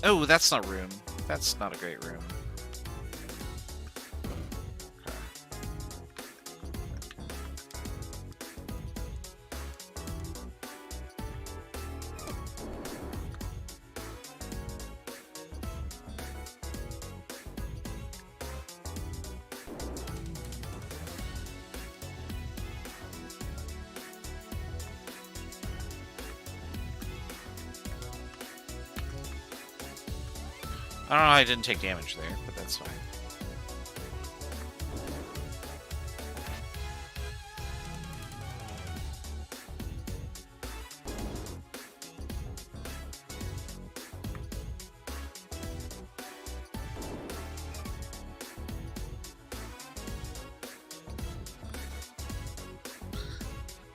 C: Oh, that's not room. That's not a great room. I don't know how I didn't take damage there, but that's fine.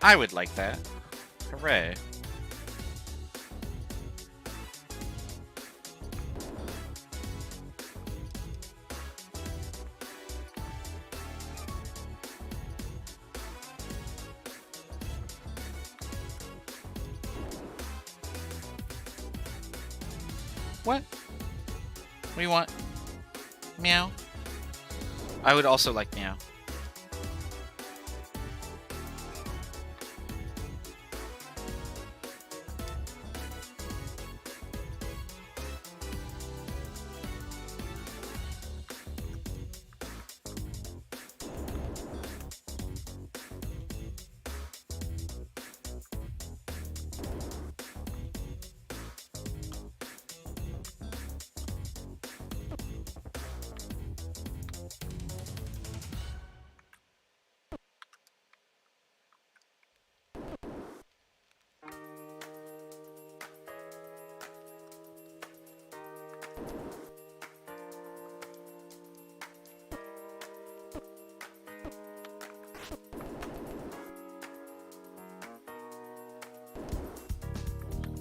C: I would like that. Hooray. What? What do you want? Meow? I would also like meow.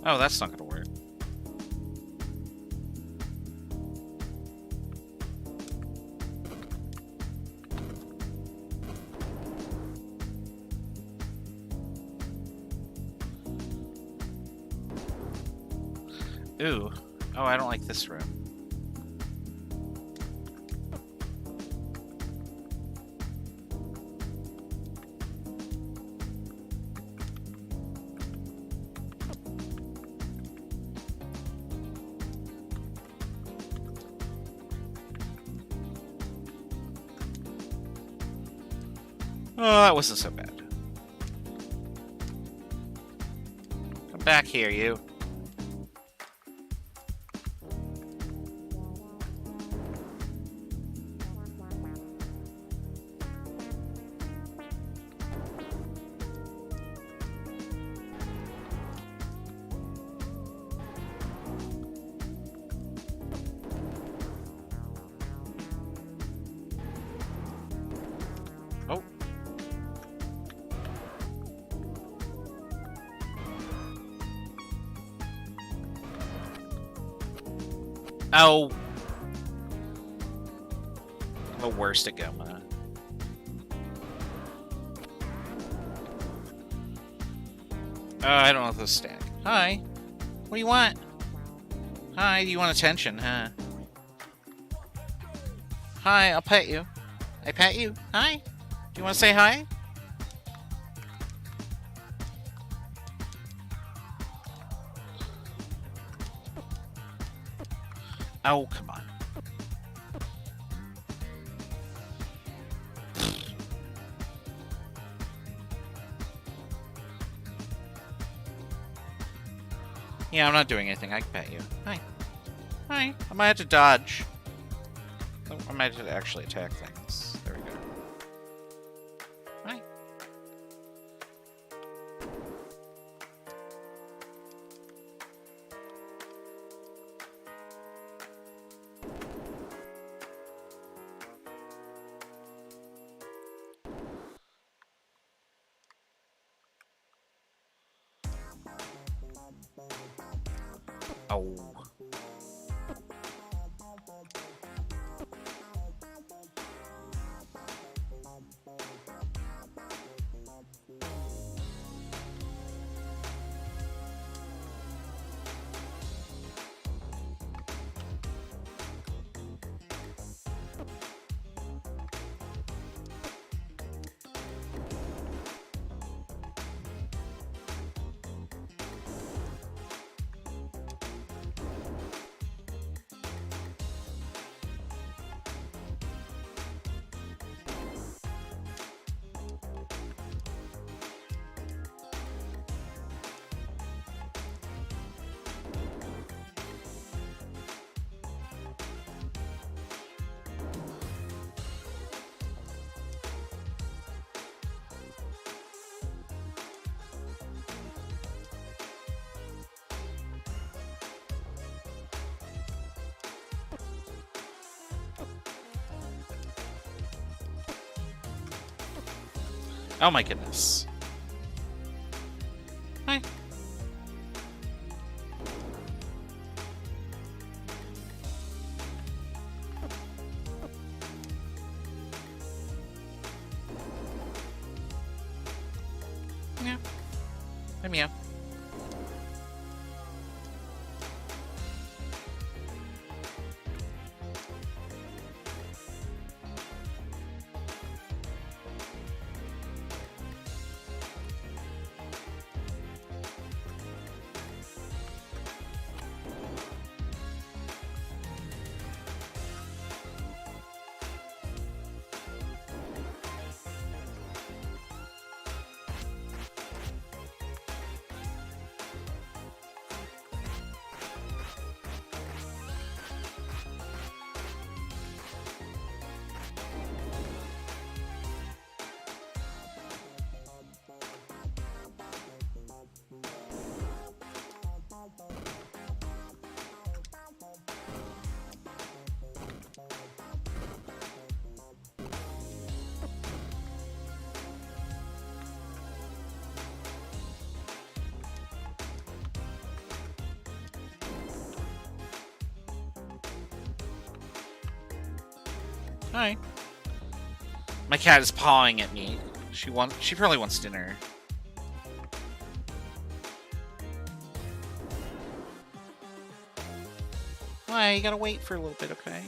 C: Oh, that's not gonna work. Ooh. Oh, I don't like this room. Oh, that wasn't so bad. back here, you. Oh. Oh. The worst at Goma. I don't know if this stack. Hi. What do you want? Hi, do you want attention, huh? Hi, I'll pet you. I pet you. Hi. Do you want to say hi? Oh, come on. Yeah, I'm not doing anything. I can pet you. Hi. Hi. I might have to dodge. I might have to actually attack things. There we go. Hi. Oh. Oh my goodness. Hi. Yeah. Hi, Mia. Hi. My cat is pawing at me. She probably wants dinner. Why? You gotta wait for a little bit, okay?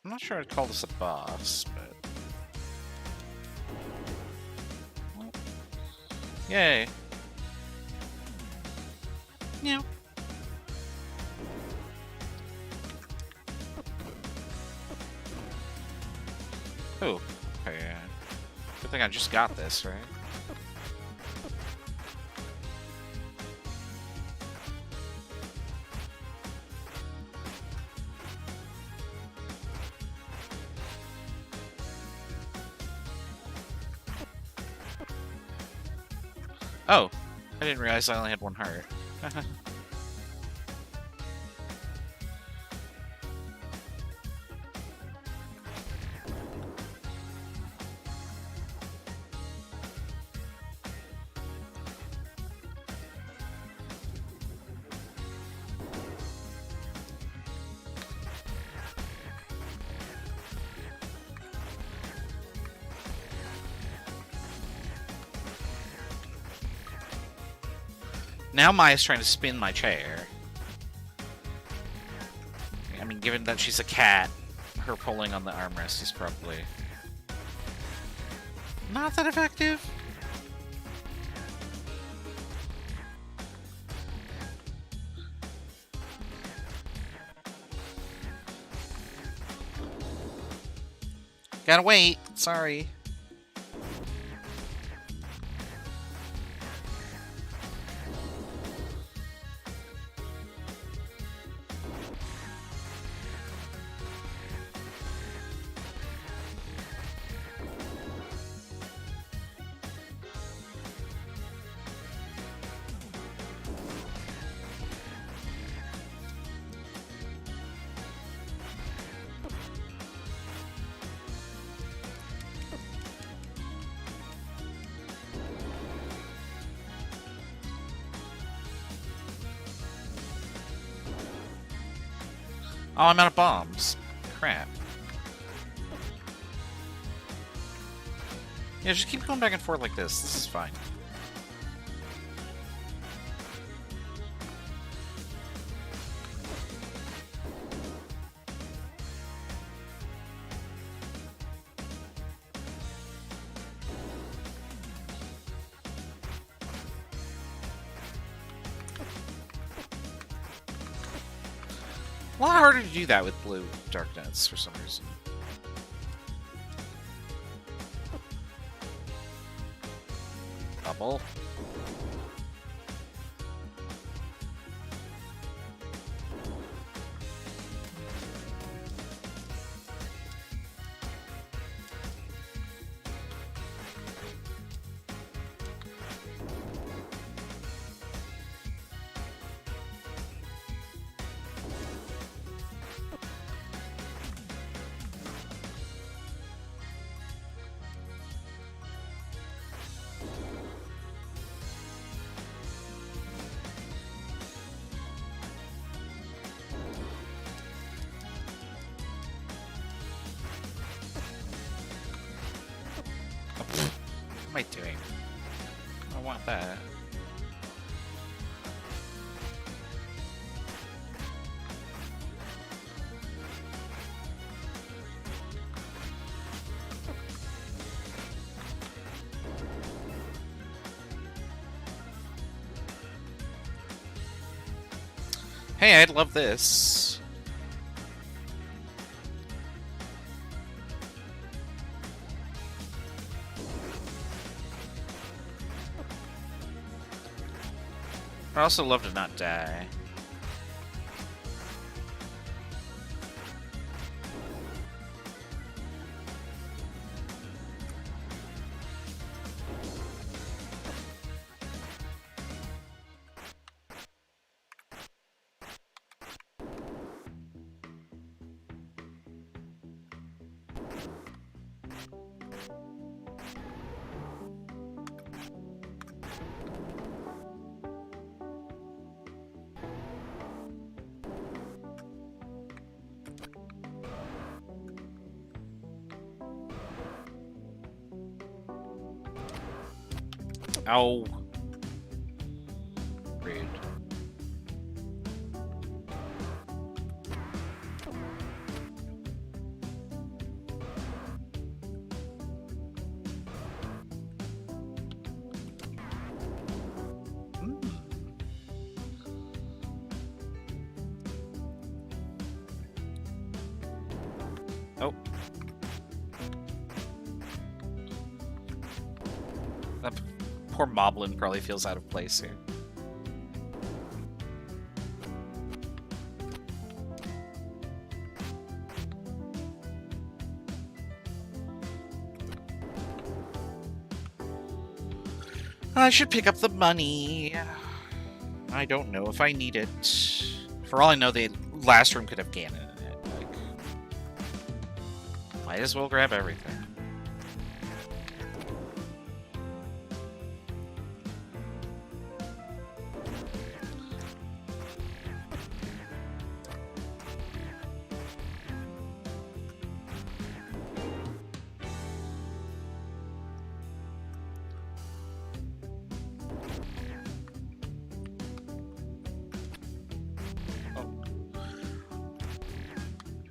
C: I'm not sure I'd call this a boss, but... Well, yay. Yeah. Oh, okay. Good thing I just got this, right? Oh, I didn't realize I only had one heart. Now Maya's trying to spin my chair. I mean, given that she's a cat, her pulling on the armrest is probably not that effective. Gotta wait. Sorry. Oh, I'm out of bombs. Crap. Yeah, just keep going back and forth like this. This is fine. A lot harder to do that with blue Darknets for some reason. Bubble. What am I doing? I don't want that. Hey, I'd love this. I'd also love to not die. Oh. Rude. Oh. That poor Moblin probably feels out of place here. I should pick up the money. I don't know if I need it. For all I know, the last room could have Ganon in it. Like, might as well grab everything.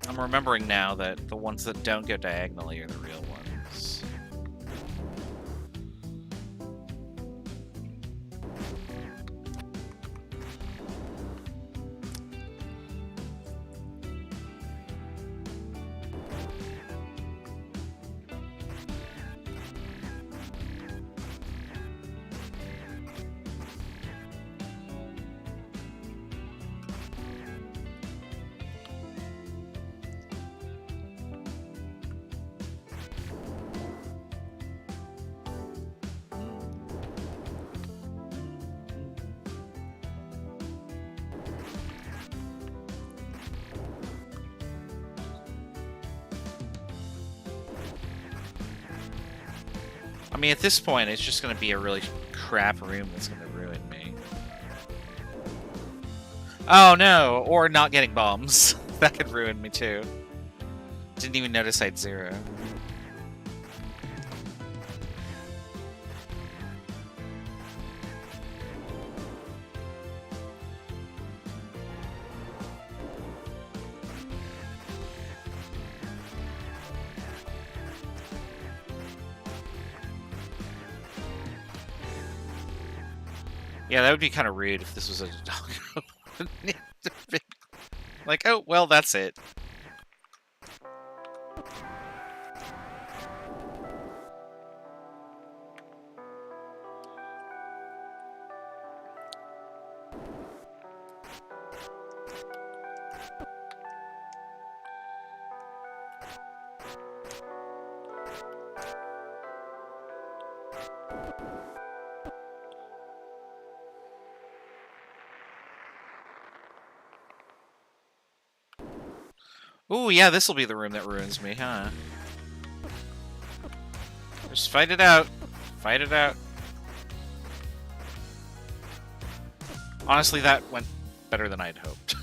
C: I'm remembering now that the ones that don't go diagonally are the real ones. I mean, at this point, it's just going to be a really crap room that's going to ruin me. Oh, no! Or not getting bombs. That could ruin me, too. Didn't even notice I had 0. Yeah, that would be kind of rude if this was a dog. Like, oh, well, that's it. Ooh, yeah, this'll be the room that ruins me, huh? Just fight it out. Fight it out. Honestly, that went better than I'd hoped.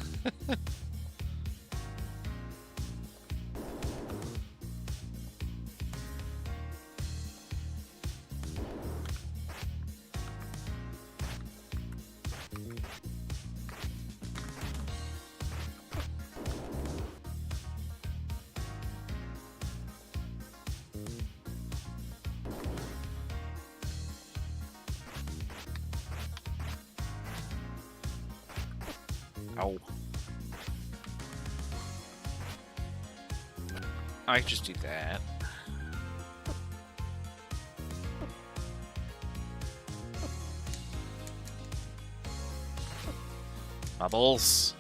C: Ow. I can just do that. Bubbles.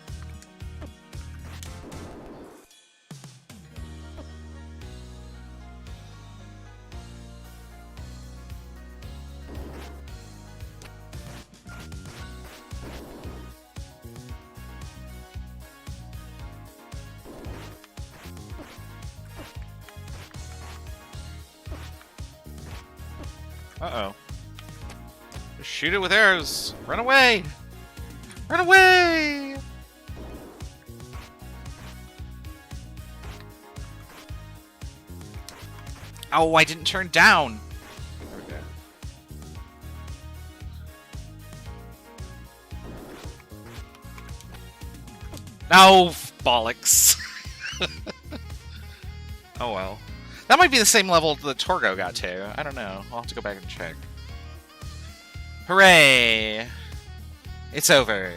C: Uh-oh. Just shoot it with arrows. Run away! Run away! Oh, I didn't turn down. There we go. No, bollocks. Oh well. That might be the same level that Torgo got to. I don't know. I'll have to go back and check. Hooray! It's over.